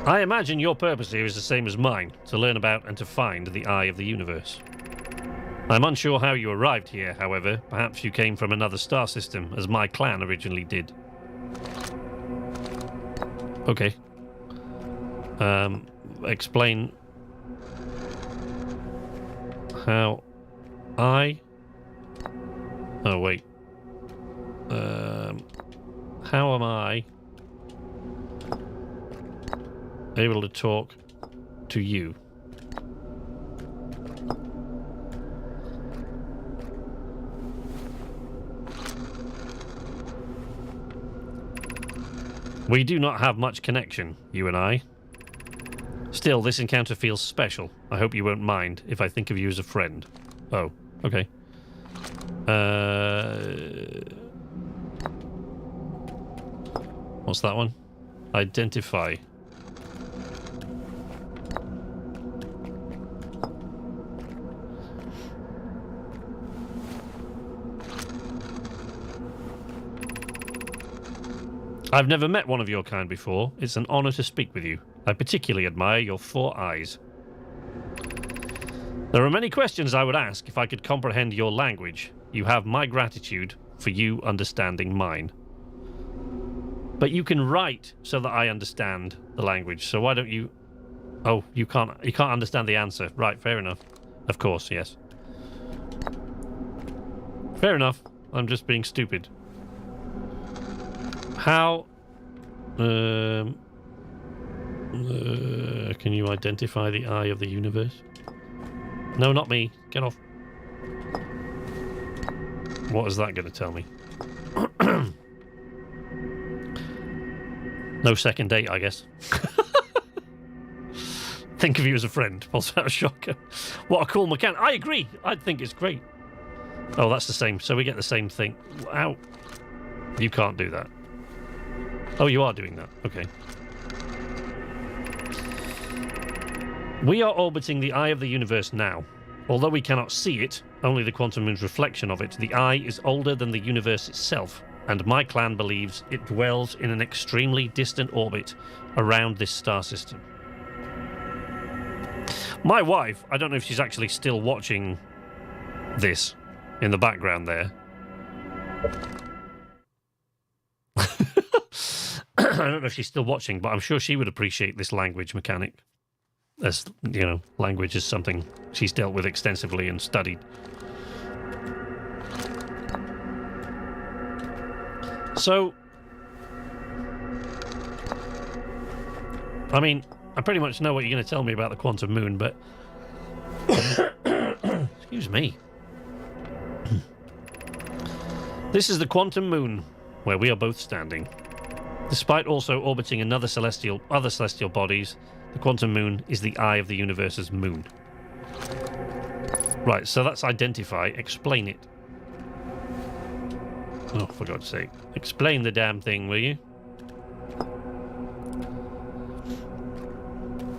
I imagine your purpose here is the same as mine, to learn about and to find the eye of the universe. I'm unsure how you arrived here, however. Perhaps you came from another star system, as my clan originally did. Okay. Explain how I... Oh, wait. How am I able to talk to you? We do not have much connection, you and I. Still, this encounter feels special. I hope you won't mind if I think of you as a friend. Oh, okay. What's that one? Identify. I've never met one of your kind before. It's an honor to speak with you. I particularly admire your 4 eyes. There are many questions I would ask if I could comprehend your language. You have my gratitude for you understanding mine. But you can write so that I understand the language. So why don't you... Oh, you can't understand the answer. Right, fair enough. Of course, yes. Fair enough. I'm just being stupid. How... can you identify the eye of the universe? No, not me. Get off. What is that going to tell me? No second date, I guess. Think of you as a friend. Pulls out a shocker. What a cool mechanic. I agree. I think it's great. Oh, that's the same. So we get the same thing. Ow. You can't do that. Oh, you are doing that. Okay. We are orbiting the eye of the universe now. Although we cannot see it, only the quantum moon's reflection of it, the eye is older than the universe itself, and my clan believes it dwells in an extremely distant orbit around this star system. My wife, I don't know if she's actually still watching this in the background there. I don't know if she's still watching, but I'm sure she would appreciate this language mechanic. As, you know, language is something she's dealt with extensively and studied. So, I mean, I pretty much know what you're going to tell me about the quantum moon, but... Excuse me. This is the quantum moon, where we are both standing. Despite also orbiting other celestial bodies, the quantum moon is the eye of the universe's moon. Right, so that's identify. Explain it. Oh, for God's sake. Explain the damn thing, will you?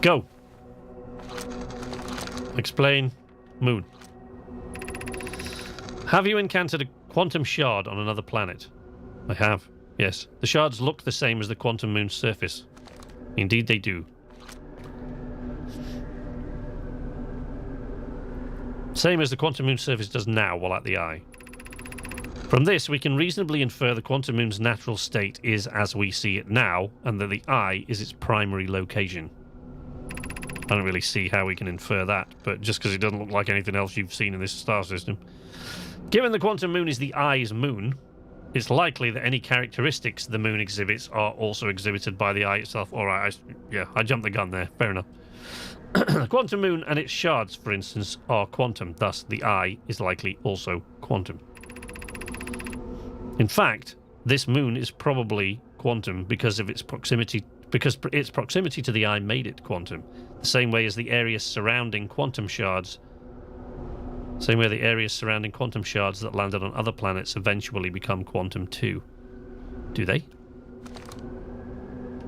Go. Explain moon. Have you encountered a quantum shard on another planet? I have, yes. The shards look the same as the quantum moon's surface. Indeed they do. Same as the quantum moon's surface does now while at the eye. From this, we can reasonably infer the quantum moon's natural state is as we see it now, and that the eye is its primary location. I don't really see how we can infer that, but just because it doesn't look like anything else you've seen in this star system. Given the quantum moon is the eye's moon, it's likely that any characteristics the moon exhibits are also exhibited by the eye itself. Alright, I jumped the gun there. Fair enough. The quantum moon and its shards, for instance, are quantum. Thus, the eye is likely also quantum. In fact, this moon is probably quantum because of its proximity to the eye made it quantum. The same way as the areas surrounding quantum shards. Same way the areas surrounding quantum shards that landed on other planets eventually become quantum too. Do they?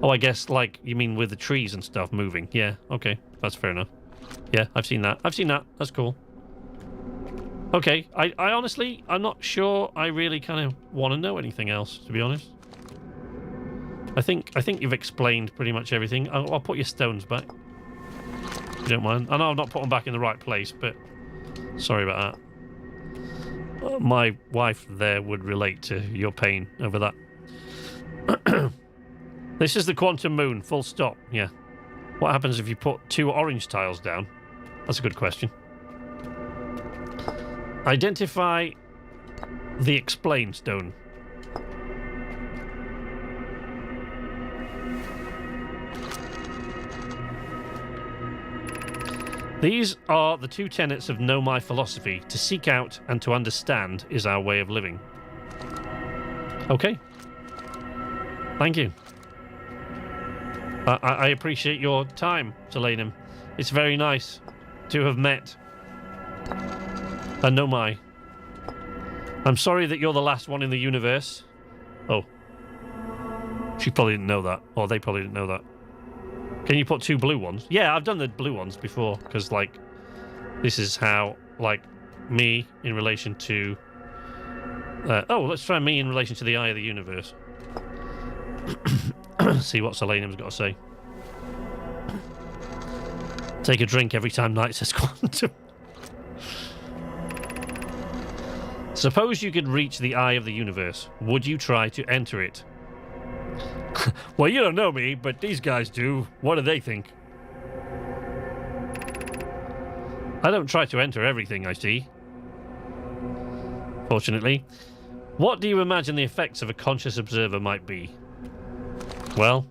Oh, I guess, like, you mean with the trees and stuff moving. Yeah, okay. That's fair enough. Yeah, I've seen that. That's cool. Okay, I honestly, I'm not sure I really kind of want to know anything else, to be honest. I think you've explained pretty much everything. I'll put your stones back. If you don't mind. I know I've not put them back in the right place, but sorry about that. My wife there would relate to your pain over that. This is the quantum moon, full stop. Yeah. What happens if you put 2 orange tiles down? That's a good question. Identify the explain stone. These are the 2 tenets of Know My philosophy. To seek out and to understand is our way of living. Okay. Thank you. I appreciate your time, Selenum. It's very nice to have met. And know my. I'm sorry that you're the last one in the universe. Oh. She probably didn't know that. Or they probably didn't know that. Can you put 2 blue ones? Yeah, I've done the blue ones before. Because, like, this is how, like, me in relation to... oh, let's try me in relation to the eye of the universe. See what Selenum's got to say. Take a drink every time Knight says quantum. Suppose you could reach the eye of the universe. Would you try to enter it? Well, you don't know me, but these guys do. What do they think? I don't try to enter everything I see. Fortunately. What do you imagine the effects of a conscious observer might be? Well,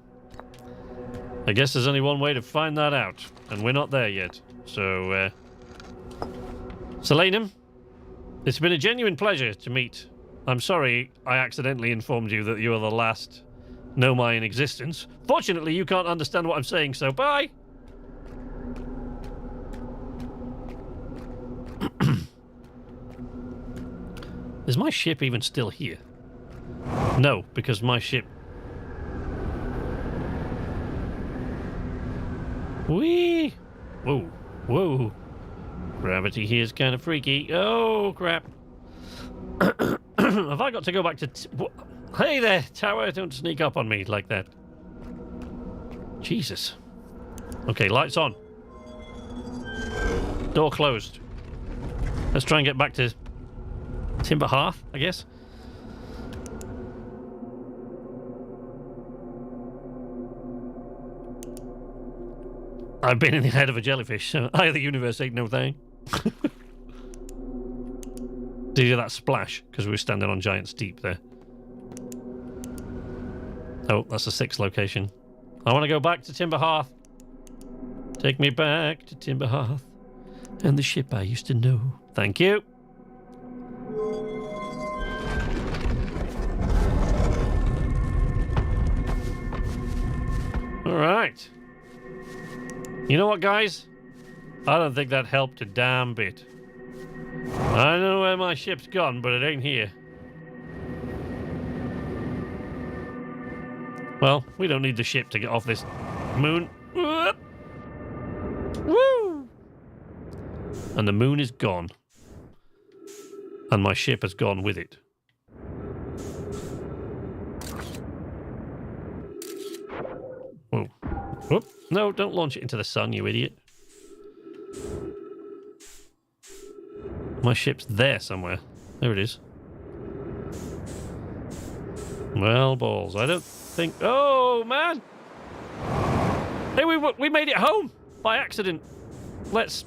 I guess there's only one way to find that out, and we're not there yet. So, Selenum, it's been a genuine pleasure to meet. I'm sorry I accidentally informed you that you are the last Nomai in existence. Fortunately, you can't understand what I'm saying, so bye! Is my ship even still here? No, because my ship... Whee! Whoa, whoa. Gravity here is kind of freaky. Oh, crap. Have I got to go back to... Hey there, tower, don't sneak up on me like that. Jesus. Okay, lights on. Door closed. Let's try and get back to Timber Hearth, I guess. I've been in the head of a jellyfish, so eye of the universe ain't no thing. Did you hear that splash? Because we were standing on Giant's Deep there. Oh, that's the 6th location. I want to go back to Timber Hearth. Take me back to Timber Hearth and the ship I used to know. Thank you. All right. You know what, guys? I don't think that helped a damn bit. I don't know where my ship's gone, but it ain't here. Well, we don't need the ship to get off this moon. Woo! And the moon is gone. And my ship has gone with it. Whoa. Whoop. No, don't launch it into the sun, you idiot. My ship's there somewhere. There it is. Well, balls. I don't think... Oh, man! Hey, we made it home by accident. Let's...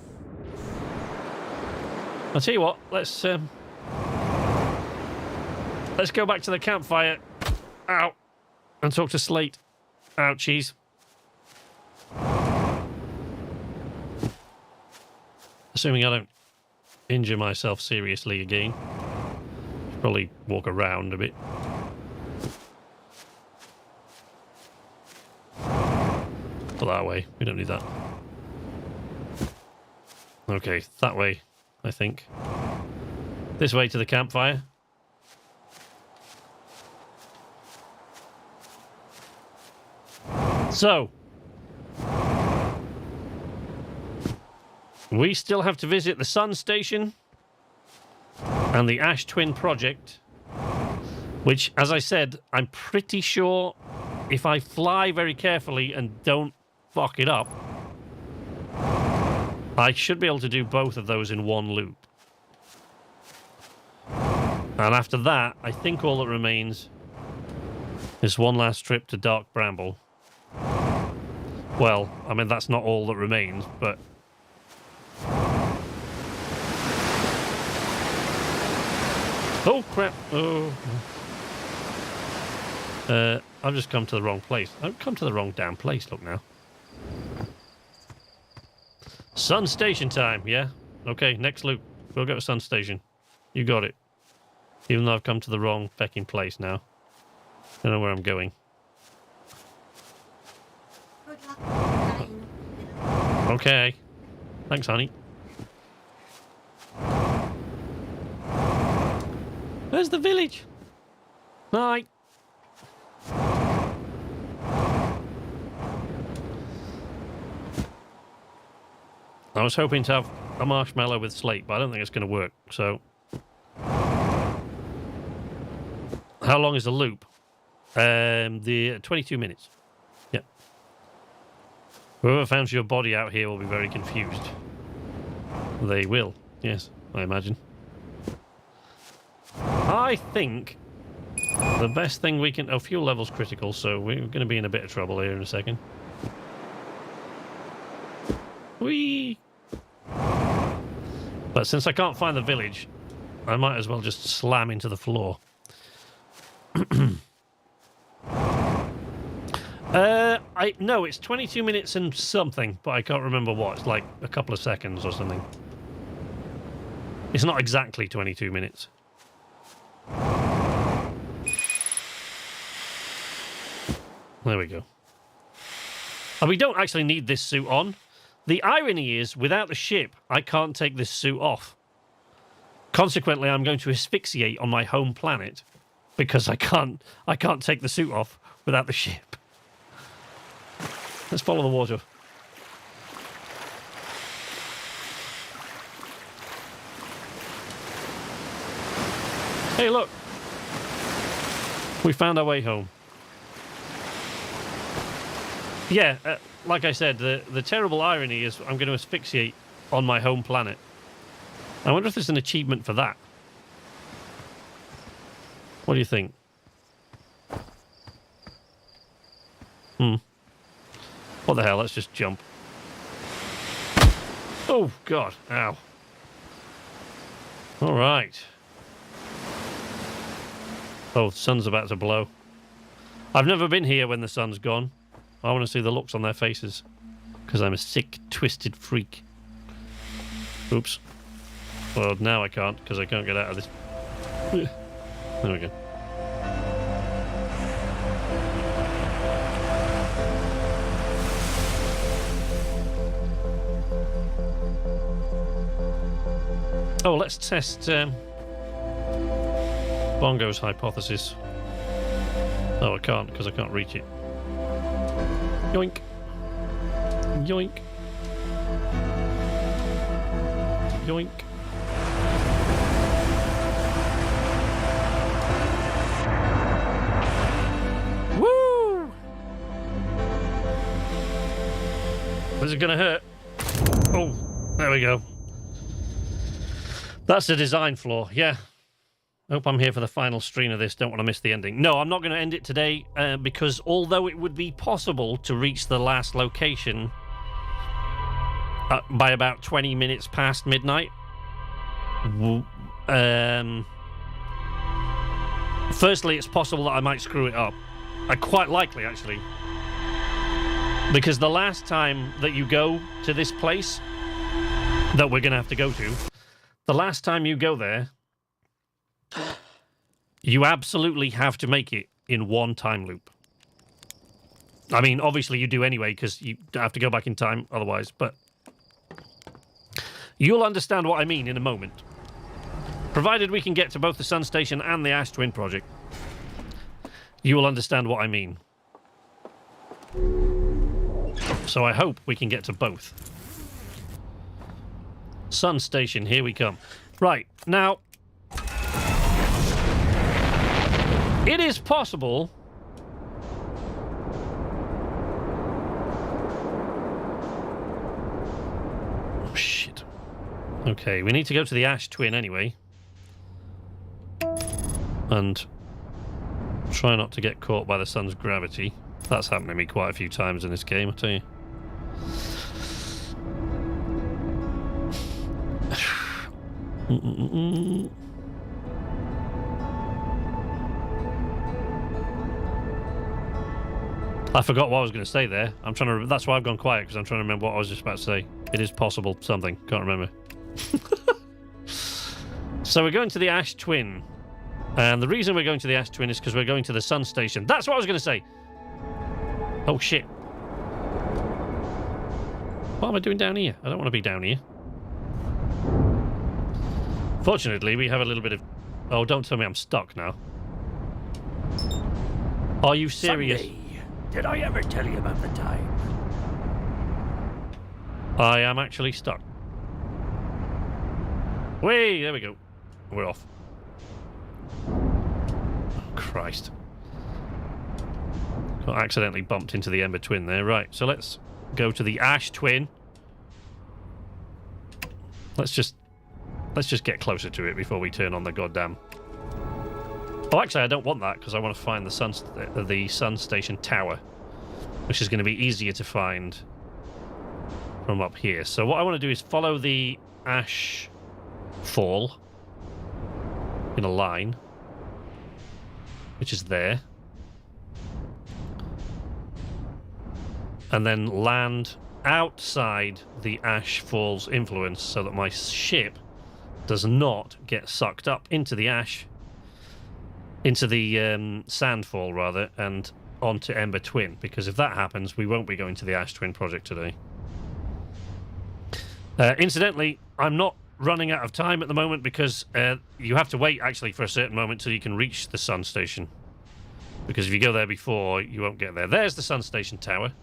I'll tell you what. Let's go back to the campfire. Ow. And talk to Slate. Ouchies. Assuming I don't injure myself seriously again. Should probably walk around a bit. Go that way. We don't need that. Okay, that way, I think. This way to the campfire. So, we still have to visit the Sun Station and the Ash Twin Project, which, as I said, I'm pretty sure if I fly very carefully and don't fuck it up, I should be able to do both of those in one loop. And after that, I think all that remains is one last trip to Dark Bramble. Well, I mean, that's not all that remains, but... Oh, crap. Oh. I've just come to the wrong place. I've come to the wrong damn place, look now. Sun Station time, yeah? Okay, next loop. We'll go to Sun Station. You got it. Even though I've come to the wrong fecking place now. I don't know where I'm going. Good luck. Okay. Thanks, honey. Where's the village? Night. I was hoping to have a marshmallow with Slate, but I don't think it's going to work, so... How long is the loop? The 22 minutes. Yep. Whoever finds your body out here will be very confused. They will, yes, I imagine. I think the best thing we can... Oh, fuel level's critical, so we're going to be in a bit of trouble here in a second. Whee! But since I can't find the village, I might as well just slam into the floor. No, it's 22 minutes and something, but I can't remember what. It's like a couple of seconds or something. It's not exactly 22 minutes. There we go. And we don't actually need this suit on. The irony is, without the ship, I can't take this suit off. Consequently, I'm going to asphyxiate on my home planet because I can't take the suit off without the ship. Let's follow the water. Hey, look. We found our way home. Yeah, like I said, the terrible irony is I'm going to asphyxiate on my home planet. I wonder if there's an achievement for that. What do you think? What the hell? Let's just jump. Oh, God. Ow. All right. Oh, the sun's about to blow. I've never been here when the sun's gone. I want to see the looks on their faces. Because I'm a sick, twisted freak. Oops. Well, now I can't, because I can't get out of this. There we go. Oh, let's test Bongo's hypothesis. Oh, I can't because I can't reach it. Yoink. Yoink. Yoink. Woo! Is it gonna hurt? Oh, there we go. That's the design flaw, yeah. Hope I'm here for the final stream of this. Don't want to miss the ending. No, I'm not going to end it today because although it would be possible to reach the last location by about 20 minutes past midnight, firstly, it's possible that I might screw it up. Quite likely, actually. Because the last time that you go to this place that we're going to have to go to, the last time you go there, you absolutely have to make it in one time loop. I mean, obviously you do anyway, because you have to go back in time otherwise, but you'll understand what I mean in a moment. Provided we can get to both the Sun Station and the Ash Twin project, you will understand what I mean. So I hope we can get to both. Sun Station, here we come. Right, now, it is possible oh, shit. Okay, we need to go to the Ash Twin anyway. And try not to get caught by the sun's gravity. That's happened to me quite a few times in this game, I tell you. I forgot what I was going to say there. I'm trying to. That's why I've gone quiet, because I'm trying to remember what I was just about to say. It is possible something. Can't remember. So we're going to the Ash Twin, and the reason we're going to the Ash Twin is because we're going to the Sun Station. That's what I was going to say. Oh shit! What am I doing down here? I don't want to be down here. Fortunately, we have a little bit of... Oh, don't tell me I'm stuck now. Are you serious? Sunday. Did I ever tell you about the time? I am actually stuck. Whee! There we go. We're off. Oh, Christ. Got accidentally bumped into the Ember Twin there. Right, so let's go to the Ash Twin. Let's just get closer to it before we turn on the goddamn... Oh, actually, I don't want that, because I want to find the Sun Station Tower, which is going to be easier to find from up here. So what I want to do is follow the Ash Fall in a line, which is there, and then land outside the Ash Fall's influence so that my ship does not get sucked up into the ash, into the Sandfall rather, and onto Ember Twin, because if that happens, we won't be going to the Ash Twin project today. Incidentally, I'm not running out of time at the moment, because you have to wait actually for a certain moment till you can reach the Sun Station, because if you go there before, you won't get there. There's the Sun Station Tower.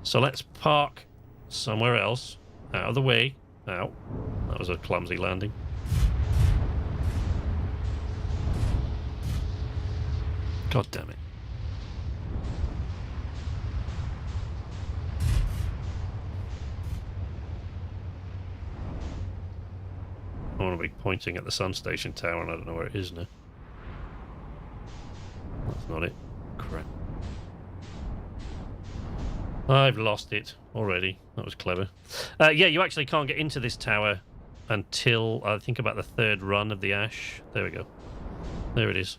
So let's park somewhere else, out of the way. Ow, that was a clumsy landing. God damn it. I want to be pointing at the Sun Station Tower and I don't know where it is now. That's not it. Crap. I've lost it already. That was clever. Yeah, you actually can't get into this tower until, I think, about the third run of the Ash. There we go. There it is.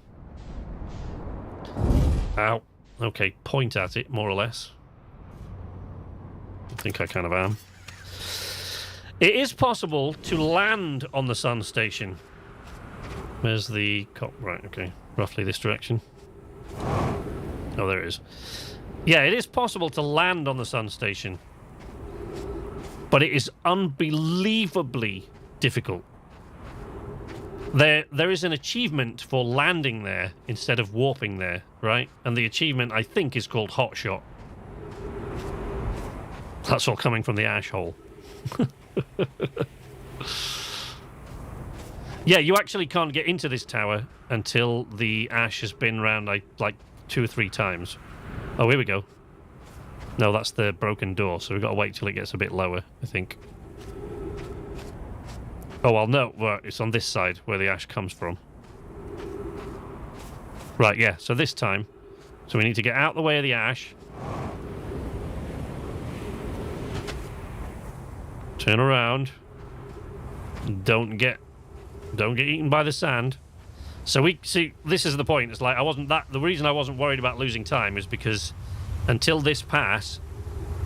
Ow. Okay, point at it, more or less. I think I kind of am. It is possible to land on the Sun Station. Where's the cop? Right, okay. Roughly this direction. Oh, there it is. Yeah, it is possible to land on the Sun Station. But it is unbelievably difficult. There is an achievement for landing there instead of warping there, right? And the achievement, I think, is called Hot Shot. That's all coming from the ash hole. Yeah, you actually can't get into this tower until the ash has been round like 2 or 3 times. Oh, here we go. No, that's the broken door, so we've got to wait till it gets a bit lower, I think. Oh, well, no, well, it's on this side where the ash comes from. Right, yeah, so this time. So we need to get out the way of the ash. Turn around. Don't get eaten by the sand. So we see, this is the point. It's like the reason I wasn't worried about losing time is because until this pass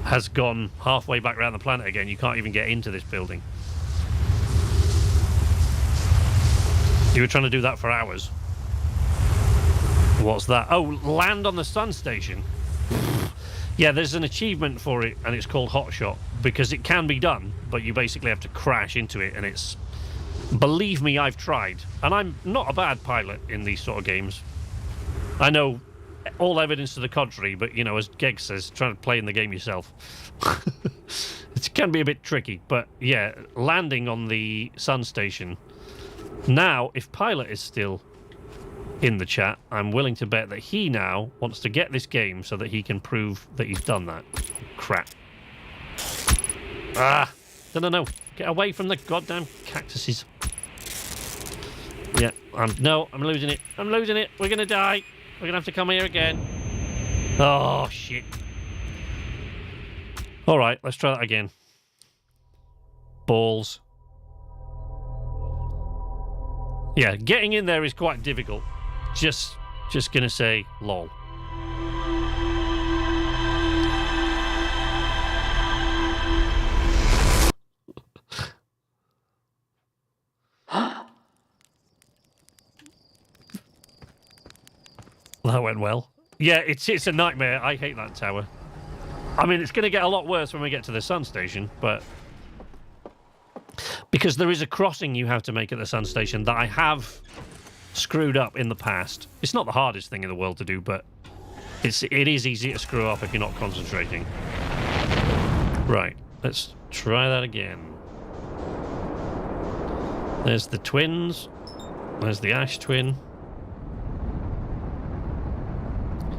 has gone halfway back around the planet again, you can't even get into this building. You were trying to do that for hours. What's that? Oh, land on the sun station. Yeah, there's an achievement for it, and it's called Hot Shot, because it can be done, but you basically have to crash into it, and it's... Believe me, I've tried. And I'm not a bad pilot in these sort of games. I know all evidence to the contrary, but, you know, as Geg says, trying to play in the game yourself. It can be a bit tricky, but, yeah, landing on the sun station. Now, if Pilot is still in the chat, I'm willing to bet that he now wants to get this game so that he can prove that he's done that. Crap. Ah! No. Get away from the goddamn cactuses. Yeah, I'm losing it. I'm losing it. We're going to die. We're going to have to come here again. Oh, shit. All right, let's try that again. Balls. Yeah, getting in there is quite difficult. Just going to say lol. That went well. Yeah, it's a nightmare. I hate that tower. I mean, it's going to get a lot worse when we get to the sun station, but... Because there is a crossing you have to make at the sun station that I have screwed up in the past. It's not the hardest thing in the world to do, but it is easy to screw up if you're not concentrating. Right, let's try that again. There's the twins. There's the ash twin.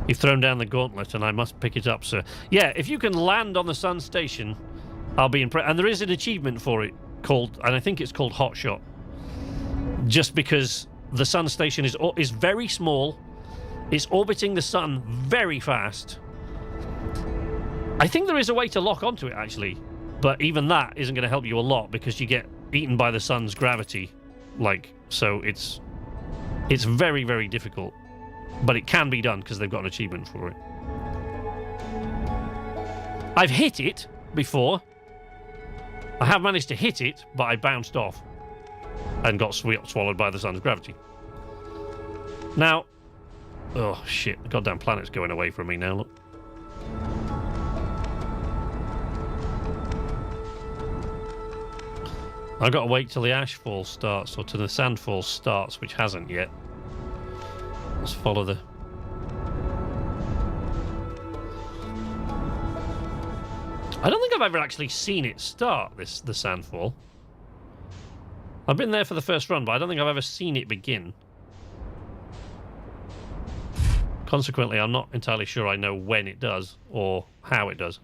You've thrown down the gauntlet and I must pick it up, sir. Yeah, if you can land on the sun station, I'll be impressed. And there is an achievement for it called, and I think it's called Hot Shot. Just because the sun station is very small. It's orbiting the sun very fast. I think there is a way to lock onto it, actually. But even that isn't going to help you a lot because you get eaten by the sun's gravity. So it's very, very difficult. But it can be done because they've got an achievement for it. I've hit it before. I have managed to hit it, but I bounced off and got swallowed by the sun's gravity. Now, oh shit, the goddamn planet's going away from me now, look. I've got to wait till the ashfall starts, or till the sandfall starts, which hasn't yet. Let's follow the... I don't think I've ever actually seen it start, the sandfall. I've been there for the first run, but I don't think I've ever seen it begin. Consequently, I'm not entirely sure I know when it does, or how it does.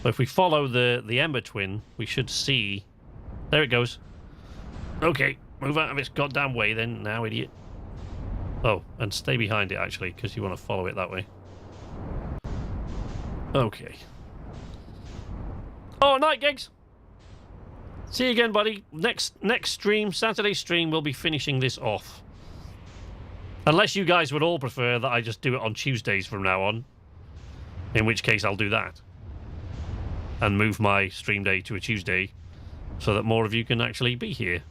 But if we follow the Ember Twin, we should see... There it goes. Okay, move out of its goddamn way then, now, idiot. Oh, and stay behind it, actually, because you want to follow it that way. Okay. Oh, night, Gigs! See you again, buddy. Next stream, Saturday stream, we'll be finishing this off. Unless you guys would all prefer that I just do it on Tuesdays from now on. In which case, I'll do that. And move my stream day to a Tuesday so that more of you can actually be here.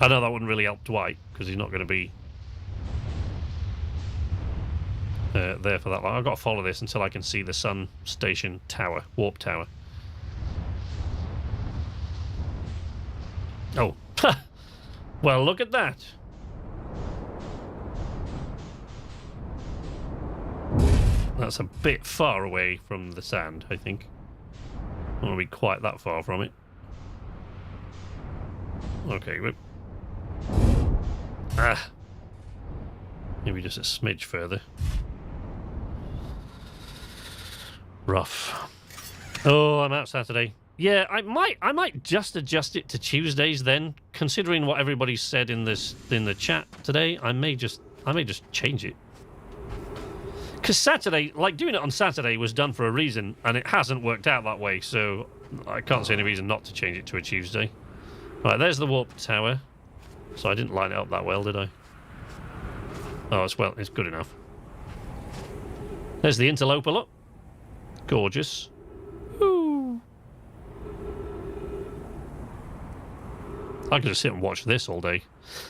I know that wouldn't really help Dwight because he's not going to be there for that long. I've got to follow this until I can see the sun station tower, warp tower. Oh, well, look at that. That's a bit far away from the sand, I think. I don't want to be quite that far from it. Okay, whoop. Ah. Maybe just a smidge further. Rough. Oh, I'm out Saturday. Yeah, I might just adjust it to Tuesdays then, considering what everybody said in the chat today. I may just change it. Because Saturday, like doing it on Saturday was done for a reason, and it hasn't worked out that way, so I can't see any reason not to change it to a Tuesday. Right, there's the warp tower. So I didn't line it up that well, did I? Oh, it's good enough. There's the interloper, look. Gorgeous. Ooh. I could just sit and watch this all day.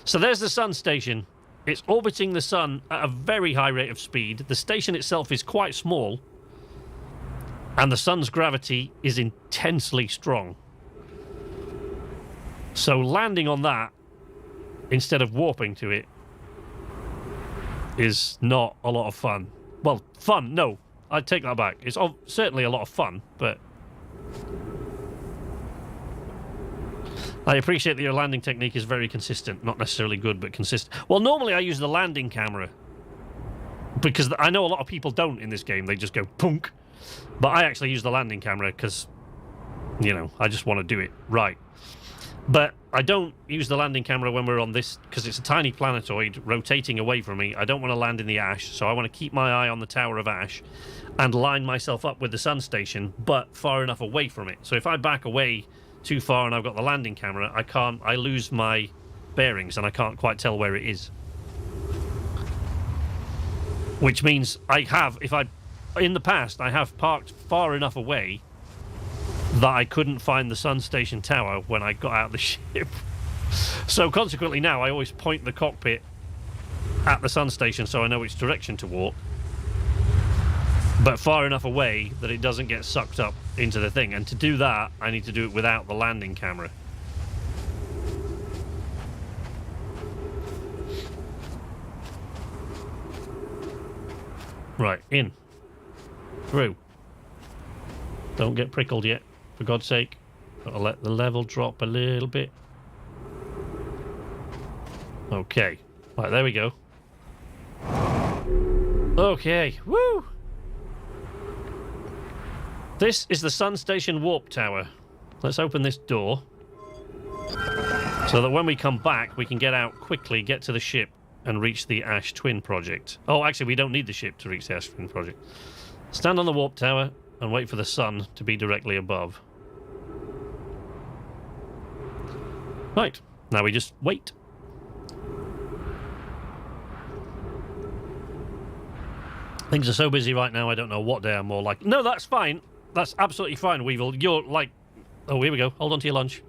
So there's the sun station. It's orbiting the sun at a very high rate of speed. The station itself is quite small. And the sun's gravity is intensely strong. So landing on that, instead of warping to it, is not a lot of fun. Well, fun, no. I'd take that back. It's certainly a lot of fun, but I appreciate that your landing technique is very consistent. Not necessarily good, but consistent. Well, normally I use the landing camera, because I know a lot of people don't in this game. They just go punk. But I actually use the landing camera because, you know, I just want to do it right. But I don't use the landing camera when we're on this, because it's a tiny planetoid rotating away from me. I don't want to land in the ash, so I want to keep my eye on the Tower of Ash and line myself up with the sun station, but far enough away from it. So if I back away too far and I've got the landing camera, I lose my bearings and I can't quite tell where it is. Which means in the past, I have parked far enough away that I couldn't find the sun station tower when I got out of the ship. So consequently now I always point the cockpit at the sun station so I know which direction to walk, but far enough away that it doesn't get sucked up into the thing. And to do that, I need to do it without the landing camera. Right, in. Through. Don't get prickled yet, for God's sake. Gotta let the level drop a little bit. Okay. Right, there we go. Okay, woo! This is the Sun Station Warp Tower. Let's open this door, so that when we come back, we can get out quickly, get to the ship, and reach the Ash Twin Project. Oh, actually, we don't need the ship to reach the Ash Twin Project. Stand on the Warp Tower and wait for the sun to be directly above. Right, now we just wait. Things are so busy right now, I don't know what day I'm more like. No, that's fine. That's absolutely fine, Weevil. You're like... Oh, here we go. Hold on to your lunch.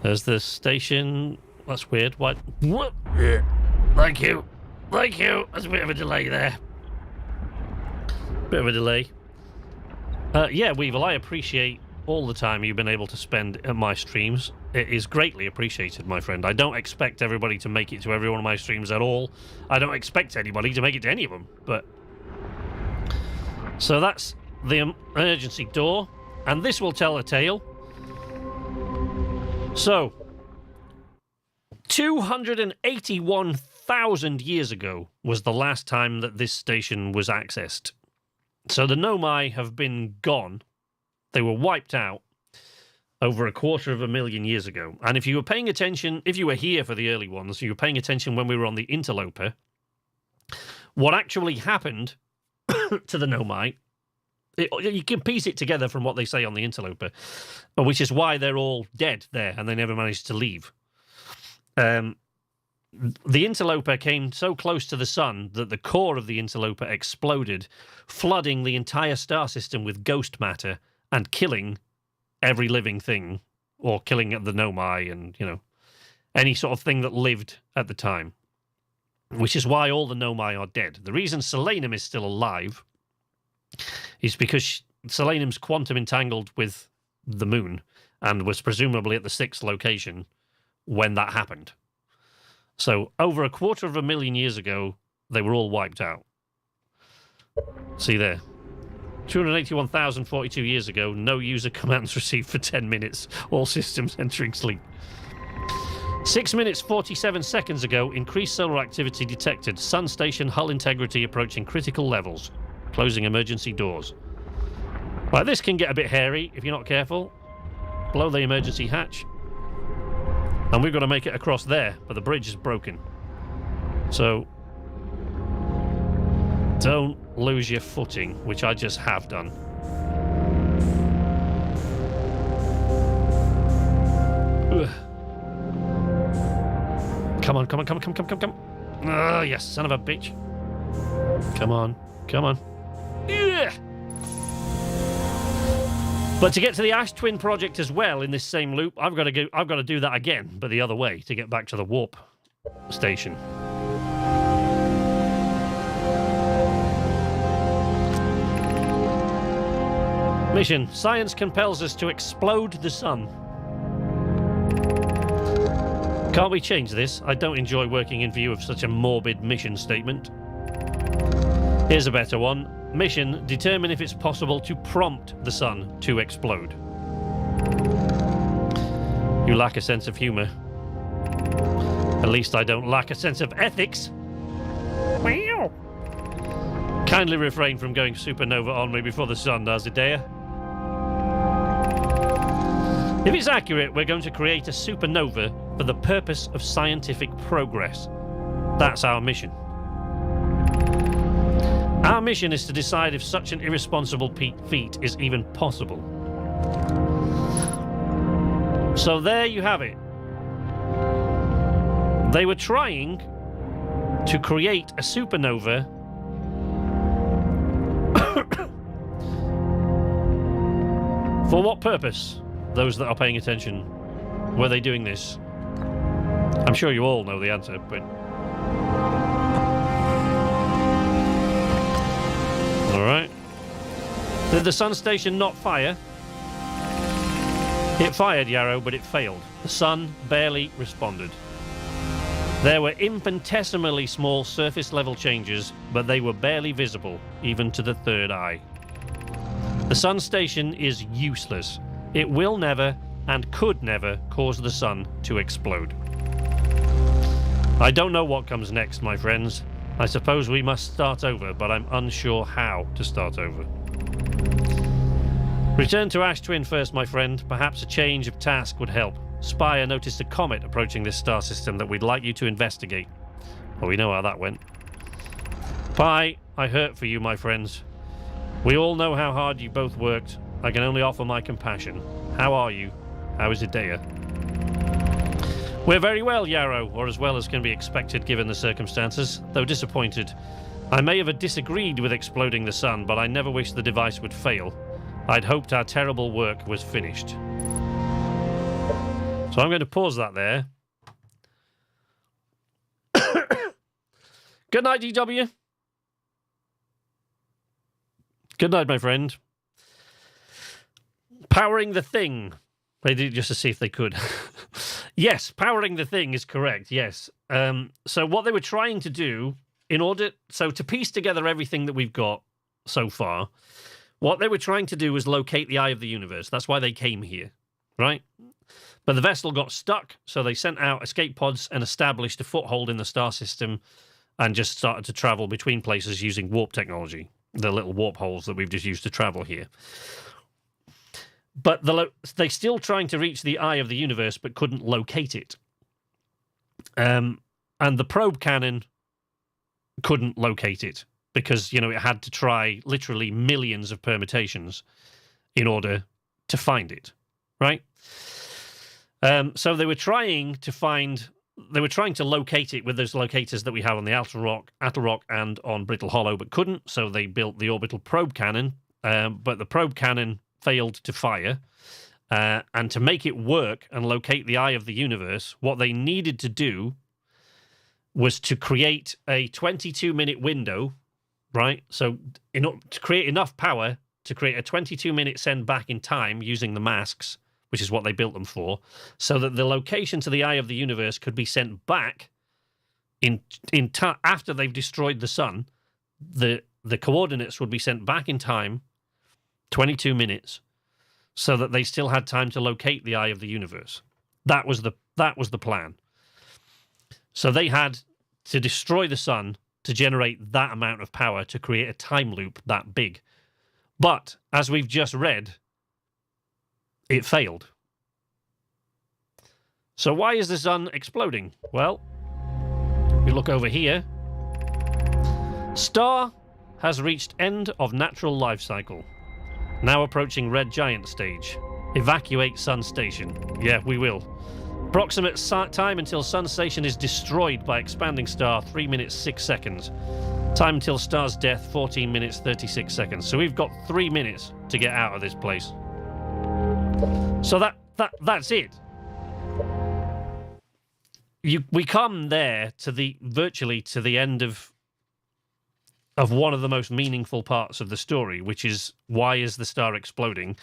There's the station. That's weird. What? What? Yeah. Thank you. Thank you. There's a bit of a delay there. Bit of a delay. Yeah, Weevil, I appreciate all the time you've been able to spend at my streams. It is greatly appreciated, my friend. I don't expect everybody to make it to every one of my streams at all. I don't expect anybody to make it to any of them, but... So that's the emergency door, and this will tell a tale. So, 281,000 years ago was the last time that this station was accessed. So the Nomai have been gone. They were wiped out over 250,000 years ago. And if you were paying attention, if you were here for the early ones, you were paying attention when we were on the Interloper, what actually happened to the Nomai, you can piece it together from what they say on the Interloper, which is why they're all dead there and they never managed to leave. The Interloper came so close to the sun that the core of the Interloper exploded, flooding the entire star system with ghost matter and killing every living thing, or killing the Nomai and, you know, any sort of thing that lived at the time, which is why all the Nomai are dead. The reason Selenum is still alive is because Selenum's quantum entangled with the moon, and was presumably at the 6th location when that happened. So over 250,000 years ago, they were all wiped out. See there. 281,042 years ago, no user commands received for 10 minutes. All systems entering sleep. 6 minutes 47 seconds ago, increased solar activity detected. Sun station hull integrity approaching critical levels. Closing emergency doors. Right, this can get a bit hairy if you're not careful. Blow the emergency hatch. And we've got to make it across there, but the bridge is broken. So don't lose your footing, which I just have done. Ugh. Come on, come on, come on, come on, come on, come on. Oh, yes, son of a bitch. Come on, come on. Yeah. But to get to the Ash Twin project as well in this same loop, I've got to do that again, but the other way to get back to the warp station. Mission: science compels us to explode the sun. Can't we change this? I don't enjoy working in view of such a morbid mission statement. Here's a better one. Mission: determine if it's possible to prompt the sun to explode. You lack a sense of humour. At least I don't lack a sense of ethics. Meow. Kindly refrain from going supernova on me before the sun does, Idea. If it's accurate, we're going to create a supernova for the purpose of scientific progress. That's our mission. Our mission is to decide if such an irresponsible feat is even possible. So there you have it. They were trying to create a supernova for what purpose? Those that are paying attention, were they doing this? I'm sure you all know the answer, but... Alright. Did the sun station not fire? It fired, Yarrow, but it failed. The sun barely responded. There were infinitesimally small surface level changes, but they were barely visible, even to the third eye. The sun station is useless. It will never, and could never, cause the sun to explode. I don't know what comes next, my friends. I suppose we must start over, but I'm unsure how to start over. Return to Ash Twin first, my friend. Perhaps a change of task would help. Spire noticed a comet approaching this star system that we'd like you to investigate. Well, we know how that went. Pi, I hurt for you, my friends. We all know how hard you both worked. I can only offer my compassion. How are you? How is Idea? We're very well, Yarrow, or as well as can be expected given the circumstances, though disappointed. I may have disagreed with exploding the sun, but I never wished the device would fail. I'd hoped our terrible work was finished. So I'm going to pause that there. Good night, DW. Good night, my friend. Powering the thing. They did it just to see if they could. Yes, powering the thing is correct, yes. So what they were trying to do, to piece together everything that we've got so far, what they were trying to do was locate the eye of the universe. That's why they came here, right? But the vessel got stuck, so they sent out escape pods and established a foothold in the star system and just started to travel between places using warp technology, the little warp holes that we've just used to travel here. But they're still trying to reach the eye of the universe, but couldn't locate it. And the probe cannon couldn't locate it because, it had to try literally millions of permutations in order to find it, right? So they were trying to locate it with those locators that we have on the Attlerock and on Brittle Hollow, but couldn't. So they built the orbital probe cannon, but the probe cannon failed to fire, and to make it work and locate the eye of the universe, what they needed to do was to create a 22-minute window, right? So to create enough power to create a 22-minute send back in time using the masks, which is what they built them for, so that the location to the eye of the universe could be sent back after they've destroyed the sun. The coordinates would be sent back in time, 22 minutes, so that they still had time to locate the eye of the universe. That was the plan. So they had to destroy the sun to generate that amount of power to create a time loop that big. But, as we've just read, it failed. So why is the sun exploding? Well, we look over here. Star has reached end of natural life cycle. Now approaching red giant stage. Evacuate sun station. Yeah, we will. Approximate time until sun station is destroyed by expanding star, 3 minutes 6 seconds. Time until star's death, 14 minutes 36 seconds. So we've got 3 minutes to get out of this place. So that's it. We come there to virtually to the end of one of the most meaningful parts of the story, which is why is the star exploding?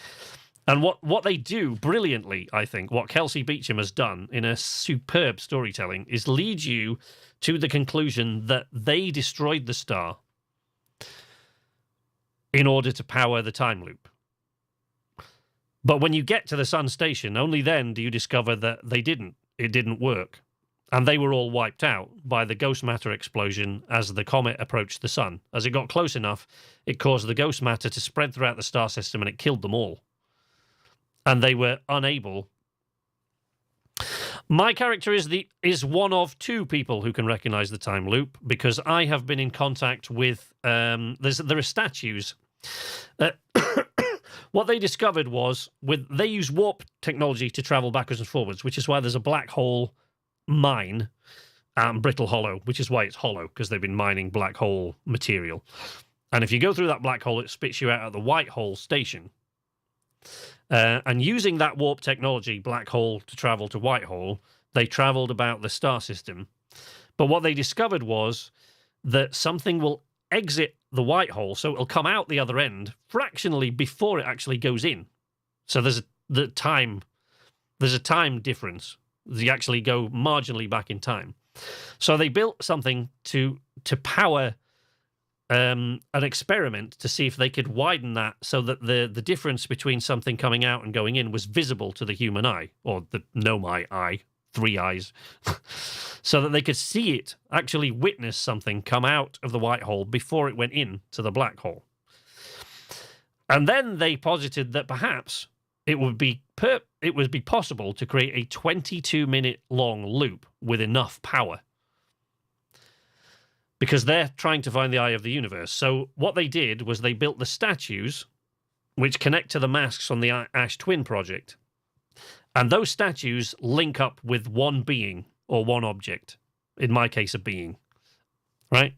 And what they do brilliantly, I think, what Kelsey Beecham has done in a superb storytelling, is lead you to the conclusion that they destroyed the star in order to power the time loop. But when you get to the sun station, only then do you discover that they didn't. It didn't work. And they were all wiped out by the ghost matter explosion as the comet approached the sun. As it got close enough, it caused the ghost matter to spread throughout the star system and it killed them all. And they were unable. My character is one of two people who can recognize the time loop, because I have been in contact with there are statues. What they discovered was they use warp technology to travel backwards and forwards, which is why there's a black hole mine, Brittle Hollow, which is why it's hollow, because they've been mining black hole material. And if you go through that black hole, it spits you out at the white hole station. And using that warp technology, black hole, to travel to white hole, they traveled about the star system. But what they discovered was that something will exit the white hole, so it'll come out the other end fractionally before it actually goes in. So there's a time difference. You actually go marginally back in time. So they built something to power an experiment to see if they could widen that so that the difference between something coming out and going in was visible to the human eye, or the Nomai eye, 3 eyes, so that they could see it, actually witness something come out of the white hole before it went in to the black hole. And then they posited that perhaps it would be possible to create a 22-minute long loop with enough power, because they're trying to find the eye of the universe. So what they did was they built the statues which connect to the masks on the Ash Twin project. And those statues link up with one being or one object. In my case, a being. Right?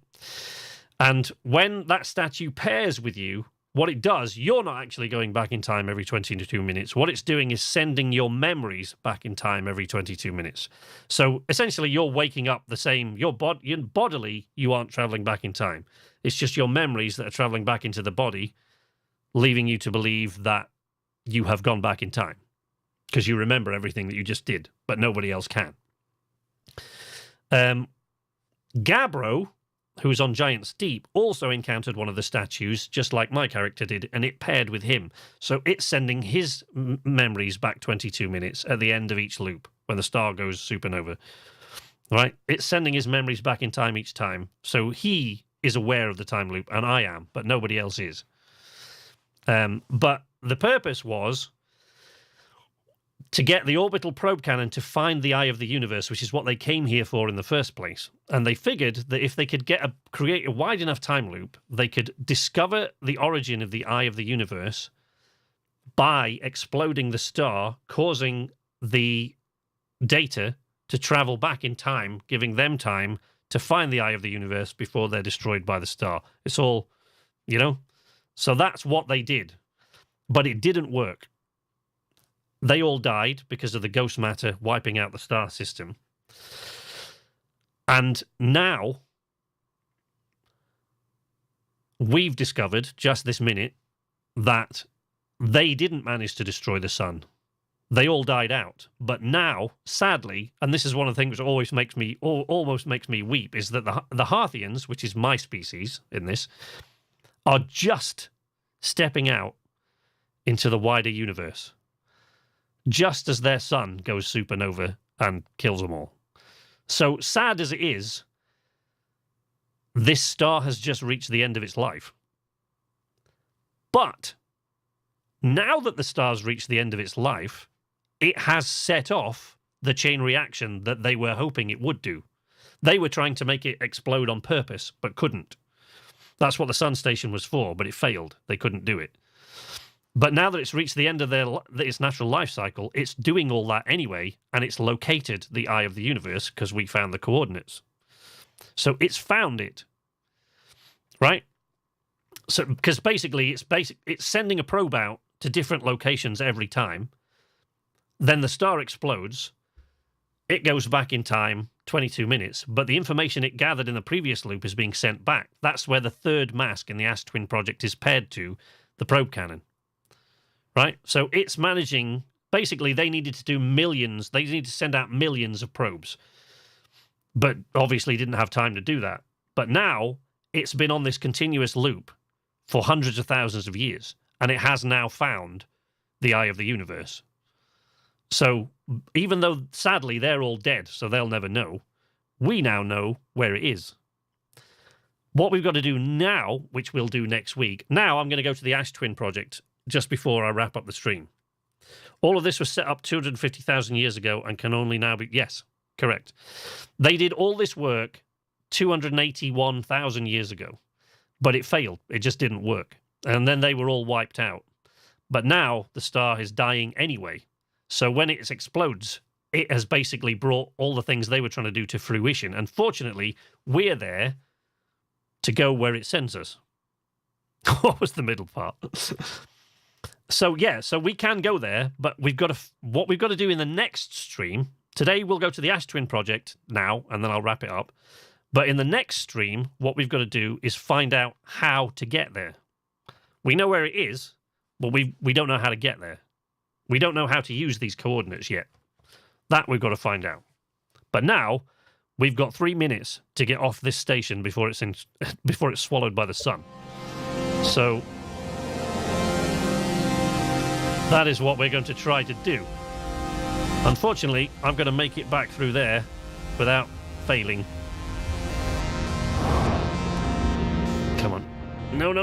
And when that statue pairs with you, what it does, you're not actually going back in time every 22 minutes. What it's doing is sending your memories back in time every 22 minutes. So essentially, you're waking up the same. Bodily, you aren't traveling back in time. It's just your memories that are traveling back into the body, leaving you to believe that you have gone back in time because you remember everything that you just did, but nobody else can. Gabbro, who's on Giant's Deep, also encountered one of the statues, just like my character did, and it paired with him. So it's sending his memories back 22 minutes at the end of each loop, when the star goes supernova. Right? It's sending his memories back in time each time. So he is aware of the time loop, and I am, but nobody else is. But the purpose was to get the orbital probe cannon to find the eye of the universe, which is what they came here for in the first place. And they figured that if they could create a wide enough time loop, they could discover the origin of the eye of the universe by exploding the star, causing the data to travel back in time, giving them time to find the eye of the universe before they're destroyed by the star. It's all, So that's what they did. But it didn't work. They all died because of the ghost matter wiping out the star system. And now we've discovered, just this minute, that they didn't manage to destroy the sun. They all died out. But now, sadly, and this is one of the things that always makes me almost makes me weep, is that the Harthians, which is my species in this, are just stepping out into the wider universe, just as their sun goes supernova and kills them all. So sad as it is, this star has just reached the end of its life. But now that the star's reached the end of its life, it has set off the chain reaction that they were hoping it would do. They were trying to make it explode on purpose, but couldn't. That's what the sun station was for, but it failed. They couldn't do it. But now that it's reached the end of its natural life cycle, it's doing all that anyway, and it's located the eye of the universe because we found the coordinates. So it's found it, right? So because basically it's sending a probe out to different locations every time. Then the star explodes. It goes back in time, 22 minutes, but the information it gathered in the previous loop is being sent back. That's where the third mask in the Ash Twin project is paired to the probe cannon, right? So it's managing, basically they needed to do millions, they needed to send out millions of probes, but obviously didn't have time to do that. But now it's been on this continuous loop for hundreds of thousands of years, and it has now found the eye of the universe. So even though, sadly, they're all dead, so they'll never know, we now know where it is. What we've got to do now, which we'll do next week, now I'm going to go to the Ash Twin project just before I wrap up the stream. All of this was set up 250,000 years ago and can only now be... Yes, correct. They did all this work 281,000 years ago, but it failed. It just didn't work. And then they were all wiped out. But now the star is dying anyway. So when it explodes, it has basically brought all the things they were trying to do to fruition. And fortunately, we're there to go where it sends us. What was the middle part? So yeah, so we can go there, but we've got to, what we've got to do in the next stream, today we'll go to the Ash Twin project now, and then I'll wrap it up. But in the next stream, what we've got to do is find out how to get there. We know where it is, but we don't know how to get there. We don't know how to use these coordinates yet. That we've got to find out. But now, we've got 3 minutes to get off this station before it's swallowed by the sun. So, that is what we're going to try to do. Unfortunately, I'm going to make it back through there without failing. Come on. No.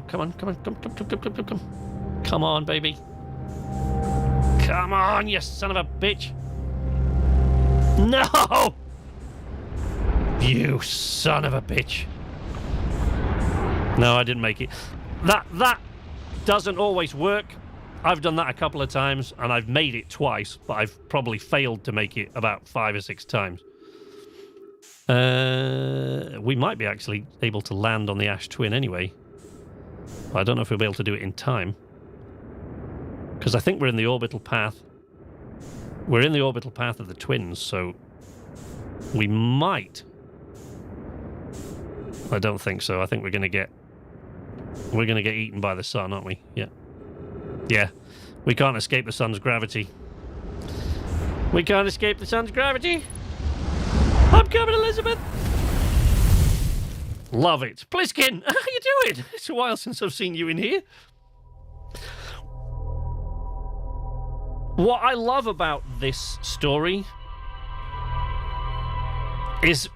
Come on. Come on, baby. Come on, you son of a bitch. No! You son of a bitch. No, I didn't make it. That doesn't always work. I've done that a couple of times, and I've made it twice, but I've probably failed to make it about 5 or 6 times. We might be actually able to land on the Ash Twin anyway. I don't know if we'll be able to do it in time. Because I think we're in the orbital path. We're in the orbital path of the twins, so we might. I don't think so. I think we're gonna get eaten by the sun, aren't we? Yeah. Yeah. We can't escape the sun's gravity. We can't escape the sun's gravity. I'm coming, Elizabeth. Love it. Pliskin, how you doing? It's a while since I've seen you in here. What I love about this story is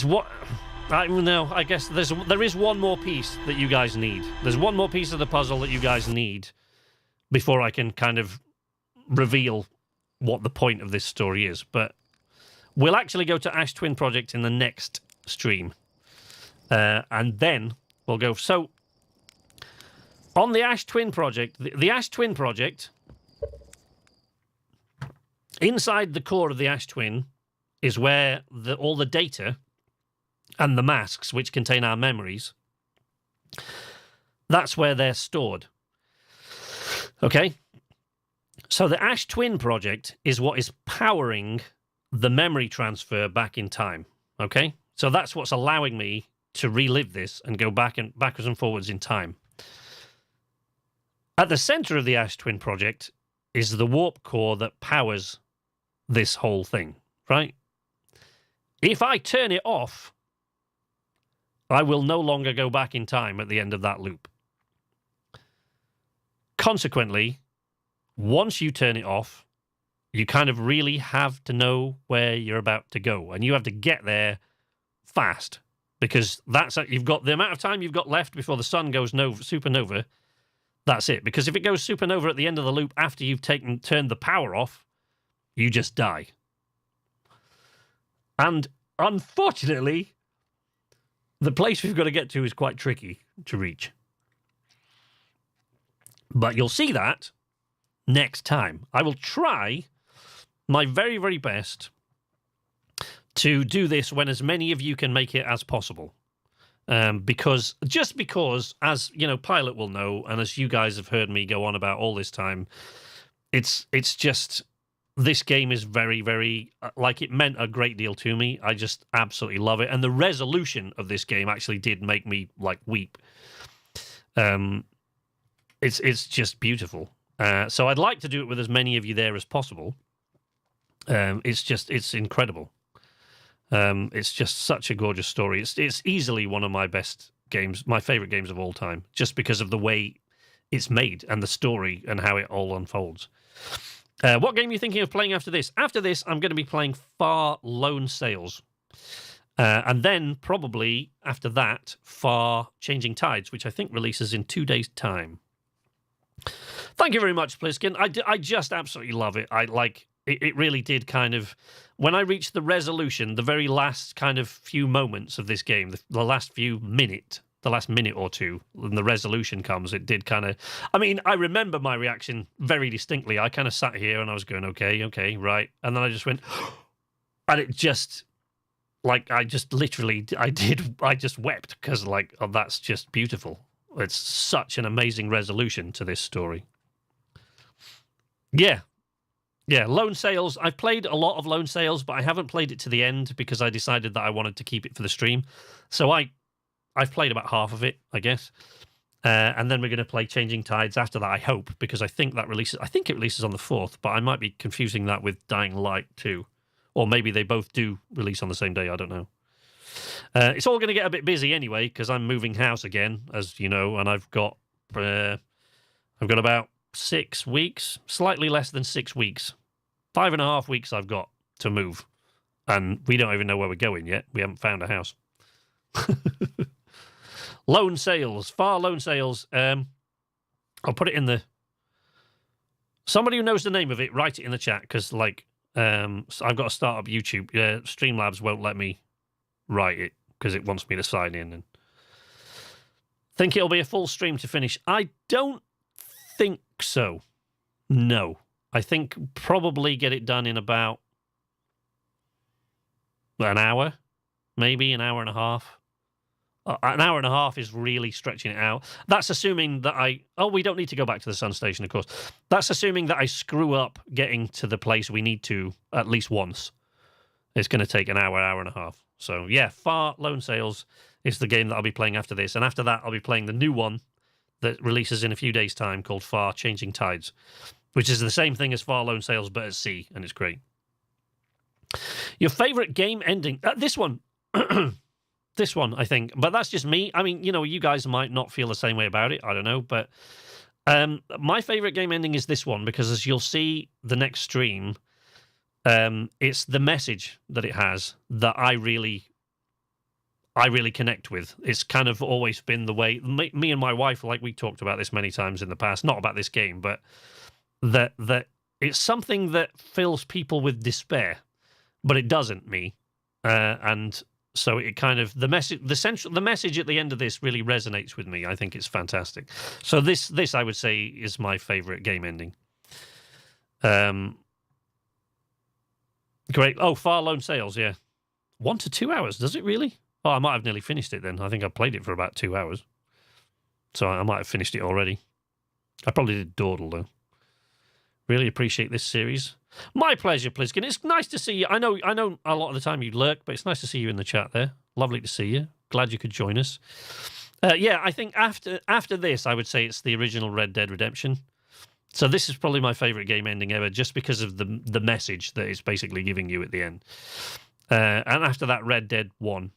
what I don't know. I guess there is one more piece that you guys need. There's one more piece of the puzzle that you guys need before I can kind of reveal what the point of this story is. But we'll actually go to Ash Twin Project in the next stream, and then we'll go. So on the Ash Twin Project, the Ash Twin Project. Inside the core of the Ash Twin is where all the data and the masks, which contain our memories, that's where they're stored. Okay? So the Ash Twin Project is what is powering the memory transfer back in time. Okay? So that's what's allowing me to relive this and go backwards and forwards in time. At the center of the Ash Twin project is the warp core that powers this whole thing, right? If I turn it off, I will no longer go back in time at the end of that loop. Consequently, once you turn it off, you kind of really have to know where you're about to go, and you have to get there fast, because you've got the amount of time you've got left before the sun goes supernova. That's it. Because if it goes supernova at the end of the loop after you've turned the power off, you just die. And unfortunately, the place we've got to get to is quite tricky to reach. But you'll see that next time. I will try my very, very best to do this when as many of you can make it as possible. Because, as you know, Pilot will know, and as you guys have heard me go on about all this time, it's just, this game is very, very, like, it meant a great deal to me. I just absolutely love it. And the resolution of this game actually did make me, like, weep. It's just beautiful. So I'd like to do it with as many of you there as possible. It's incredible. It's just such a gorgeous story. It's easily one of my best games, my favorite games of all time, just because of the way it's made and the story and how it all unfolds. What game are you thinking of playing after this? After this, I'm going to be playing Far Lone Sails. And then, probably, after that, Far Changing Tides, which I think releases in 2 days' time. Thank you very much, Pliskin. I just absolutely love it. It really did kind of... When I reached the resolution, the very last kind of few moments of this game, the last minute or two, when the resolution comes, it did kind of... I mean, I remember my reaction very distinctly. I kind of sat here and I was going, okay, right. And then I just went... And it just... Like, I just wept because, like, oh, that's just beautiful. It's such an amazing resolution to this story. Yeah, Lone Sails. I've played a lot of Lone Sails, but I haven't played it to the end because I decided that I wanted to keep it for the stream. So I've played about half of it, I guess. And then we're going to play Changing Tides after that, I hope, because I think it releases on the 4th, but I might be confusing that with Dying Light too. Or maybe they both do release on the same day, I don't know. It's all going to get a bit busy anyway, because I'm moving house again, as you know, and I've got about 6 weeks, slightly less than 6 weeks. 5.5 weeks I've got to move, and we don't even know where we're going yet. We haven't found a house. Lone Sails, Far Lone Sails. I'll put it in the... Somebody who knows the name of it, write it in the chat, because, like, I've got to start up YouTube. Streamlabs won't let me write it, because it wants me to sign in. And think it'll be a full stream to finish. I don't think so. No. I think probably get it done in about an hour, maybe an hour and a half. An hour and a half is really stretching it out. That's assuming that we don't need to go back to the sun station, of course. That's assuming that I screw up getting to the place we need to at least once. It's going to take an hour and a half. So, yeah, Far Lone Sails is the game that I'll be playing after this. And after that, I'll be playing the new one that releases in a few days' time called Far Changing Tides, which is the same thing as Far Lone Sails, but at sea, and it's great. Your favourite game ending? This one. This one, I think. But that's just me. I mean, you know, you guys might not feel the same way about it. I don't know. But my favourite game ending is this one, because as you'll see the next stream, it's the message that it has that I really connect with. It's kind of always been the way... Me and my wife, like we talked about this many times in the past, not about this game, but that it's something that fills people with despair, but it doesn't me. And so it kind of... The message at the end of this really resonates with me. I think it's fantastic. So this I would say, is my favourite game ending. Great. Oh, Far Lone Sails, yeah. 1 to 2 hours, does it really? Oh, I might have nearly finished it then. I think I played it for about 2 hours. So I might have finished it already. I probably did dawdle, though. Really appreciate this series. My pleasure, Pliskin. It's nice to see you. I know a lot of the time you lurk, but it's nice to see you in the chat there. Lovely to see you. Glad you could join us. Yeah, I think after this, I would say it's the original Red Dead Redemption. So this is probably my favorite game ending ever, just because of the message that it's basically giving you at the end. And after that, Red Dead 1.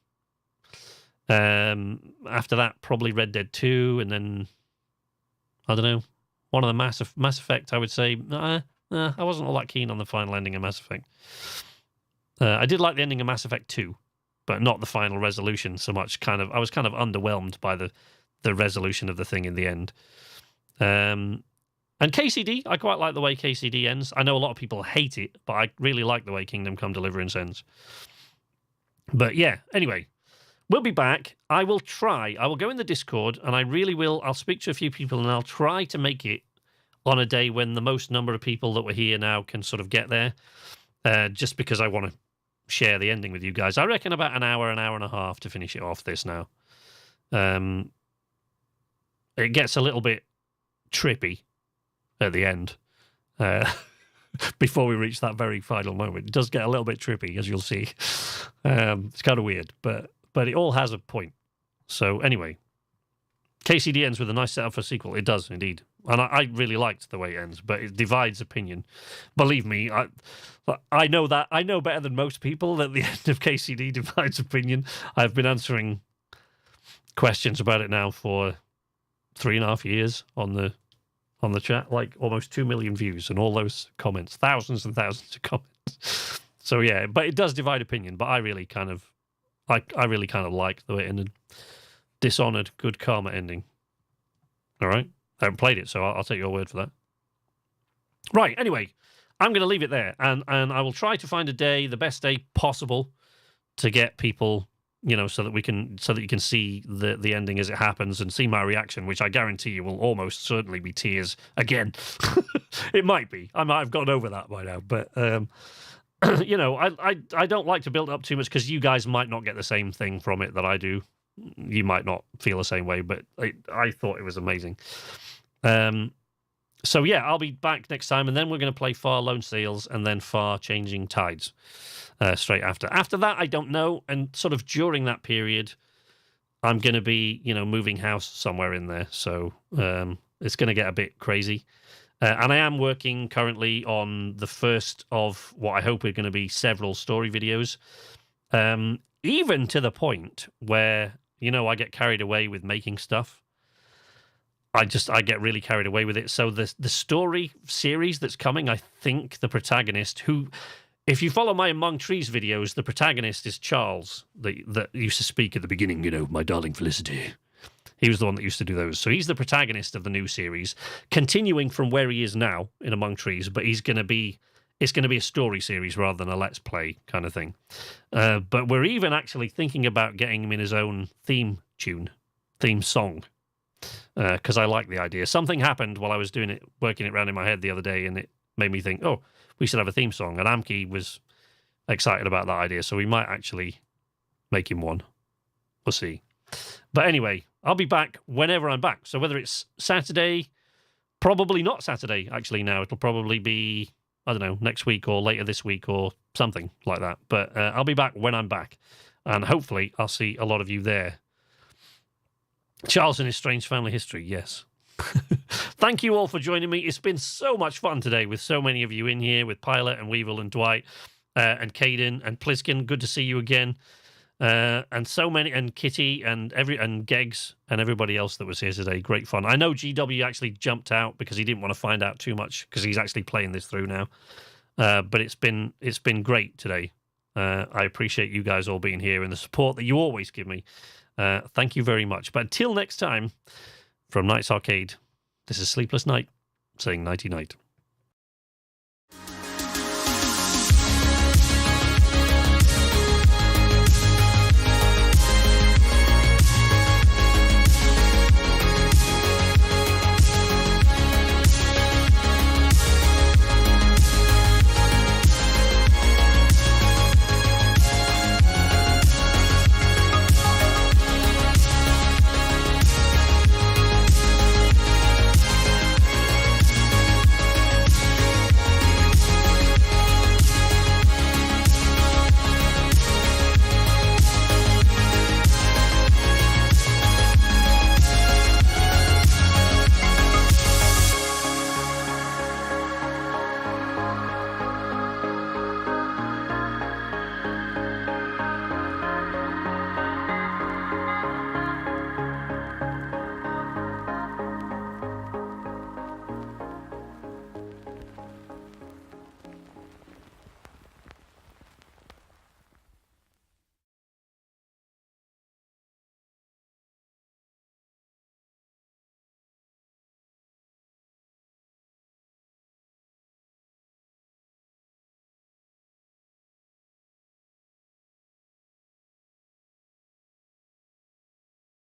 After that, probably Red Dead 2, and then I don't know, one of the Mass Effect. I would say I wasn't all that keen on the final ending of Mass Effect. I did like the ending of Mass Effect 2, but not the final resolution so much. I was kind of underwhelmed by the resolution of the thing in the end. And KCD, I quite like the way KCD ends. I know a lot of people hate it, but I really like the way Kingdom Come Deliverance ends. But yeah, anyway, we'll be back. I will go in the Discord, and I really will. I'll speak to a few people, and I'll try to make it on a day when the most number of people that were here now can sort of get there, just because I want to share the ending with you guys. I reckon about an hour and a half to finish it off this now. It gets a little bit trippy at the end. Before we reach that very final moment. It does get a little bit trippy, as you'll see. It's kind of weird, but it all has a point. So anyway, KCD ends with a nice setup for a sequel. It does, indeed. And I really liked the way it ends, but it divides opinion. Believe me, I know that. I know better than most people that the end of KCD divides opinion. I've been answering questions about it now for 3.5 years on the chat, like almost 2 million views and all those comments, thousands and thousands of comments. So yeah, but it does divide opinion. But I really kind of like the way it ended. Dishonored, good karma ending. All right, I haven't played it, so I'll take your word for that. Right. Anyway, I'm going to leave it there, and I will try to find a day, the best day possible, to get people, so that you can see the ending as it happens and see my reaction, which I guarantee you will almost certainly be tears again. It might be. I might have gotten over that by now, but I don't like to build up too much, because you guys might not get the same thing from it that I do. You might not feel the same way, but I thought it was amazing. So yeah, I'll be back next time, and then we're going to play Far Lone Sails and then Far Changing Tides straight after. After that, I don't know, and sort of during that period, I'm going to be, moving house somewhere in there, so it's going to get a bit crazy. And I am working currently on the first of what I hope are going to be several story videos, even to the point where, I get carried away with making stuff. I get really carried away with it. So the story series that's coming, I think the protagonist, who, if you follow my Among Trees videos, the protagonist is Charles, that used to speak at the beginning, my darling Felicity. He was the one that used to do those. So he's the protagonist of the new series, continuing from where he is now in Among Trees, but it's going to be a story series rather than a Let's Play kind of thing. But we're even actually thinking about getting him in his own theme song, because I like the idea. Something happened while I was doing it, working it around in my head the other day, and it made me think, oh, we should have a theme song. And Amki was excited about that idea, so we might actually make him one. We'll see. But anyway, I'll be back whenever I'm back. So whether it's Saturday, probably not Saturday, actually, now. It'll probably be, I don't know, next week or later this week or something like that. But I'll be back when I'm back. And hopefully I'll see a lot of you there. Charles and his strange family history, yes. Thank you all for joining me. It's been so much fun today with so many of you in here, with Pilot and Weevil and Dwight and Caden and Pliskin. Good to see you again. And so many, and Kitty and Geggs and everybody else that was here today. Great fun. I know GW actually jumped out because he didn't want to find out too much, because he's actually playing this through now. But it's been great today. I appreciate you guys all being here and the support that you always give me. Thank you very much. But until next time, from Nights Arcade, this is Sleepless Night saying nighty night.